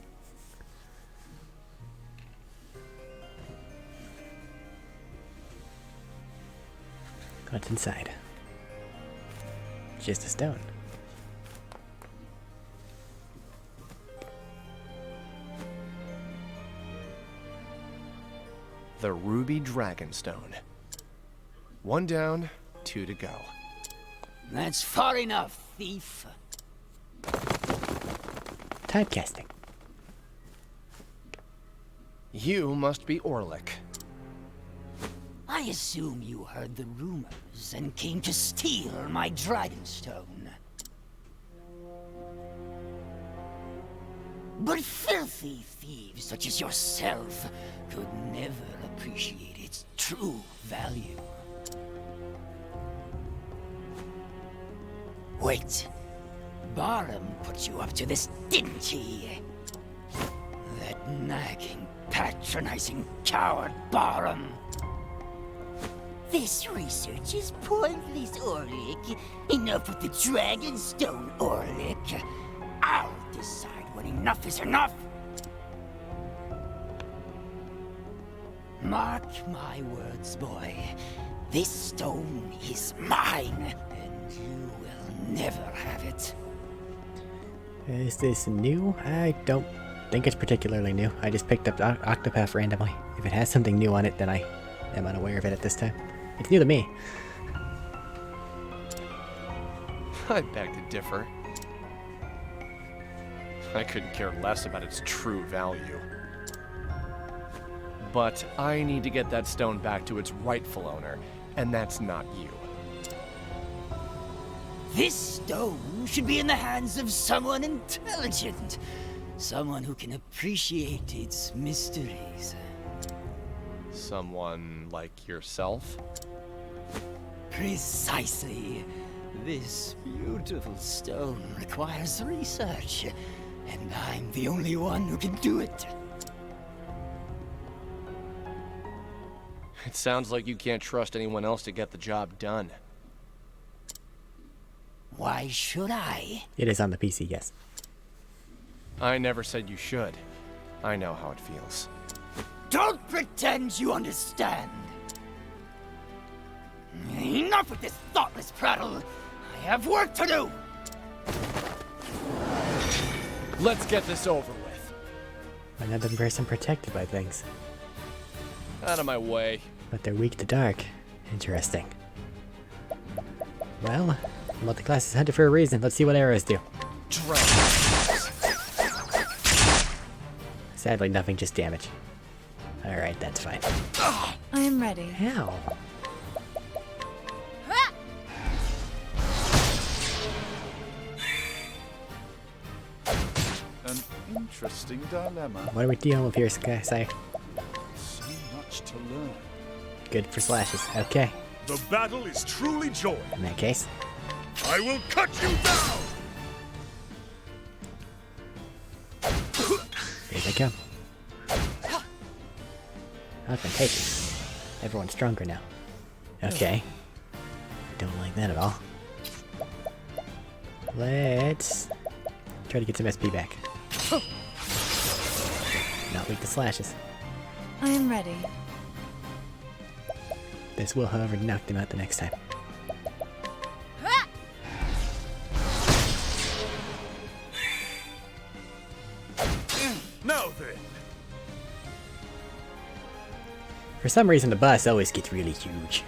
What's inside? Just a stone. The Ruby Dragonstone. 1 down, 2 to go. That's far enough, thief. Typecasting. You must be Orlick. I assume you heard the rumors and came to steal my Dragonstone. But filthy thieves such as yourself could never appreciate its true value. Wait. Barham put you up to this, didn't he? That nagging, patronizing coward Barham. This research is pointless, Arik. Enough with the Dragonstone, Arik. I'll decide when enough is enough. Mark my words, boy. This stone is mine, and you will never have it. Is this new? I don't think it's particularly new. I just picked up Octopath randomly. If it has something new on it, then I am unaware of it at this time. It's new to me. I beg to differ. I couldn't care less about its true value. But I need to get that stone back to its rightful owner, and that's not you. This stone should be in the hands of someone intelligent. Someone who can appreciate its mysteries. Someone like yourself? Precisely. This beautiful stone requires research, and I'm the only one who can do it. It sounds like you can't trust anyone else to get the job done. Why should I? It is on the PC, yes. I never said you should. I know how it feels. Don't pretend you understand. Enough with this thoughtless prattle. I have work to do. Let's get this over with. Another person protected by things. Out of my way. But they're weak to dark. Interesting. Well, multi-class is hunted for a reason. Let's see what arrows do. Sadly, nothing, just damage. Alright, that's fine. I am ready. How? An interesting dilemma. What are we dealing with here, Sire? So much to learn. Good for slashes. Okay. The battle is truly joined. In that case. I will cut you down! Here they come. Advantageous. Everyone's stronger now. Okay. Don't like that at all. Let's try to get some SP back. Not weak to slashes. I am ready. This will, however, knock them out the next time. Now then. For some reason, the boss always gets really huge.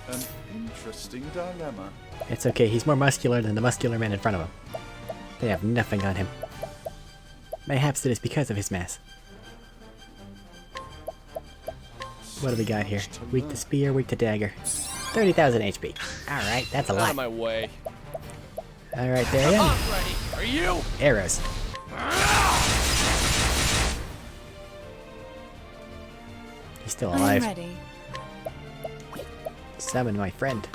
An interesting dilemma. It's okay, he's more muscular than the muscular men in front of him. They have nothing on him. Mayhaps it is because of his mass. What do we got here? Weak to spear, weak to dagger. 30,000 HP. Alright, that's a Out lot. of my way. Alright, there I am. Ready? Are you? Arrows. He's still I am alive. ready. Summon my friend.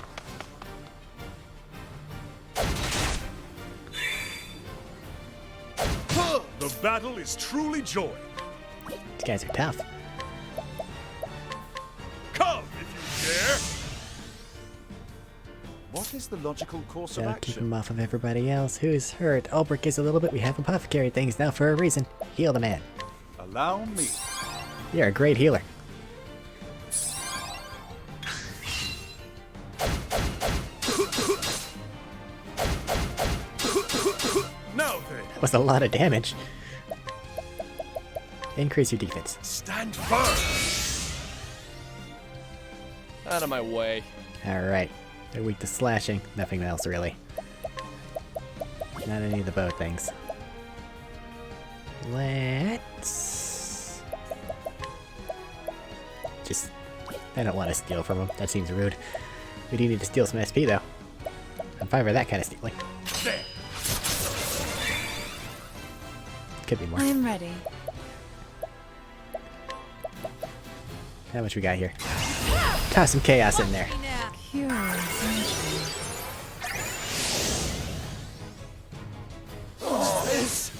The battle is truly joy. These guys are tough. Come if you dare. What is the logical course of Gotta keep action? him off of everybody else. Who's hurt? Ulbrich is a little bit. We have apothecary things now for a reason. Heal the man. Allow me. You're a great healer. Now then, That was a lot of damage. Increase your defense. stand firm. Out of my way. Alright. They're weak to slashing. Nothing else really. Not any of the bow things. Let's... Just... I don't want to steal from them. That seems rude. We do need to steal some SP though. I'm fine with that kind of stealing. There. Could be more. I am ready. How much we got here? Toss some chaos in there. Curious.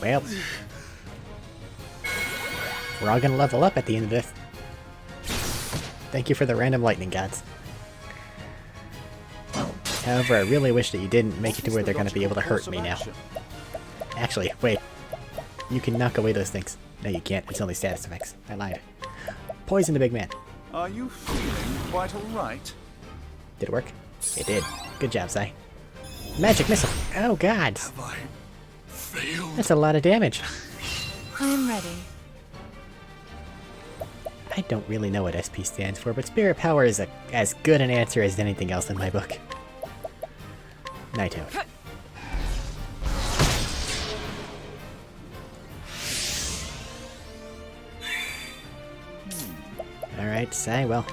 Well, we're all gonna level up at the end of this. Thank you for the random lightning gods. However, I really wish that you didn't make it to where they're gonna be able to hurt me now. Actually, wait. You can knock away those things. No, you can't. It's only status effects. I lied. Poison the big man. Are you feeling quite alright? Did it work? It did. Good job, Sai. Magic missile. Oh god. Have I failed? That's a lot of damage. I am ready. I don't really know what SP stands for, but spirit power is as good an answer as anything else in my book. Nighto. Alright, Sai, well.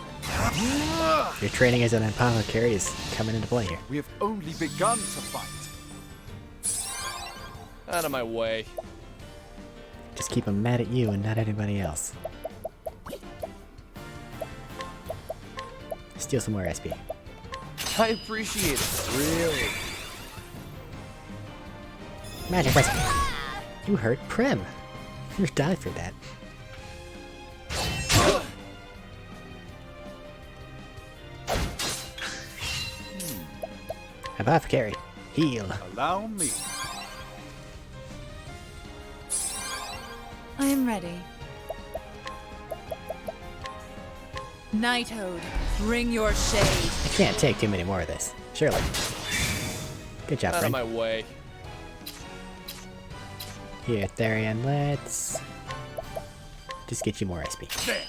Your training as an apothecary is coming into play here. We have only begun to fight. Out of my way. Just keep them mad at you and not anybody else. Steal some more SP. I appreciate it. Really? Magic Whisper! You hurt Prim! You died for that. Apothecary, heal. Allow me. I am ready. Nighthode, bring your shade. I can't take too many more of this. Surely. Good job, Out of friend. my way. Here, Therian, let's... just get you more SP. There.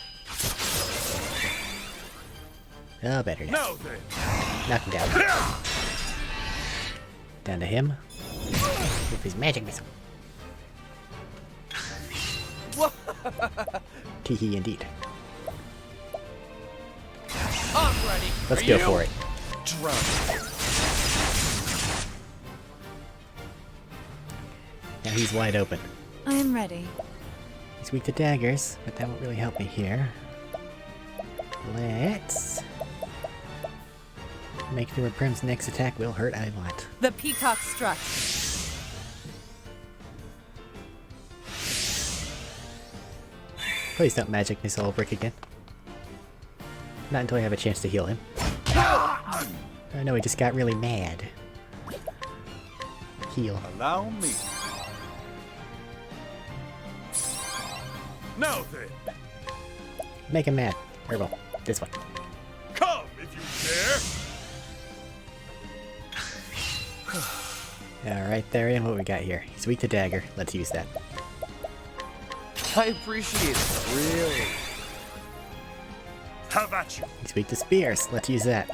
Oh, better now. Now then. Knock him down. Down to him. With his magic missile. Teehee indeed. I'm ready. Let's Are go you? for it. Now he's wide open. I am ready. He's weak to daggers, but that won't really help me here. Let's... make sure Prim's next attack will hurt a lot. The peacock strut. Please don't magic missile brick again. Not until I have a chance to heal him. Oh no, he just got really mad. Heal. Allow me. Now then. Make him mad. Herbal. This one. Come if you Alright, Therian, what we got here? He's weak to dagger. Let's use that. I appreciate it. Really? Have at you! He's weak to spears. Let's use that.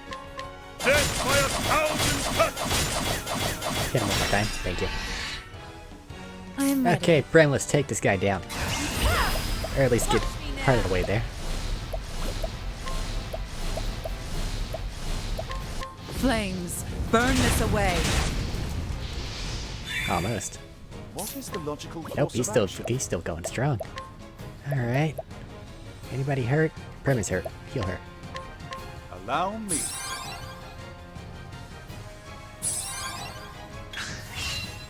Death by 1,000 cuts! Hit him one more time. Thank you. I'm ready. Okay, Bren, let's take this guy down. Or at least get part of the way there. Flames, burn this away. Almost. What is the logical course Nope, of action? he's still going strong. Alright. Anybody hurt? Prem is hurt. Heal her. Allow me.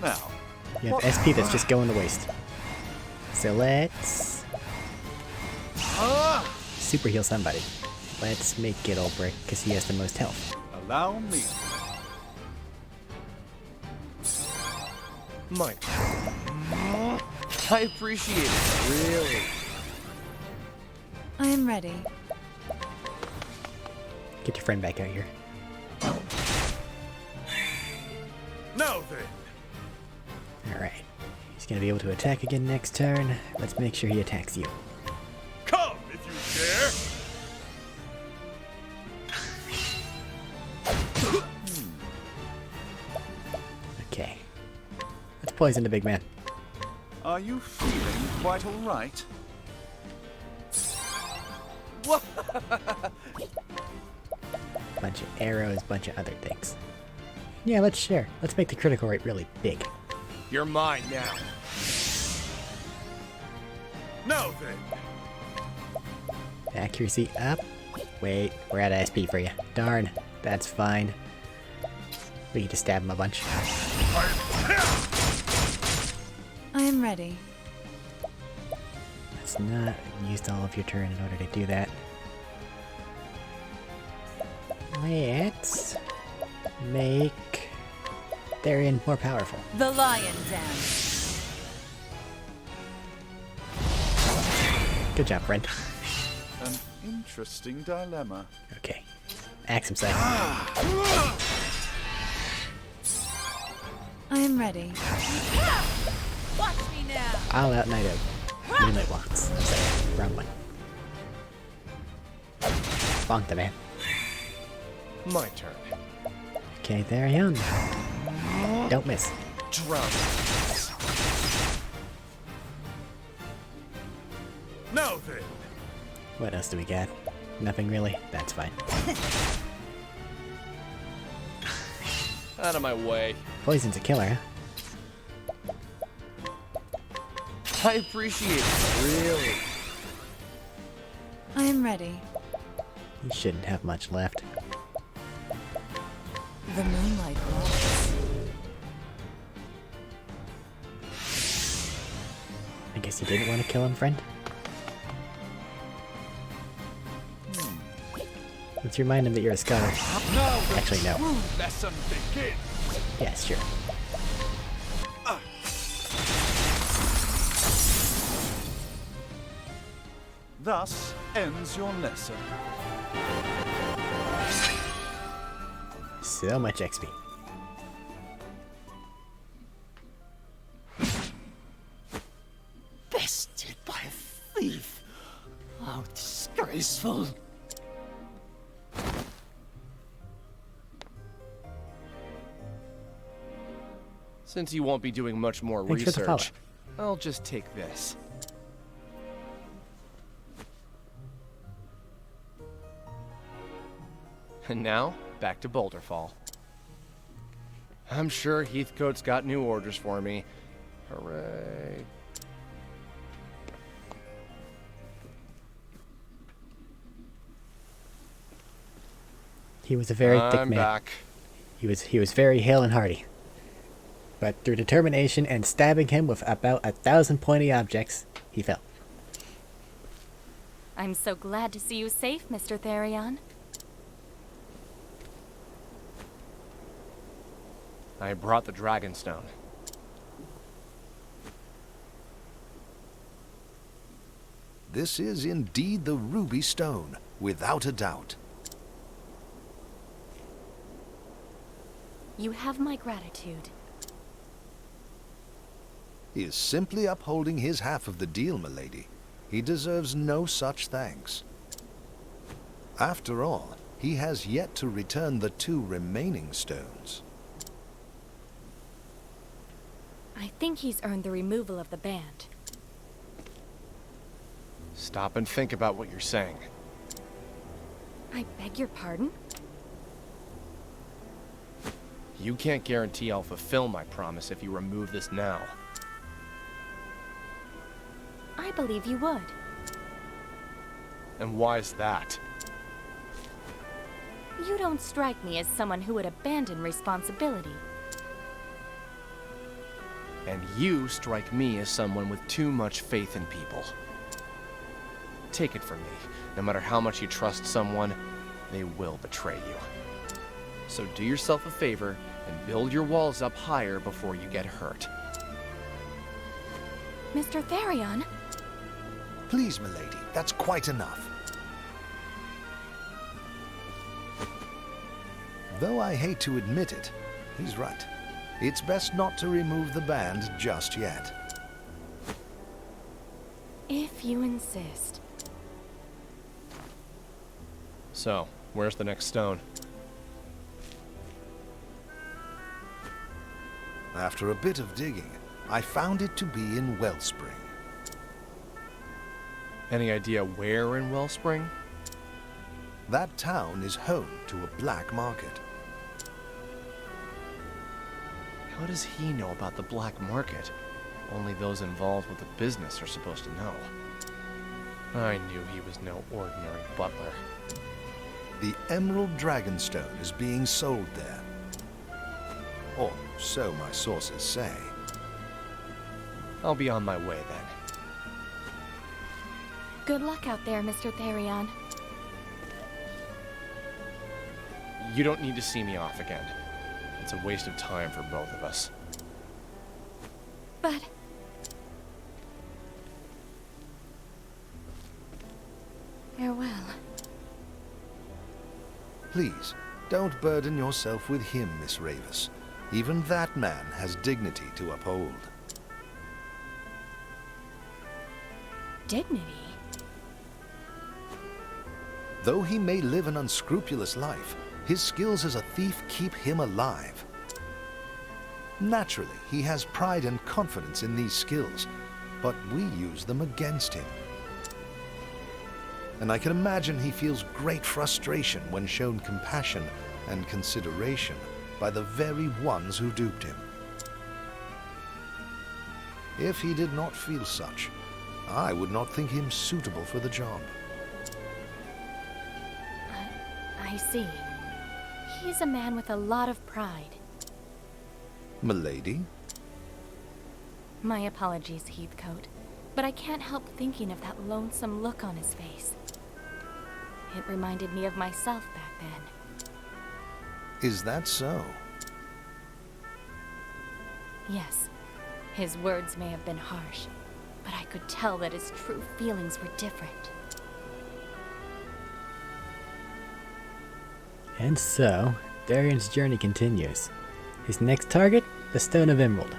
Now, You have SP that's just going to waste. So let's super heal somebody. Let's make it Ulbrich, because he has the most health. allow me. My. I appreciate it. Really? I am ready. Get your friend back out here. Now then, Alright. He's going to be able to attack again next turn. Let's make sure he attacks you. come if you dare! Okay. Let's poison the big man. Are you feeling quite all right? Bunch of arrows, bunch of other things. Yeah, let's share. Let's make the critical rate really big. You're mine now. Now then, Accuracy up. Wait, we're out of SP for you. Darn, that's fine. We can just stab him a bunch. I am ready. Let's not use all of your turn in order to do that. Let's make Therian more powerful. The lion dance. Good job, friend. An interesting dilemma. Okay. Axe him side. I am ready. Watch me now! I'll out Night of Moonlight Walks. I'm sorry, wrong one. Bonk the man. My turn. Okay, Therian. Don't miss. Drown. now then, What else do we got? Nothing really? That's fine. Out of my way. Poison's a killer, huh? I appreciate it. Really? I am ready. You shouldn't have much left. The moonlight walks. I guess you didn't want to kill him, friend? Let's remind him that you're a scholar. now the Actually, no. true lesson begins! Yes, sure. Thus ends your lesson. So much XP. Bested by a thief. How disgraceful. Since you won't be doing much more Thanks for the follow. research, I'll just take this. And now, back to Boulderfall. I'm sure Heathcote's got new orders for me. Hooray. He was a very thick I'm man. back. He was very hale and hearty. But through determination and stabbing him with about 1,000 pointy objects, he fell. I'm so glad to see you safe, Mr. Therion. I brought the Dragonstone. This is indeed the Ruby Stone, without a doubt. You have my gratitude. He is simply upholding his half of the deal, milady. He deserves no such thanks. After all, he has yet to return the 2 remaining stones. I think he's earned the removal of the band. Stop and think about what you're saying. I beg your pardon? You can't guarantee I'll fulfill my promise if you remove this now. I believe you would. And why is that? You don't strike me as someone who would abandon responsibility. And you strike me as someone with too much faith in people. Take it from me, no matter how much you trust someone, they will betray you. So do yourself a favor and build your walls up higher before you get hurt. Mr. Therion? Please, milady, that's quite enough. Though I hate to admit it, he's right. It's best not to remove the band just yet. If you insist. So, where's the next stone? After a bit of digging, I found it to be in Wellspring. Any idea where in Wellspring? That town is home to a black market. How does he know about the black market? Only those involved with the business are supposed to know. I knew he was no ordinary butler. The Emerald Dragonstone is being sold there. Or so my sources say. I'll be on my way then. Good luck out there, Mr. Therion. You don't need to see me off again. It's a waste of time for both of us. But... farewell. Please, don't burden yourself with him, Miss Ravis. Even that man has dignity to uphold. Dignity? Though he may live an unscrupulous life, his skills as a thief keep him alive. Naturally, he has pride and confidence in these skills, but we use them against him. And I can imagine he feels great frustration when shown compassion and consideration by the very ones who duped him. If he did not feel such, I would not think him suitable for the job. I see. He's a man with a lot of pride. Milady? My apologies, Heathcote, but I can't help thinking of that lonesome look on his face. It reminded me of myself back then. Is that so? Yes, his words may have been harsh, but I could tell that his true feelings were different. And so, Darian's journey continues. His next target? The Stone of Emerald.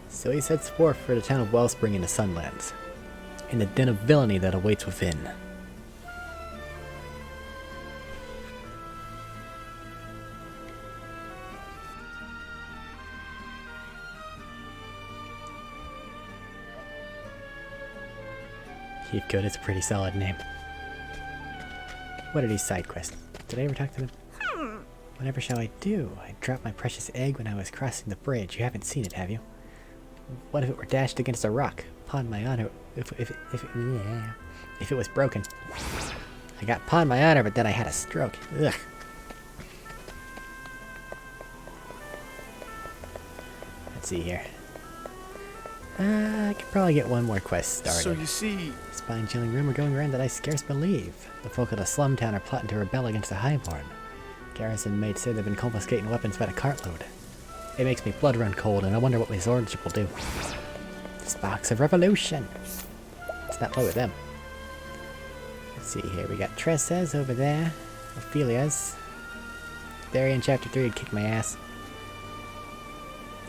So he sets forth for the town of Wellspring in the Sunlands, and the den of villainy that awaits within. Heathcote is a pretty solid name. What are these side quests? Did I ever talk to them? Whatever shall I do? I dropped my precious egg when I was crossing the bridge. You haven't seen it, have you? What if it were dashed against a rock? Upon my honor, if it was broken. I got upon my honor, but then I had a stroke. Ugh. Let's see here. I could probably get one more quest started. So you see... Spine-chilling rumor going around that I scarce believe. The folk of the slum town are plotting to rebel against the Highborn. Garrison mates say they've been confiscating weapons by the cartload. It makes me blood run cold, and I wonder what my swordship will do. Sparks of revolution! Let's not play with them. Let's see here, we got Tressa's over there. Ophelia's. Darian Chapter 3 would kick my ass.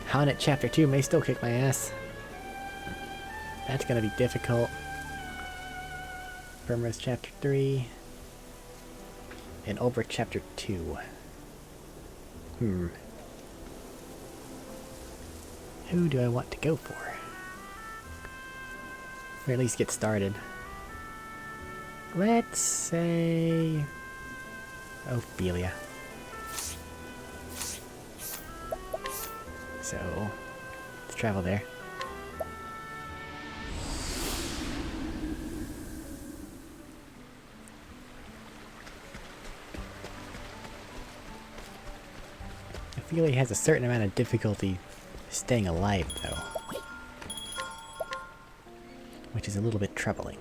Honet Chapter 2 may still kick my ass. That's gonna be difficult. Primrose Chapter 3. And Ulbrich Chapter 2. Who do I want to go for? Or at least get started. Let's say... Ophelia. So, let's travel there. Ophelia has a certain amount of difficulty staying alive, though. Which is a little bit troubling.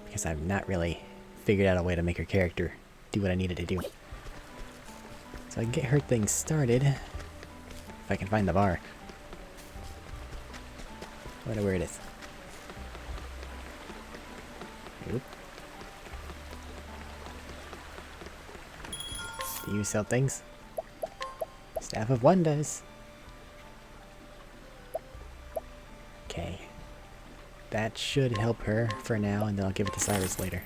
Because I've not really figured out a way to make her character do what I needed to do. So I can get her thing started. If I can find the bar. I wonder where it is. Oop. Do you sell things? Staff of Wonders. Okay. That should help her for now, and then I'll give it to Cyrus later.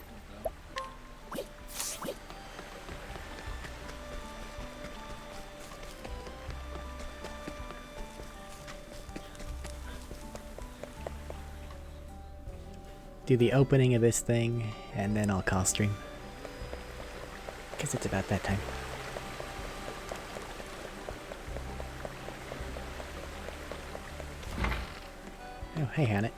Do the opening of this thing, and then I'll call stream. Guess it's about that time. Oh, hey, Hannet.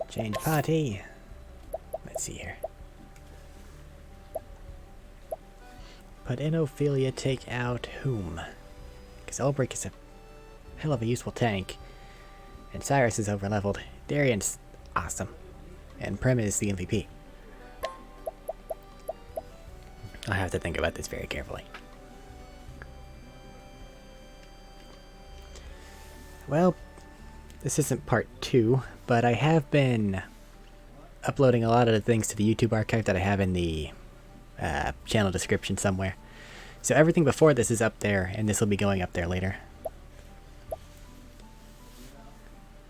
Change party. Let's see here. Put in Ophelia, take out whom? Because Ulbrich is a hell of a useful tank. And Cyrus is overleveled. Darian's awesome. And Prim is the MVP. I'll have to think about this very carefully. Well, this isn't part 2, but I have been uploading a lot of the things to the YouTube archive that I have in the channel description somewhere. So everything before this is up there, and this will be going up there later.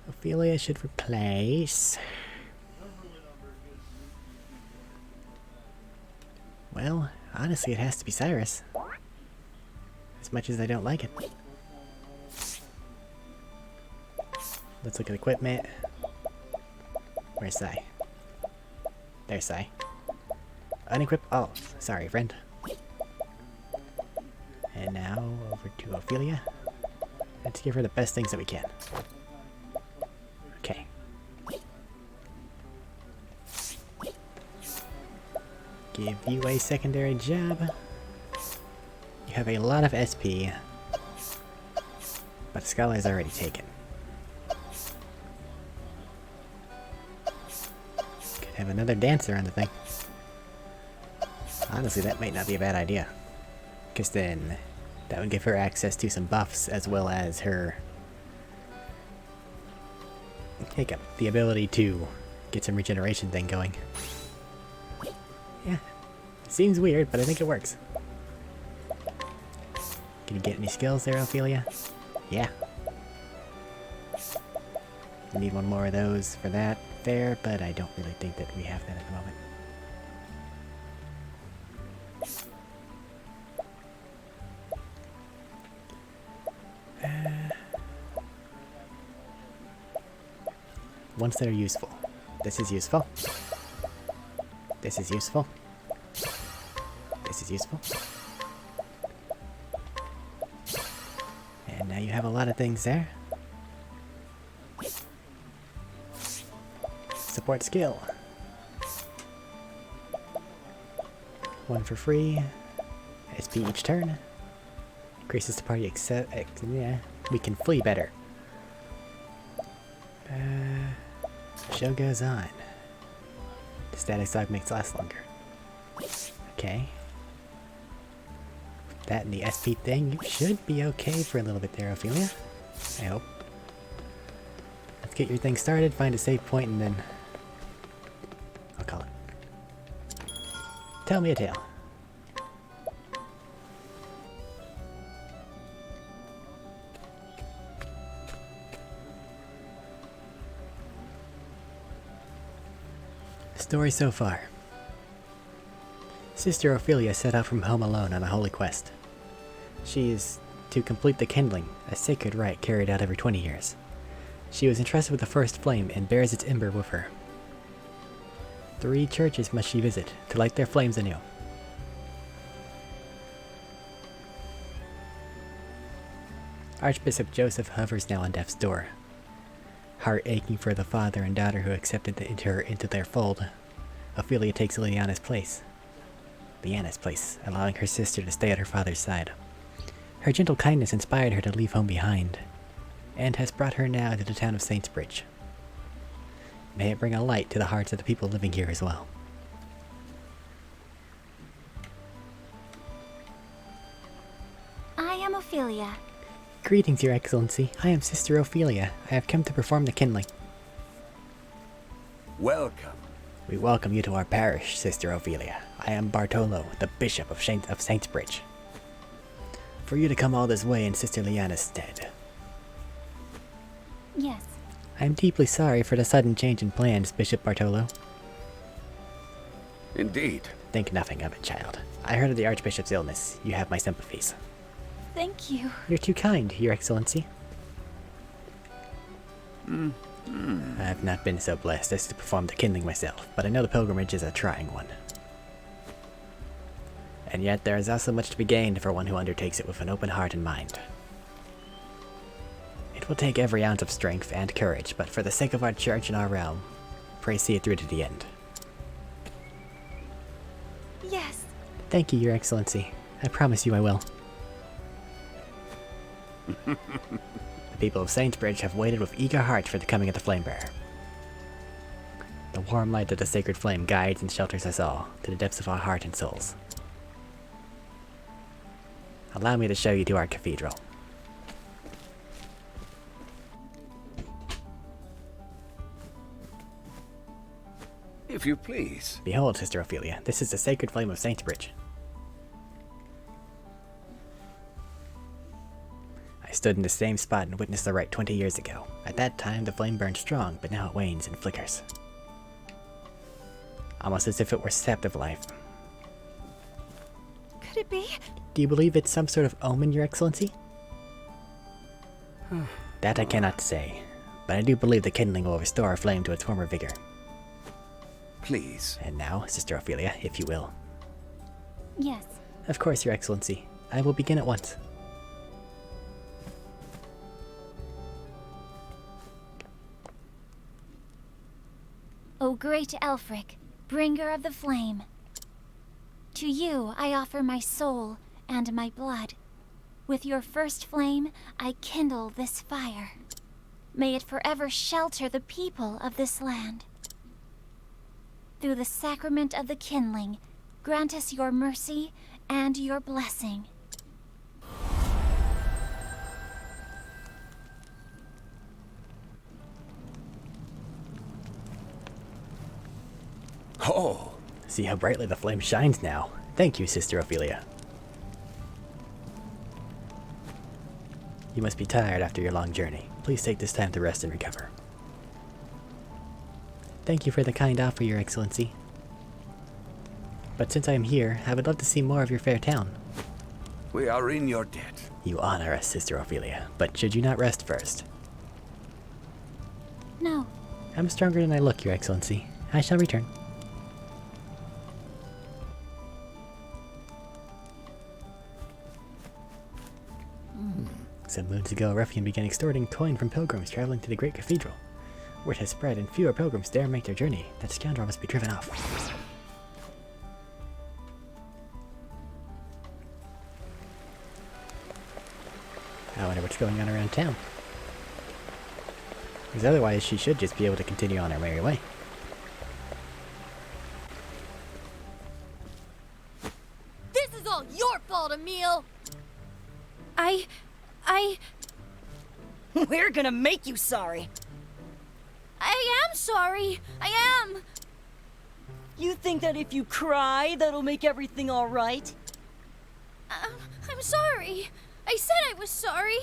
Ophelia should replace... Well, honestly, it has to be Cyrus. As much as I don't like it. Let's look at equipment. Where's Sai? There's Sai. Unequip. Oh, sorry, friend. And now over to Ophelia. Let's give her the best things that we can. Okay. Give you a secondary job. You have a lot of SP, but Scholar is already taken. Could have another dancer on the thing. Honestly, that might not be a bad idea. Because then that would give her access to some buffs as well as her hiccup, the ability to get some regeneration thing going. Yeah, seems weird, but I think it works. Can you get any skills there, Ophelia? Yeah. We need one more of those for that there, but I don't really think that we have that at the moment. Ones that are useful. This is useful. This is useful. This is useful. And now you have a lot of things there. Support skill. One for free. SP each turn. Increases the party except... yeah. We can flee better. Show goes on. The static dog makes last longer. Okay. That and the SP thing, you should be okay for a little bit there, Ophelia. I hope. Let's get your thing started, find a save point, and then I'll call it. Tell me a tale. Story so far. Sister Ophelia set out from home alone on a holy quest. She is to complete the kindling, a sacred rite carried out every 20 years. She was entrusted with the first flame and bears its ember with her. 3 churches must she visit to light their flames anew. Archbishop Joseph hovers now on death's door. Heart aching for the father and daughter who accepted her into their fold, Ophelia takes Lyanna's place, allowing her sister to stay at her father's side. Her gentle kindness inspired her to leave home behind, and has brought her now to the town of Saintsbridge. May it bring a light to the hearts of the people living here as well. I am Ophelia. Greetings, Your Excellency. I am Sister Ophelia. I have come to perform the kindling. Welcome. We welcome you to our parish, Sister Ophelia. I am Bartolo, the Bishop of Saintsbridge. For you to come all this way in Sister Lyanna's stead. Yes. I am deeply sorry for the sudden change in plans, Bishop Bartolo. Indeed. Think nothing of it, child. I heard of the Archbishop's illness. You have my sympathies. Thank you. You're too kind, Your Excellency. I have not been so blessed as to perform the kindling myself, but I know the pilgrimage is a trying one. And yet there is also much to be gained for one who undertakes it with an open heart and mind. It will take every ounce of strength and courage, but for the sake of our church and our realm, pray see it through to the end. Yes. Thank you, Your Excellency. I promise you I will. The people of Saintsbridge have waited with eager hearts for the coming of the Flamebearer. The warm light of the sacred flame guides and shelters us all to the depths of our heart and souls. Allow me to show you to our cathedral. If you please. Behold, Sister Ophelia, this is the sacred flame of Saintsbridge. I stood in the same spot and witnessed the rite 20 years ago. At that time, the flame burned strong, but now it wanes and flickers. Almost as if it were sapped of life. Could it be? Do you believe it's some sort of omen, Your Excellency? That I cannot say, but I do believe the kindling will restore our flame to its former vigor. Please. And now, Sister Ophelia, if you will. Yes. Of course, Your Excellency. I will begin at once. O great Elfric, bringer of the flame, to you I offer my soul and my blood. With your first flame, I kindle this fire. May it forever shelter the people of this land. Through the sacrament of the kindling, grant us your mercy and your blessing. Oh! See how brightly the flame shines now. Thank you, Sister Ophelia. You must be tired after your long journey. Please take this time to rest and recover. Thank you for the kind offer, Your Excellency. But since I am here, I would love to see more of your fair town. We are in your debt. You honor us, Sister Ophelia, but should you not rest first? No. I'm stronger than I look, Your Excellency. I shall return. Some moons ago, a ruffian began extorting coin from pilgrims traveling to the great cathedral. Word has spread, and fewer pilgrims dare make their journey. That scoundrel must be driven off. I wonder what's going on around town. Because otherwise, she should just be able to continue on her merry way. This is all your fault, Emil! We're gonna make you sorry. I am sorry. I am. You think that if you cry, that'll make everything all right? I'm sorry. I said I was sorry.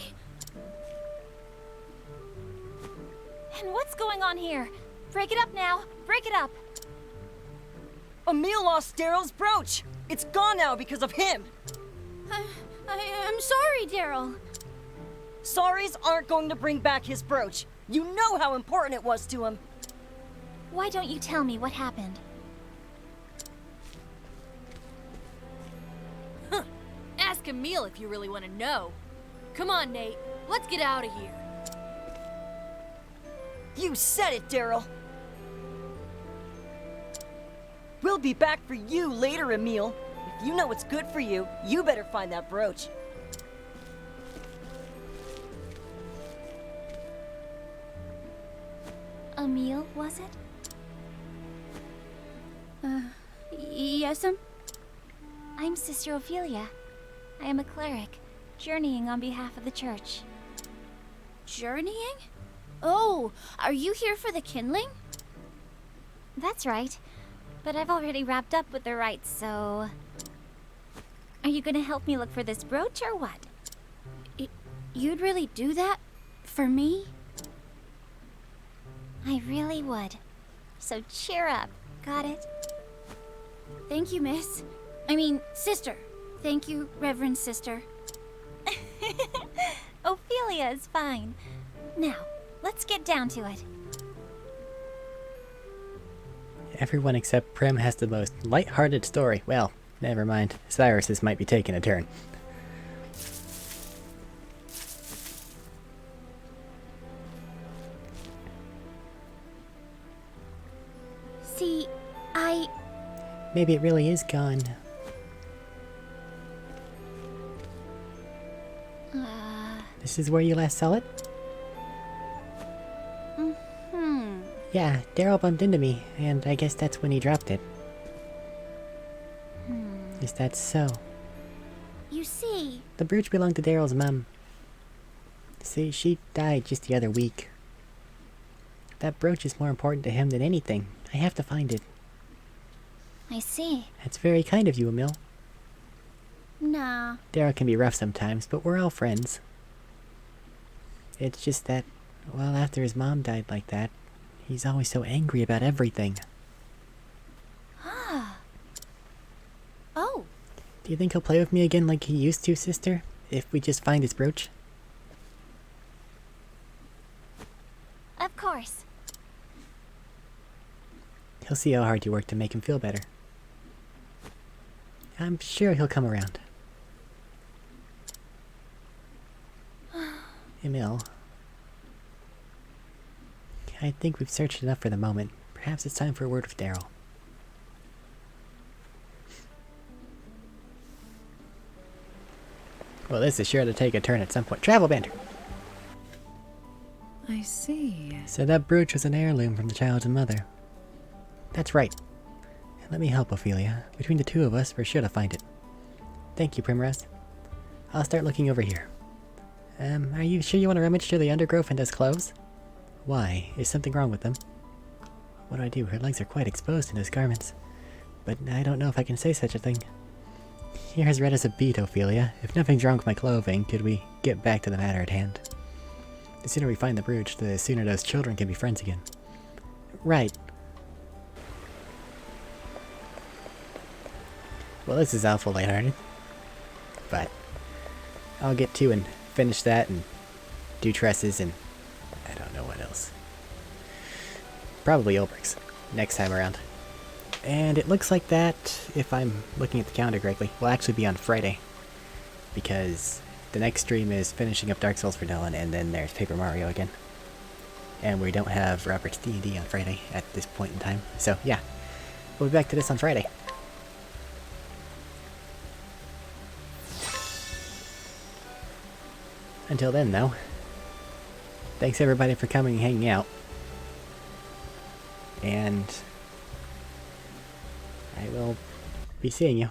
And what's going on here? Break it up now. Break it up. Emil lost Daryl's brooch! It's gone now because of him! I'm sorry, Daryl. Sorries aren't going to bring back his brooch. You know how important it was to him. Why don't you tell me what happened? Ask Emil if you really want to know. Come on, Nate. Let's get out of here. You said it, Daryl. We'll be back for you later, Emil. If you know what's good for you, you better find that brooch. Emil, was it? Yes'm? I'm Sister Ophelia. I am a cleric, journeying on behalf of the church. Journeying? Oh, are you here for the kindling? That's right. But I've already wrapped up with the rites, so... Are you gonna help me look for this brooch, or what? You'd really do that? For me? I really would. So cheer up, got it? Thank you, miss. I mean, sister. Thank you, Reverend Sister. Ophelia is fine. Now, let's get down to it. Everyone except Prim has the most light-hearted story. Well, never mind. Cyrus's might be taking a turn. See, Maybe it really is gone. This is where you last saw it? Yeah, Daryl bumped into me, and I guess that's when he dropped it. Is that so? You see... The brooch belonged to Daryl's mom. See, she died just the other week. That brooch is more important to him than anything. I have to find it. I see. That's very kind of you, Emil. Nah. Daryl can be rough sometimes, but we're all friends. It's just that, well, after his mom died like that, he's always so angry about everything. Oh. Do you think he'll play with me again like he used to, sister? If we just find his brooch? Of course. He'll see how hard you work to make him feel better. I'm sure he'll come around. Emil. I think we've searched enough for the moment. Perhaps it's time for a word with Daryl. Well, this is sure to take a turn at some point. Travel banter! I see. So that brooch was an heirloom from the child's mother. That's right. Let me help, Ophelia. Between the two of us, we're sure to find it. Thank you, Primrose. I'll start looking over here. Are you sure you want to rummage through the undergrowth and his clothes? Why? Is something wrong with them? What do I do? Her legs are quite exposed in his garments. But I don't know if I can say such a thing. You're as red as a beet, Ophelia. If nothing's wrong with my clothing, could we get back to the matter at hand? The sooner we find the brooch, the sooner those children can be friends again. Right. Well, this is awful lighthearted. But I'll get to and finish that and do tresses and I don't know what else. Probably Ulbrich's next time around. And it looks like that, if I'm looking at the calendar correctly, will actually be on Friday. Because the next stream is finishing up Dark Souls for Dylan, and then there's Paper Mario again. And we don't have Robert's D&D on Friday at this point in time. So yeah, we'll be back to this on Friday. Until then, though, thanks everybody for coming and hanging out. And I will be seeing you.